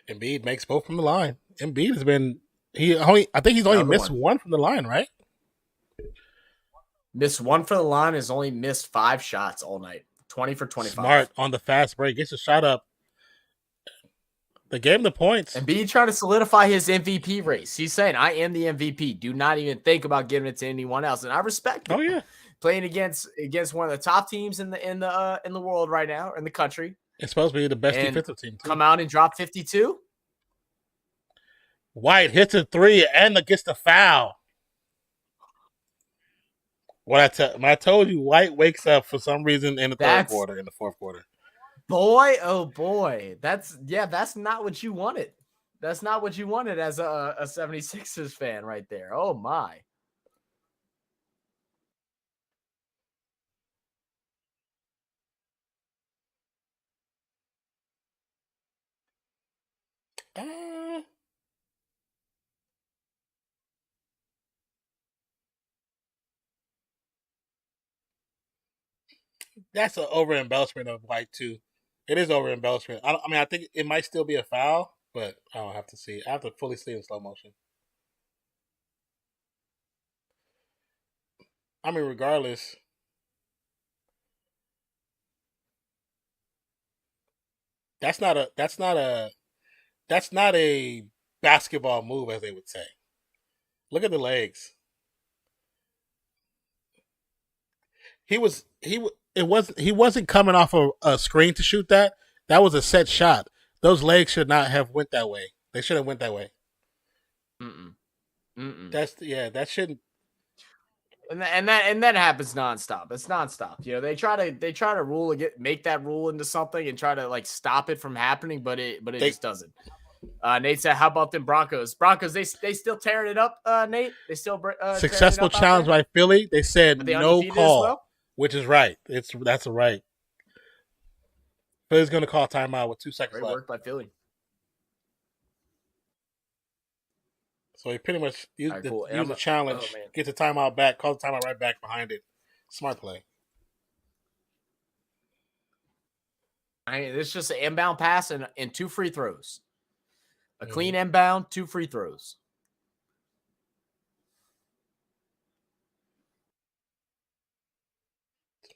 Embiid makes both from the line. Embiid has been I think he's only missed one from the line, right? Missed one from the line, has only missed 5 shots all night. 20 for 25. Smart on the fast break. Gets a shot up. They gave him the points. Embiid trying to solidify his MVP race. He's saying, I am the MVP. Do not even think about giving it to anyone else. And I respect it. Oh, yeah. Playing against one of the top teams in the world right now, in the country. It's supposed to be the best defensive team. Come out and drop 52. White hits a 3 and gets the foul. When I told you, White wakes up for some reason in the fourth quarter. Boy, oh boy. That's not what you wanted. That's not what you wanted as a 76ers fan right there. Oh my. That's an over embellishment of White too. It is over embellishment. I think it might still be a foul, but I don't have to see. I have to fully see it in slow motion. I mean, regardless, that's not a basketball move, as they would say. Look at the legs. He wasn't coming off a screen to shoot that. That was a set shot. Those legs should not have went that way. They should have went that way. That shouldn't. And that happens nonstop. It's nonstop. They try to make that rule into something and try to like stop it from happening, but it just doesn't. Nate said, "How about them Broncos? Broncos, they still tearing it up. Nate, they still successful challenge by Philly. They said no call, which is right. That's a right. Philly's going to call timeout with 2 seconds left. Great work by Philly. So he pretty much used the challenge, get the timeout back, call the timeout right back behind it. Smart play. It's just an inbound pass and 2 free throws. A clean inbound, 2 free throws.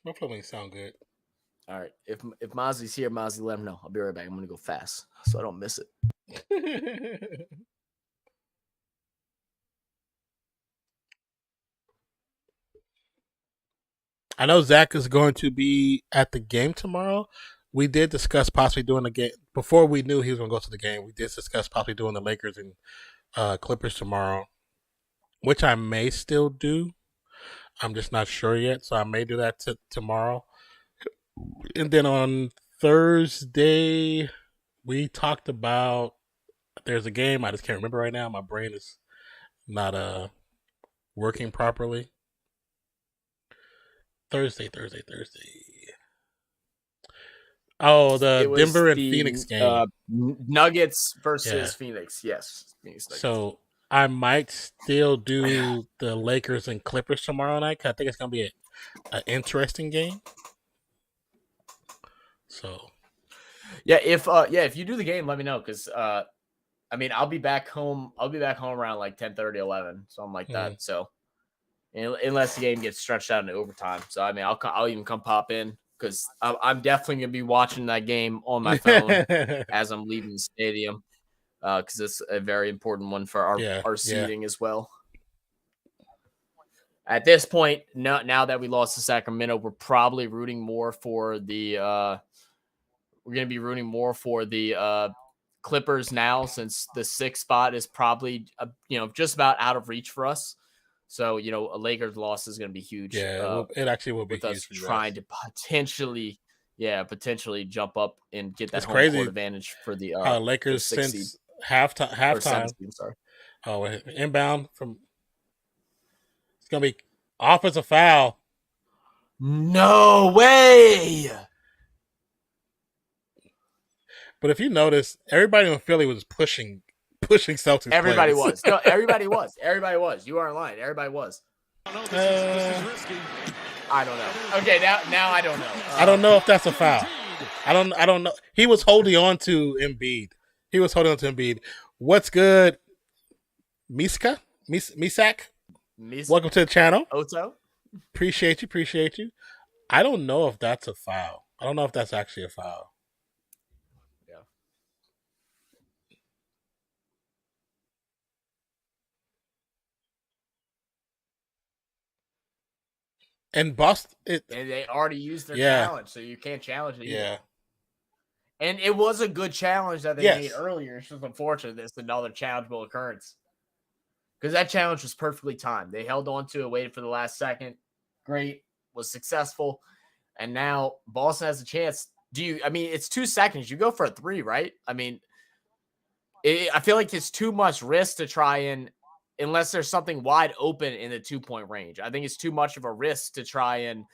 My play sound good. All right. If Mozzie's here, Mozzie, let him know. I'll be right back. I'm going to go fast so I don't miss it. I know Zach is going to be at the game tomorrow. We did discuss possibly doing the game before we knew he was going to go to the game. We did discuss possibly doing the Lakers and Clippers tomorrow, which I may still do. I'm just not sure yet, so I may do that tomorrow. And then on Thursday, we talked about there's a game. I just can't remember right now. My brain is not working properly. Thursday. Oh, the Denver and Phoenix game. Nuggets versus Phoenix. Yes. Phoenix Nuggets. So I might still do the Lakers and Clippers tomorrow night. I think it's going to be an interesting game. So, if you do the game, let me know because I'll be back home. I'll be back home around like 10:30, 11, something like that. So, unless the game gets stretched out into overtime, so I'll even come pop in because I'm definitely gonna be watching that game on my phone as I'm leaving the stadium because it's a very important one for our seating as well. At this point, now that we lost to Sacramento, we're probably rooting more for the. We're going to be rooting more for the Clippers now, since the 6th spot is probably just about out of reach for us. So a Lakers loss is going to be huge. Yeah, it actually will be with huge us trying to potentially jump up and get that home crazy court advantage for the Lakers for since Halftime. 17, sorry. Oh, inbound from. It's gonna be offensive foul. No way. But if you notice, everybody in Philly was pushing Celtics. Everybody players. was. No, everybody was. Everybody was. You aren't lying. Everybody was. This is risky. I don't know. Okay, now I don't know. I don't know if that's a foul. I don't know. He was holding on to Embiid. What's good, Misak? Welcome to the channel. Oto? Appreciate you. I don't know if that's a foul. I don't know if that's actually a foul. Yeah. And Boston, and they already used their challenge, so you can't challenge it. Yeah. And it was a good challenge that they made earlier. It's just unfortunate this is another challengeable occurrence. Because that challenge was perfectly timed. They held on to it, waited for the last second. Great. Was successful. And now Boston has a chance. It's 2 seconds. You go for a 3, right? I mean, I feel like it's too much risk to try and, unless there's something wide open in the 2-point range. I think it's too much of a risk to try and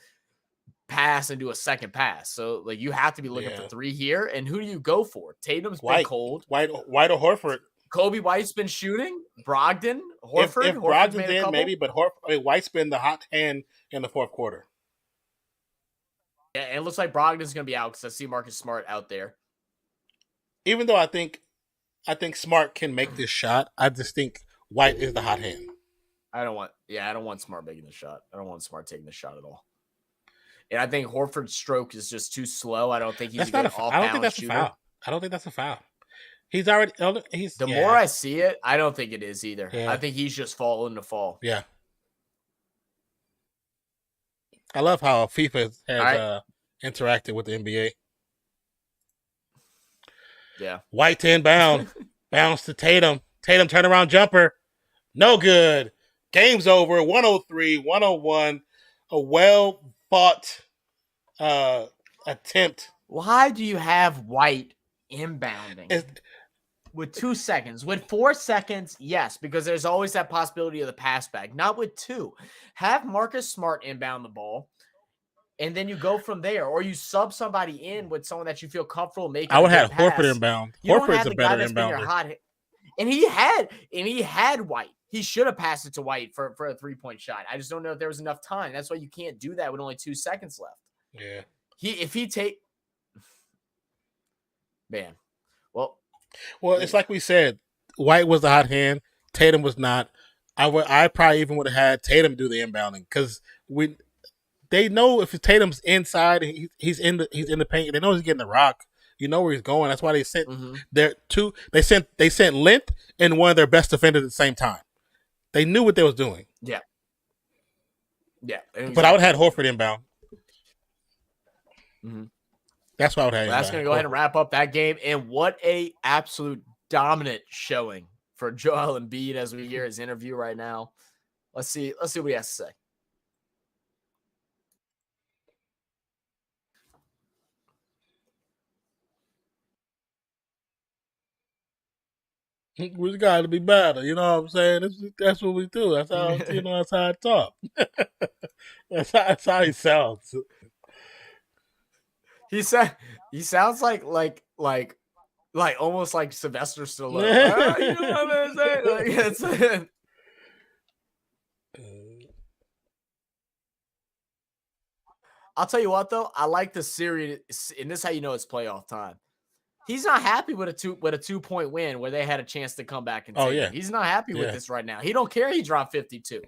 pass and do a second pass. So, like, you have to be looking for 3 here. And who do you go for? Tatum's been cold. White or Horford. Kobe White's been shooting. Brogdon, Horford. If Brogdon's in, maybe, but White's been the hot hand in the fourth quarter. Yeah, and it looks like Brogdon's going to be out because I see Marcus Smart out there. Even though I think Smart can make this shot, I just think White is the hot hand. I don't want Smart making the shot. I don't want Smart taking the shot at all. And I think Horford's stroke is just too slow. I don't think he's a good off-balance shooter. I don't think that's a foul. More I see it, I don't think it is either. Yeah. I think he's just falling to fall. Yeah. I love how FIFA has interacted with the NBA. Yeah. White to inbound. Bounce to Tatum. Tatum turnaround jumper. No good. Game's over. 103-101. A well-fought attempt. Why do you have White inbounding? With 2 seconds. With 4 seconds, yes, because there's always that possibility of the pass back. Not with 2. Have Marcus Smart inbound the ball, and then you go from there. Or you sub somebody in with someone that you feel comfortable making. I would have Horford inbound. Horford's a better inbounder. And he had White. He should have passed it to White for a 3-point shot. I just don't know if there was enough time. That's why you can't do that with only 2 seconds left. Yeah. Well, it's like we said. White was the hot hand. Tatum was not. I probably even would have had Tatum do the inbounding because they know if Tatum's inside, he's in the paint. They know he's getting the rock. You know where he's going. That's why they sent They sent length and one of their best defenders at the same time. They knew what they was doing. Yeah. Yeah. Exactly. But I would have had Horford inbound. Mm-hmm. That's why I would have. That's going to go ahead and wrap up that game. And what a absolute dominant showing for Joel Embiid as we hear his interview right now. Let's see what he has to say. We got to be better. You know what I'm saying? That's what we do. That's how that's how I talk. that's how he sounds. He sounds like almost like Sylvester Stallone. You know what I'm saying? I'll tell you what though, I like the series, and this is how you know it's playoff time. He's not happy with a 2-point win where they had a chance to come back and take it. He's not happy with this right now. He don't care. He dropped 52.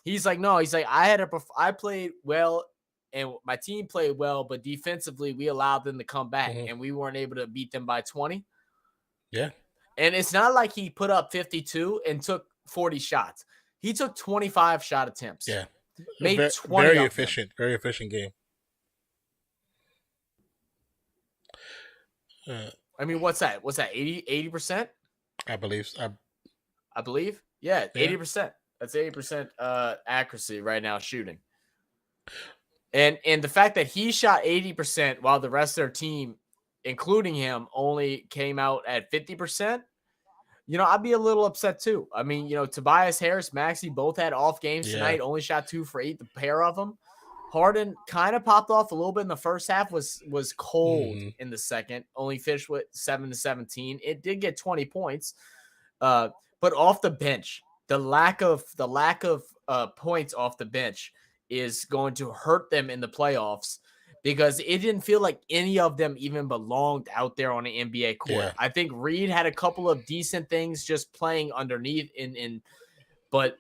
He's like, no. He's like, I played well. And my team played well, but defensively, we allowed them to come back, and we weren't able to beat them by 20. Yeah. And it's not like he put up 52 and took 40 shots. He took 25 shot attempts. Yeah. Made 20 Very efficient. Very efficient game. I mean, what's that? What's that, 80%? I believe. I believe. Yeah, 80%. That's 80% accuracy right now shooting. And the fact that he shot 80% while the rest of their team, including him, only came out at 50%, I'd be a little upset too. I mean, Tobias Harris, Maxey both had off games tonight, only shot 2 for 8, the pair of them. Harden kind of popped off a little bit in the first half, was cold in the second, only finished with 7-17. It did get 20 points. But off the bench, the lack of points off the bench is going to hurt them in the playoffs, because it didn't feel like any of them even belonged out there on the NBA court. Yeah. I think Reed had a couple of decent things just playing underneath but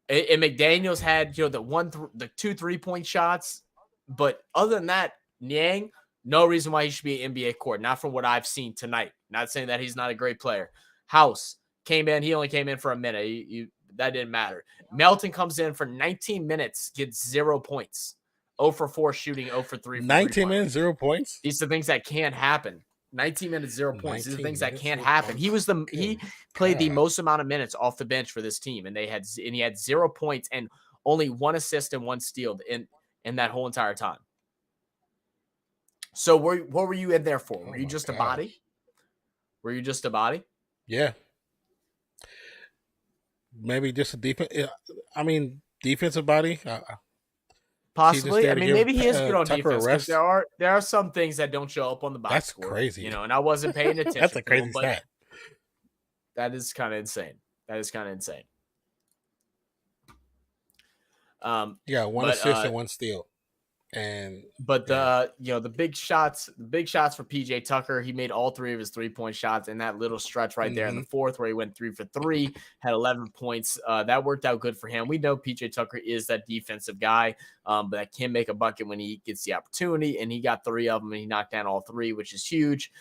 McDaniels had, the 2 3-point shots. But other than that, Niang, no reason why he should be an NBA court. Not from what I've seen tonight. Not saying that he's not a great player. House came in. He only came in for a minute. That didn't matter. Melton comes in for 19 minutes, gets 0 points. 0 for 4 shooting, 0 for 3. 19 minutes, 0 points. These are things that can't happen. 19 minutes, 0 points. These are things that can't happen. He played the most amount of minutes off the bench for this team, and he had 0 points and only 1 assist and 1 steal in that whole entire time. So what were you in there for? Were you just a body? Were you just a body? Yeah. Maybe just a defense. I mean, defensive body. Possibly. I mean, maybe he is good on defense. There are some things that don't show up on the box That's score. crazy. And I wasn't paying attention. That's a crazy stat. That is kind of insane. You got 1 assist and 1 steal. The big shots for PJ Tucker, he made all 3 of his 3-point shots in that little stretch right there in the fourth, where he went 3 for 3, had 11 points. That worked out good for him. We know PJ Tucker is that defensive guy, but that can make a bucket when he gets the opportunity, and he got 3 of them, and he knocked down all 3, which is huge.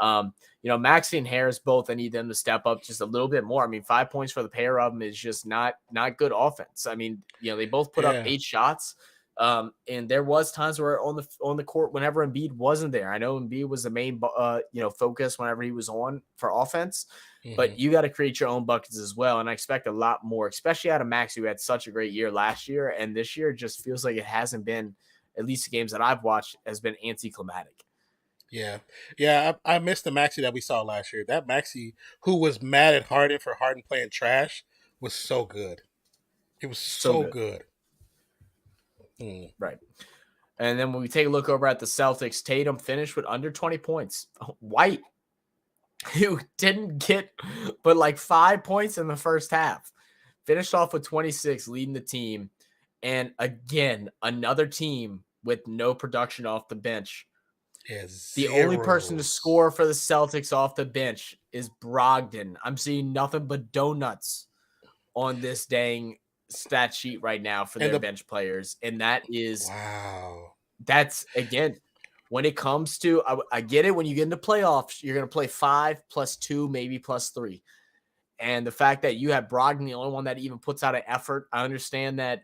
Maxey and Harris both, I need them to step up just a little bit more. I mean, 5 points for the pair of them is just not good offense. I mean, they both put up 8 shots. And there was times where on the court, whenever Embiid wasn't there, I know Embiid was the main, focus whenever he was on for offense, but you got to create your own buckets as well. And I expect a lot more, especially out of Max, who had such a great year last year. And this year just feels like it hasn't been, at least the games that I've watched, has been anticlimactic. Yeah. Yeah. I missed the Maxey that we saw last year. That Maxey who was mad at Harden for Harden playing trash was so good. It was so good. Right. And then when we take a look over at the Celtics, Tatum finished with under 20 points. White, who didn't get but like 5 points in the first half, finished off with 26, leading the team. And again, another team with no production off the bench. The only person to score for the Celtics off the bench is Brogdon. I'm seeing nothing but donuts on this dang stat sheet right now for their bench players, and that is that's, again, when it comes to, I get it, when you get into playoffs, you're going to play 5 + 2, maybe +3, and the fact that you have Brogdon, the only one that even puts out an effort. I understand that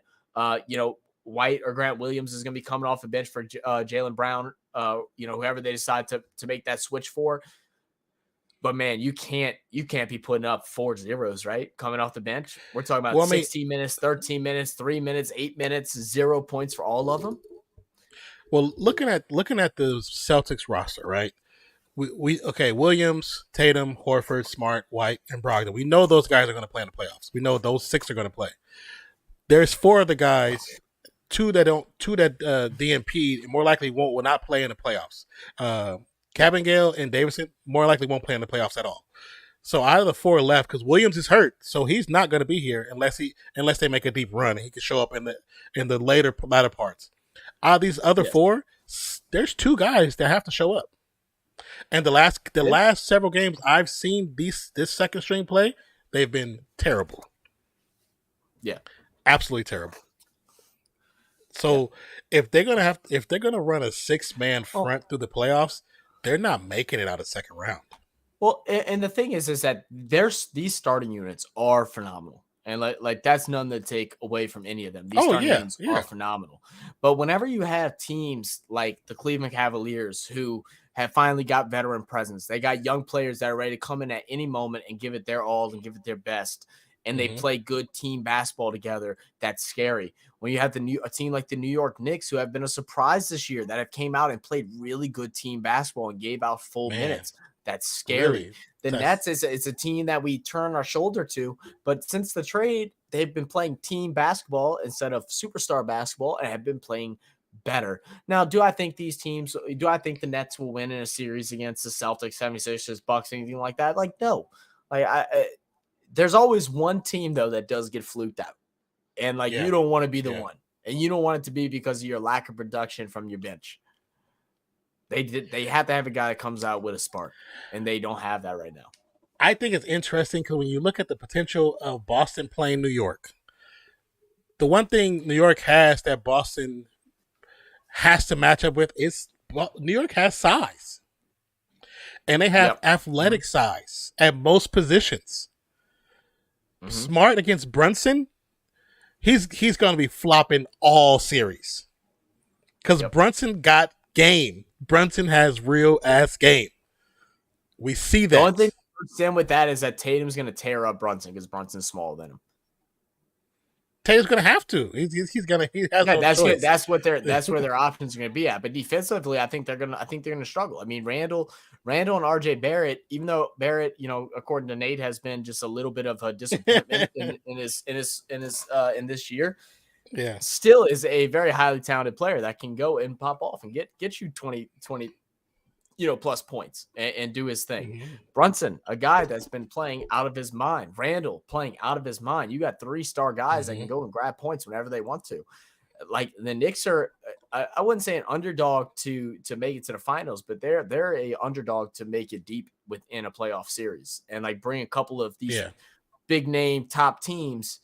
White or Grant Williams is going to be coming off the bench for Jaylen Brown, whoever they decide to make that switch for. But man, you can't be putting up 4 zeros, right? Coming off the bench. We're talking about 16 minutes, 13 minutes, 3 minutes, 8 minutes, 0 points for all of them. Well, looking at the Celtics roster, right? We Williams, Tatum, Horford, Smart, White, and Brogdon. We know those guys are going to play in the playoffs. We know those 6 are going to play. There's 4 of the guys, two that DNP'd, and more likely will not play in the playoffs. Cabangale and Davidson more likely won't play in the playoffs at all. So out of the 4 left, because Williams is hurt, so he's not going to be here unless they make a deep run and he can show up in the latter parts. Out of these other 4, there's 2 guys that have to show up. And the last several games I've seen this second string play, they've been terrible. Yeah, absolutely terrible. So if they're gonna run a 6-man front through the playoffs, they're not making it out of second round. Well, and the thing is that these starting units are phenomenal. And like that's none to take away from any of them. These starting units are phenomenal. But whenever you have teams like the Cleveland Cavaliers who have finally got veteran presence, they got young players that are ready to come in at any moment and give it their all and give it their best, and they play good team basketball together, that's scary. When you have a team like the New York Knicks, who have been a surprise this year, that have came out and played really good team basketball and gave out full minutes. That's scary. Really? The Nets is a team that we turn our shoulder to, but since the trade, they've been playing team basketball instead of superstar basketball and have been playing better. Now, do I think the Nets will win in a series against the Celtics, 76ers, Bucks, anything like that? Like, no. Like, there's always one team, though, that does get fluked out. And, like, you don't want to be the one. And you don't want it to be because of your lack of production from your bench. They have to have a guy that comes out with a spark, and they don't have that right now. I think it's interesting because when you look at the potential of Boston playing New York, the one thing New York has that Boston has to match up with is New York has size. And they have athletic size at most positions. Smart against Brunson, he's going to be flopping all series. Because Brunson got game. Brunson has real ass game. We see that. The only thing I understand with that is that Tatum's going to tear up Brunson because Brunson's smaller than him. Tatum's going to have to. He's going to. He has no choice. That's where their options are going to be at. But defensively, I think they're going to struggle. I mean, Randall and RJ Barrett, even though Barrett, according to Nate, has been just a little bit of a disappointment in this year. Yeah, still is a very highly talented player that can go and pop off and get you 20 plus points and do his thing. Brunson, a guy that's been playing out of his mind. Randall playing out of his mind. You got 3-star guys that can go and grab points whenever they want to. Like the Knicks are, I wouldn't say an underdog to make it to the finals, but they're a underdog to make it deep within a playoff series and like bring a couple of these big name top teams,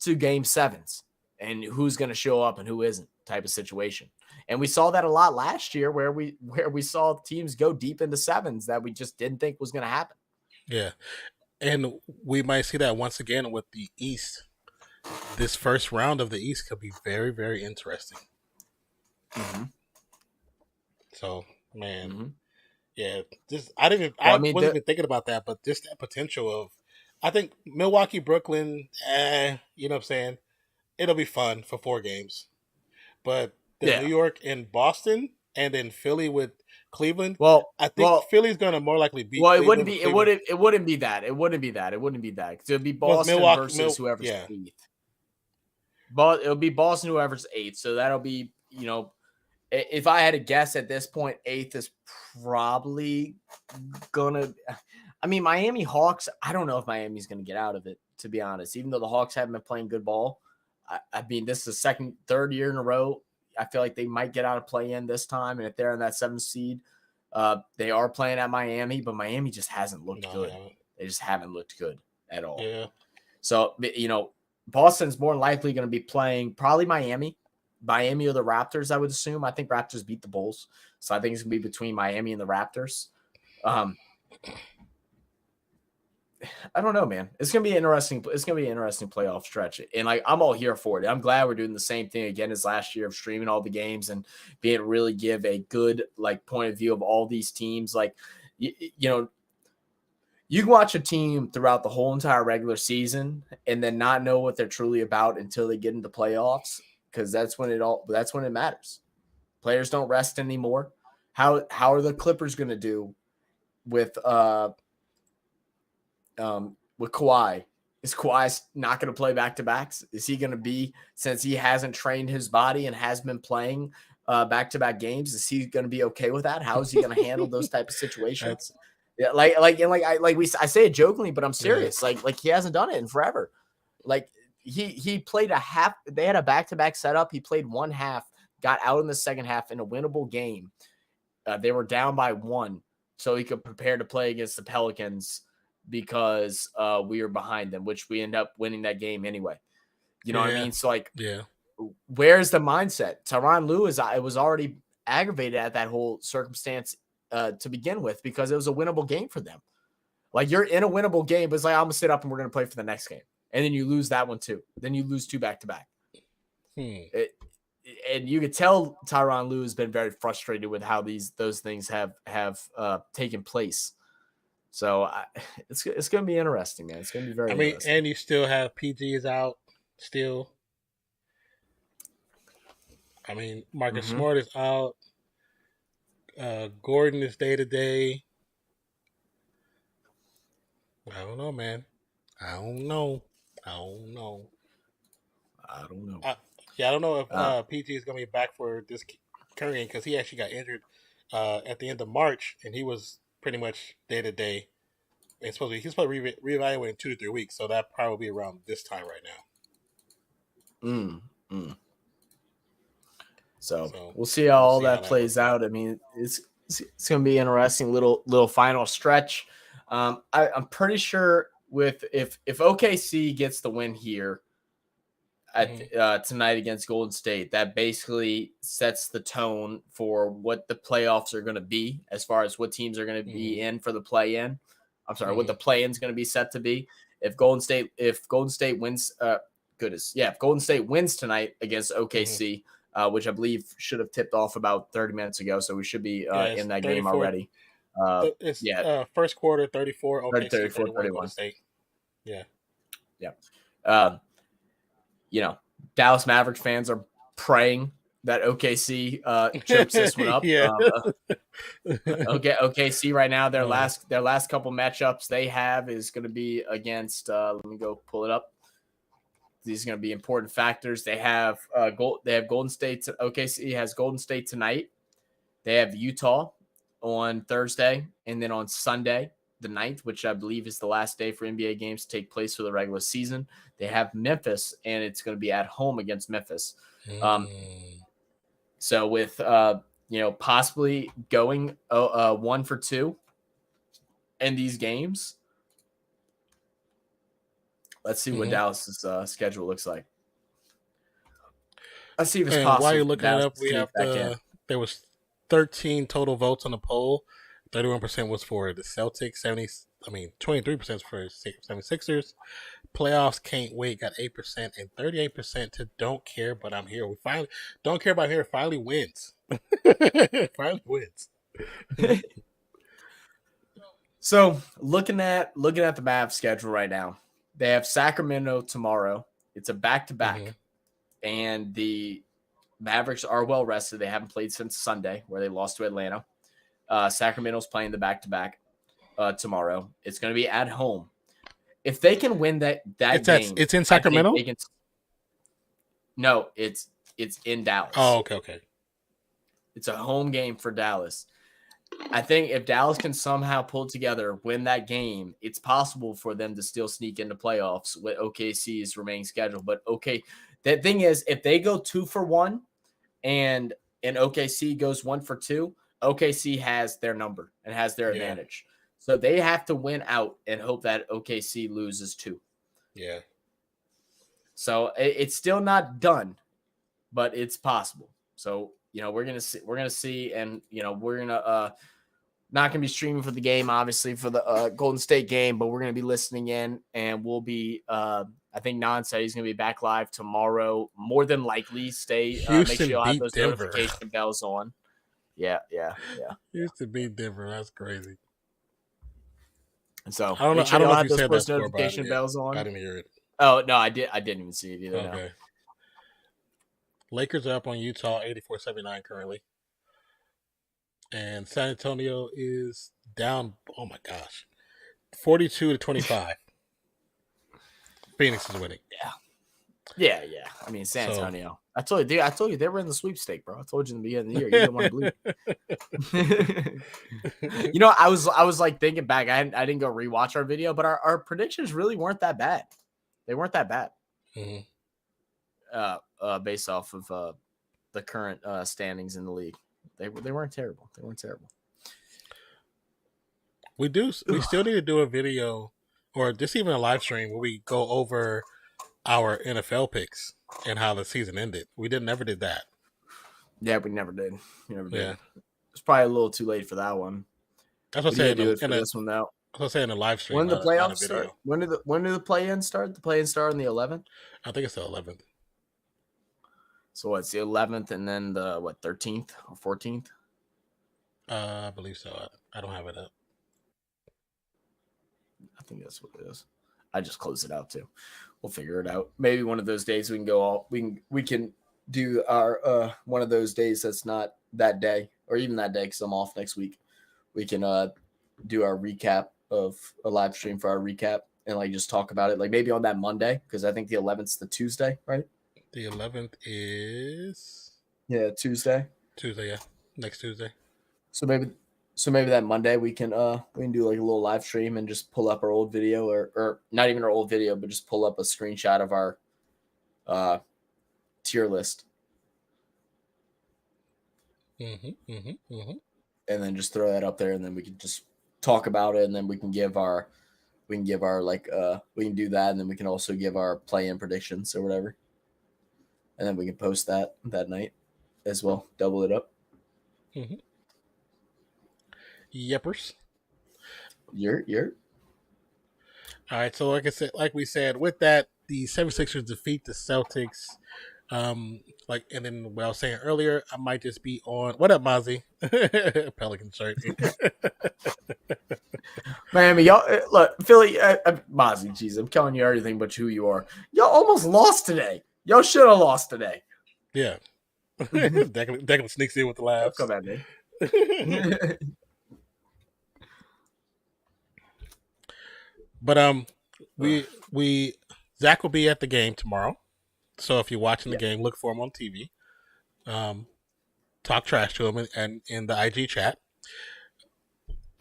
to game 7s and who's going to show up and who isn't type of situation. And we saw that a lot last year where we saw teams go deep into 7s that we just didn't think was going to happen. Yeah. And we might see that once again with the East. This first round of the East could be very, very interesting. So, man, I wasn't even thinking about that, but just that potential of, I think Milwaukee, Brooklyn, you know what I'm saying? It'll be fun for 4 games. But New York and Boston and then Philly with Cleveland. Well, I think Philly's going to more likely beat Cleveland. It wouldn't be that. It wouldn't be that. Because it would be Boston versus whoever's 8th. But it'll be Boston whoever's 8th. So that'll be, if I had to guess at this point, 8th is probably gonna. I mean, Miami Hawks, I don't know if Miami's going to get out of it, to be honest. Even though the Hawks haven't been playing good ball, I mean, this is the third year in a row. I feel like they might get out of play-in this time. And if they're in that 7th seed, they are playing at Miami, but Miami just hasn't looked good. They just haven't looked good at all. Yeah. So, Boston's more likely going to be playing probably Miami or the Raptors, I would assume. I think Raptors beat the Bulls. So I think it's going to be between Miami and the Raptors. I don't know, man. It's gonna be interesting. It's gonna be an interesting playoff stretch, and I'm all here for it. I'm glad we're doing the same thing again as last year of streaming all the games and being able to really give a good point of view of all these teams. You can watch a team throughout the whole entire regular season and then not know what they're truly about until they get into playoffs, because that's when it matters. Players don't rest anymore. How are the Clippers gonna do with Kawhi? Is Kawhi not going to play back-to-backs? Is he going to be, since he hasn't trained his body and has been playing back-to-back games, is he going to be okay with that? How is he going to handle those type of situations? I say it jokingly, but I'm serious. Yeah. Like he hasn't done it in forever. Like he played a half. They had a back-to-back setup. He played one half, got out in the second half in a winnable game. They were down by 1, so he could prepare to play against the Pelicans because we were behind them, which we end up winning that game anyway. You know what I mean? So where's the mindset? Tyronn Lue was already aggravated at that whole circumstance to begin with, because it was a winnable game for them. Like, you're in a winnable game, but it's like, I'm gonna sit up and we're gonna play for the next game, and then you lose that one too. Then you lose 2 back-to-back. And you could tell Tyronn Lue has been very frustrated with how those things have taken place. So it's going to be interesting, man. It's going to be very interesting. And you still have PG is out still. Marcus Smart is out. Gordon is day to day. I don't know, man. I don't know. I don't know. I don't know if PG is going to be back for this current game because he actually got injured at the end of March, and he was pretty much day to day. He's supposed to reevaluate in 2 to 3 weeks, so that probably will be around this time right now. So we'll see how all that plays out. I mean, it's going to be an interesting little final stretch. I'm pretty sure if OKC gets the win here tonight against Golden State, that basically sets the tone for what the playoffs are going to be as far as what teams are going to be in for the play-in. I'm sorry, what the play-in is going to be set to be. If Golden State wins, if Golden State wins tonight against OKC, which I believe should have tipped off about 30 minutes ago, so we should be in that 34, game already. First quarter 34, OKC 34, 31. Golden State. Yeah. Dallas Mavericks fans are praying that OKC chokes this one up. OKC right now, their last couple matchups they have is going to be against. Let me go pull it up. These are going to be important factors. They have Golden State. OKC has Golden State tonight. They have Utah on Thursday, and then on Sunday, the 9th, which I believe is the last day for NBA games to take place for the regular season. They have Memphis, and it's going to be at home against Memphis. So with possibly going 1 for 2 in these games, let's see what Dallas's schedule looks like. Let's see if it's possible. While you're looking it up, we have there was 13 total votes on the poll. 31% was for the Celtics. 23% for 76ers. Playoffs can't wait. Got 8% and 38% to don't care, but I'm here. We finally don't care about here. Finally wins. Finally wins. So looking at the Mavs schedule right now, they have Sacramento tomorrow. It's a back-to-back, and the Mavericks are well rested. They haven't played since Sunday, where they lost to Atlanta. Sacramento's playing the back-to-back tomorrow. It's going to be at home. If they can win that game, it's in Sacramento. No, it's in Dallas. Oh, okay. It's a home game for Dallas. I think if Dallas can somehow pull together, win that game, it's possible for them to still sneak into playoffs with OKC's remaining schedule. But the thing is, if they go 2 for 1 and OKC goes 1 for 2, OKC has their number and has their advantage. So they have to win out and hope that OKC loses 2. Yeah. So it's still not done, but it's possible. So, we're going to see, and, we're going to, not going to be streaming for the game, obviously for the Golden State game, but we're going to be listening in, and we'll be, I think Non said he's going to be back live tomorrow. More than likely stay, make sure you'll have those notification bells on. Yeah. Houston beat Denver. That's crazy. And so I don't know if you said that notification bells on. I didn't hear it. Oh no, I didn't even see it either. Okay. No. Lakers are up on Utah 84-79 currently. And San Antonio is down, oh my gosh, 42-25. Phoenix is winning. Yeah. I mean, San Antonio. I told you they were in the sweepstake, bro. I told you in the beginning of the year. You didn't want to believe. I was like thinking back. I didn't go rewatch our video, but our predictions really weren't that bad. They weren't that bad. Based off of the current standings in the league, they weren't terrible. They weren't terrible. We still need to do a video or just even a live stream where we go over our NFL picks and how the season ended. We never did that. Yeah, we never did. It's probably a little too late for that one. That's what I'm saying. This one now. I was saying in the live stream. When the playoffs start? When do the play-ins start? The play-ins start on the 11th? I think it's the 11th. So what's the 11th and then the 13th or 14th? I believe so. I don't have it up. I think that's what it is. I just closed it out too. We'll figure it out. Maybe one of those days we can do our one of those days that's not that day or even that day because I'm off next week, we can do our recap of a live stream for our recap and like just talk about it. Like maybe on that Monday because I think the 11th's the Tuesday, right? The 11th is Tuesday. Tuesday, yeah, next Tuesday. So maybe that Monday we can do like a little live stream and just pull up our old video or not even our old video, but just pull up a screenshot of our tier list. And then just throw that up there, and then we can just talk about it, and then we can do that, and then we can also give our play-in predictions or whatever, and then we can post that night as well, double it up. Yepers. You're. All right, so like we said, with that, the 76ers defeat the Celtics. And then what I was saying earlier, I might just be on. What up, Mozzie? Pelican shirt. Miami, y'all look, Philly, Mozzie, jeez, I'm telling you everything but who you are. Y'all almost lost today. Y'all should have lost today. Yeah. Declan sneaks in with the laughs. Come at me. But Zach will be at the game tomorrow. So if you're watching the game, look for him on TV. Talk trash to him and in the IG chat.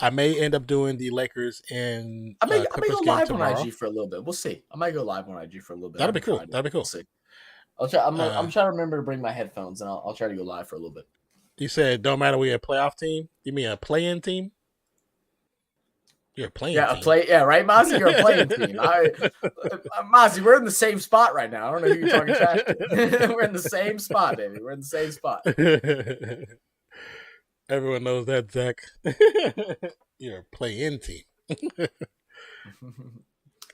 I may end up doing the Lakers and I may go live tomorrow. on IG for a little bit. We'll see. I might go live on IG for a little bit. That'll be cool. We'll see. I'll try. I'm trying to remember to bring my headphones, and I'll try to go live for a little bit. You said don't matter we're a playoff team. You mean a play-in team? You're a playing team. Right, Mozzie? You're a playing team. Mozzie, we're in the same spot right now. I don't know who you're talking trash to. We're in the same spot, baby. We're in the same spot. Everyone knows that, Zach. You're a play-in team.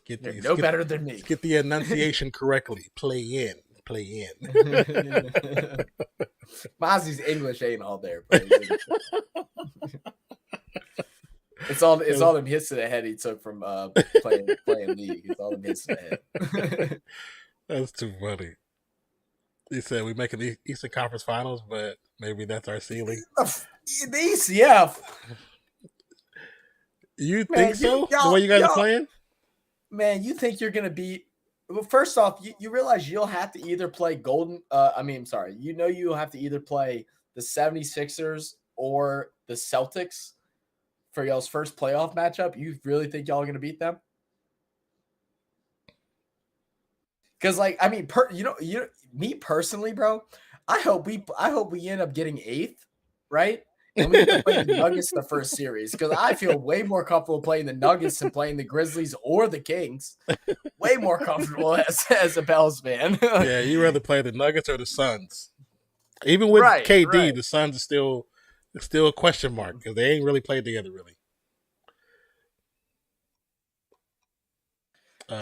You're better than me. Get the enunciation correctly. Play-in. Mozzie's English ain't all there. It's all them hits to the head he took from playing league. It's all them hits to the head. That's too funny. He said we making the Eastern Conference Finals, but maybe that's our ceiling. The ECF. You think so? The way you guys are playing? Man, you think you're gonna beat? Well, first off, you realize you'll have to either play you'll have to either play the 76ers or the Celtics for y'all's first playoff matchup. You really think y'all are going to beat them? Because, me personally, bro, I hope we end up getting 8th, right? And we end up playing the Nuggets in the first series because I feel way more comfortable playing the Nuggets than playing the Grizzlies or the Kings. Way more comfortable as a Pels fan. Yeah, you rather play the Nuggets or the Suns. Even with KD, the Suns are still a question mark because they ain't really played together, really.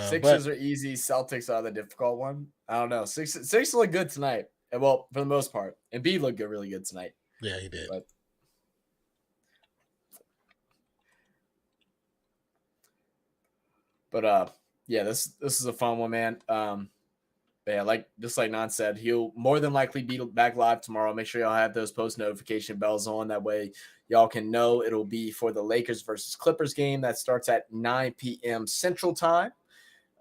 Sixers are easy. Celtics are the difficult one. I don't know. Six look good tonight. And well, for the most part. And B looked really good tonight. Yeah, he did. But this is a fun one, man. Just like Non said, he'll more than likely be back live tomorrow. Make sure y'all have those post notification bells on. That way y'all can know it'll be for the Lakers versus Clippers game that starts at 9 p.m. Central Time.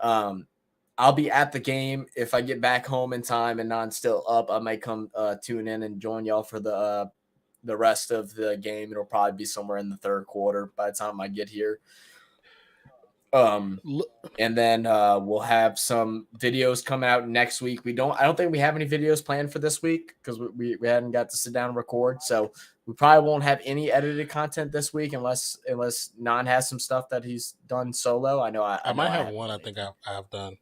I'll be at the game. If I get back home in time and Non's still up, I might come tune in and join y'all for the rest of the game. It'll probably be somewhere in the third quarter by the time I get here. And then we'll have some videos come out next week. I don't think we have any videos planned for this week because we hadn't got to sit down and record. So we probably won't have any edited content this week unless Non has some stuff that he's done solo. I know I might have one. I think I've done.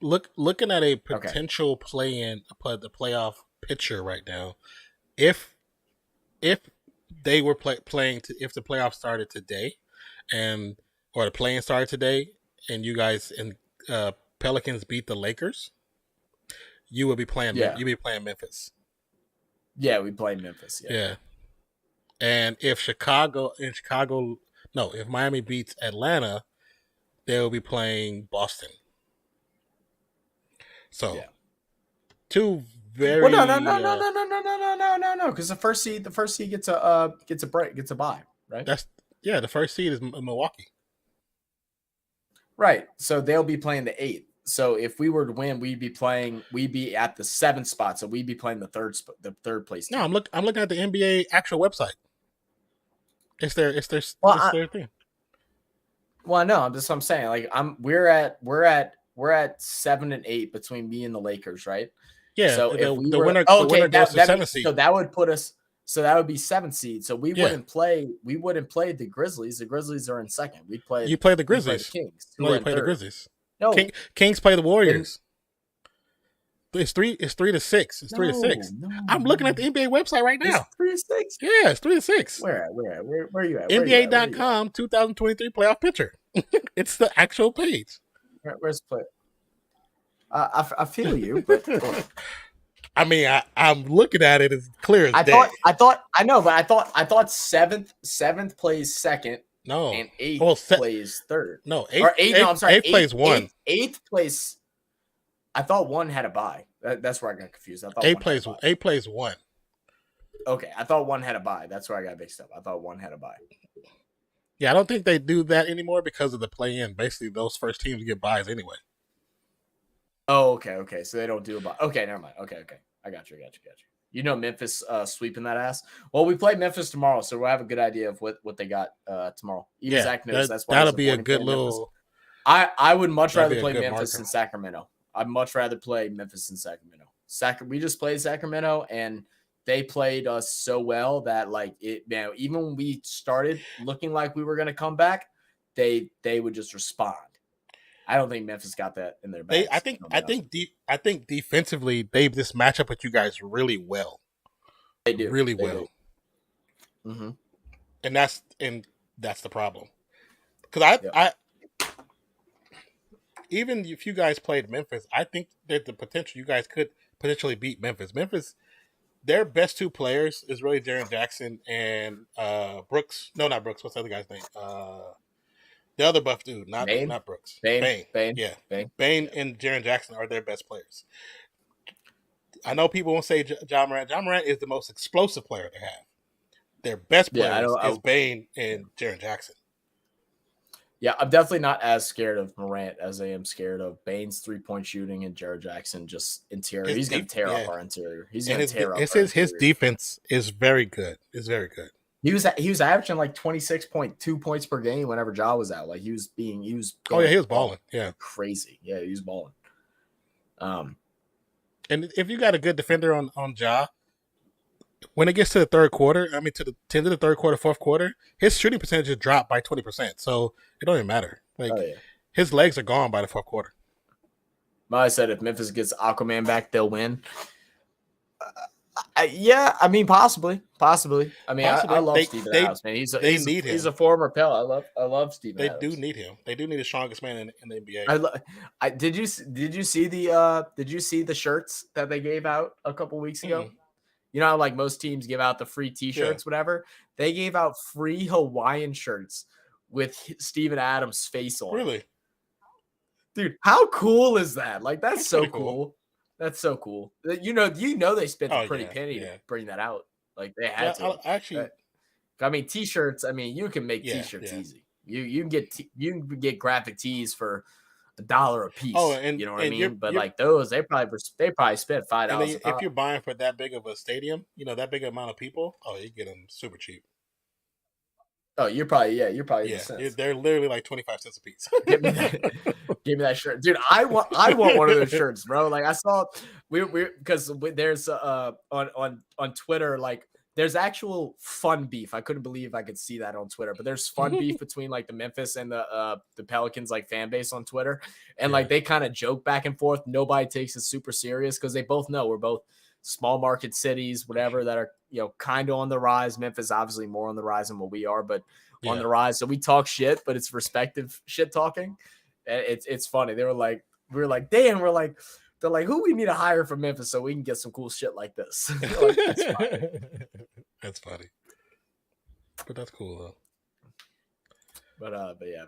Looking at a potential play-in, the playoff picture right now. If they were playing if the playoffs started today, or the play-in started today, and you guys and Pelicans beat the Lakers, you would be playing. Yeah. You'd be playing Memphis. Yeah, we play Memphis. Yeah. And if if Miami beats Atlanta, they'll be playing Boston. So, two very. Well, no. Because the first seed gets a bye, right? The first seed is Milwaukee. Right. So they'll be playing the 8th. So if we were to win, we'd be at the 7th spot. So we'd be playing the third place team. No, I'm looking at the NBA actual website. It's their thing. Well, no, that's what I'm saying. Like we're at 7 and 8 between me and the Lakers, right? Yeah. So the if we the were winner, okay, the winner goes to 7th seed. so that would put us. So that would be 7th seed. So we wouldn't play. We wouldn't play the Grizzlies. The Grizzlies are in 2nd. We'd play. You play the Grizzlies. Play the Kings. No, you play the Grizzlies. No, Kings play the Warriors. It's 3-6. It's 3-6. No, I'm looking at the NBA website right now. It's 3-6. Yeah, it's 3-6. Where are you at? NBA.com 2023 playoff picture. It's the actual page. Where's the play? I feel you, but I mean, I'm looking at it as clear as day. I thought seventh plays 2nd. No, and 8th plays 3rd. No, 8th plays 1. 8th plays. I thought 1 had a bye. That's where I got confused. I thought 8 plays 1. Okay, I thought 1 had a bye. That's where I got mixed up. I thought 1 had a bye. Yeah, I don't think they do that anymore because of the play-in. Basically, those first teams get byes anyway. Oh, okay. So they don't do a bye. Okay, never mind. Okay. I got you. You know Memphis sweeping that ass. Well, we play Memphis tomorrow, so we'll have a good idea of what they got tomorrow. Even Zach knows that's why that'll be a good little. I would much rather play Memphis than Sacramento. I'd much rather play Memphis than Sacramento. We just played Sacramento, and they played us so well that even when we started looking like we were going to come back, they would just respond. I don't think Memphis got that in their bag. I think defensively they just match up with you guys really well. They do really well. Mm-hmm. And that's the problem. Because I even if you guys played Memphis, I think that the potential you guys could potentially beat Memphis. Memphis, their best 2 players is really Jaren Jackson and Brooks. No, not Brooks. What's the other guy's name? The other buff dude, not Brooks. Bane. Yeah. Bane and Jaren Jackson are their best players. I know people won't say John Morant. John Morant is the most explosive player they have. Their best players is Bane and Jaren Jackson. Yeah, I'm definitely not as scared of Morant as I am scared of Bane's 3-point shooting and Jaren Jackson just interior. He's going to tear up our interior. He's going to tear up. His defense is very good. It's very good. He was averaging 26.2 points per game whenever Ja was out. He was balling. Yeah, crazy. Yeah, he was balling. And if you got a good defender on Ja, when it gets to the third quarter, to the end of the third quarter, fourth quarter, his shooting percentage dropped by 20%. So it don't even matter. His legs are gone by the fourth quarter. I said if Memphis gets Aquaman back, they'll win. Possibly. I love Steven Adams, man. He's a former Pell. I love Steven Adams. They do need him. They do need the strongest man in the NBA. Did you see the shirts that they gave out a couple weeks ago? Mm-hmm. You know how most teams give out the free T-shirts, whatever. They gave out free Hawaiian shirts with Steven Adams' face on. Really, dude? How cool is that? That's so cool. That's so cool. You know they spent a pretty penny to bring that out. They had to. Actually, T-shirts. You can make T-shirts easy. You can get graphic tees for $1 a piece. Oh, and you know what I mean. But those, they probably spent $5. If you're buying for that big of a stadium, that big amount of people, you get them super cheap. Oh, you're probably they're literally 25 cents a piece. Give me that shirt, dude. I want one of those shirts, bro. I saw because there's on Twitter there's actual fun beef. I couldn't believe I could see that on Twitter, but there's fun beef between the Memphis and the Pelicans fan base on Twitter, and they kind of joke back and forth. Nobody takes it super serious because they both know we're both small market cities, whatever, that are kind of on the rise. Memphis obviously more on the rise than what we are, but on the rise. So we talk shit, but it's respective shit talking. And it's funny. They were we were Dan, they're who we need to hire from Memphis so we can get some cool shit like this. That's fine. That's funny. But that's cool though. But yeah.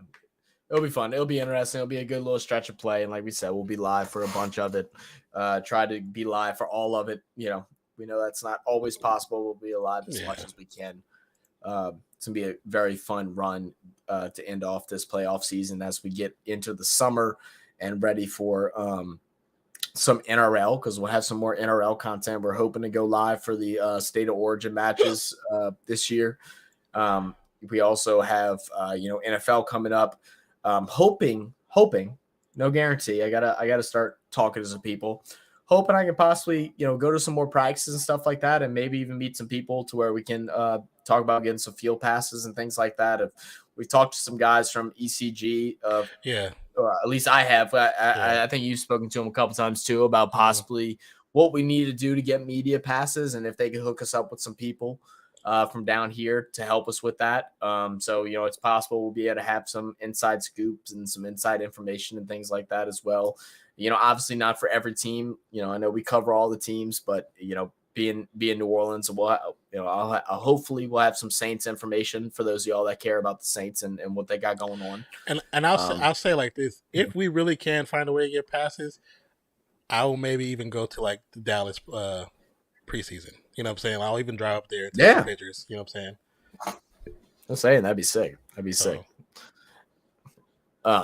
It'll be fun. It'll be interesting. It'll be a good little stretch of play. And like we said, we'll be live for a bunch of it. Try to be live for all of it. You know, we know that's not always possible. We'll be alive as much as we can. It's going to be a very fun run to end off this playoff season as we get into the summer and ready for some NRL, because we'll have some more NRL content. We're hoping to go live for the State of Origin matches this year. We also have, NFL coming up. Hoping, no guarantee. I gotta start talking to some people, hoping I can possibly, go to some more practices and stuff like that, and maybe even meet some people to where we can talk about getting some field passes and things like that. If we've talked to some guys from ECG, at least I have. I think you've spoken to them a couple times too about possibly what we need to do to get media passes, and if they could hook us up with some people from down here to help us with that. So, it's possible we'll be able to have some inside scoops and some inside information and things like that as well. Obviously not for every team. I know we cover all the teams, but, being New Orleans, I'll hopefully we'll have some Saints information for those of y'all that care about the Saints and what they got going on. And I'll say like this: if we really can find a way to get passes, I will maybe even go to like the Dallas preseason. You know what I'm saying? I'll even drive up there and take some pictures. You know what I'm saying? I'm saying that'd be sick. Sick.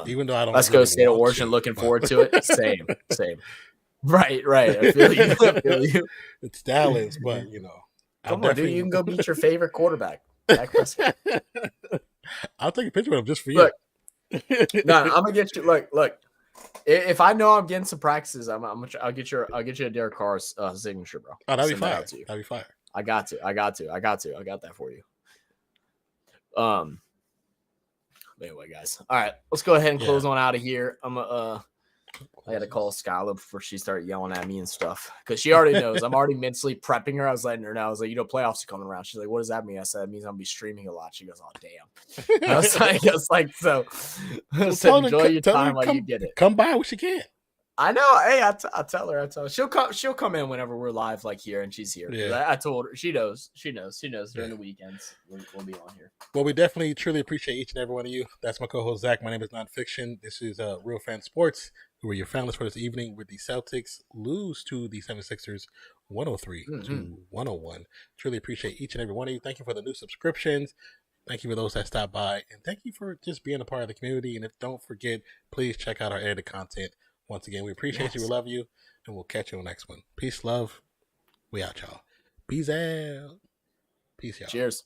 Even though I don't, let's go State of Origin. Looking forward to it. Same. Right. I feel you. It's Dallas, but come on, dude. You can go beat your favorite quarterback. I'll take a picture of him just for you. Look, I'm gonna get you. Look. If I know I'm getting some practices, I'll get you a Derek Carr's signature, bro. Oh, that'd be fire. That'd be fire. I got to. I got that for you. Anyway, guys. All right, let's go ahead and close on out of here. I had to call Skylar before she started yelling at me and stuff, because she already knows. I'm already mentally prepping her. I was letting her know. I was like, playoffs are coming around. She's like, what does that mean? I said, it means I'm going to be streaming a lot. She goes, oh, damn. I was like, so enjoy your time while you get it. Come by when she can. I know. Hey, I tell her. She'll come in whenever we're live, like here, and she's here. Yeah. I told her. She knows during the weekends we'll be on here. Well, we definitely truly appreciate each and every one of you. That's my co-host Zach. My name is Nonpfixion. This is Real Fan Sports. Who are your fanless for this evening with the Celtics lose to the 76ers 103 to 101. Truly appreciate each and every one of you. Thank you for the new subscriptions. Thank you for those that stopped by, and thank you for just being a part of the community. And don't forget, please check out our edited content. Once again, we appreciate you. We love you. And we'll catch you on the next one. Peace, love. We out, y'all. Peace out. Peace, y'all. Cheers.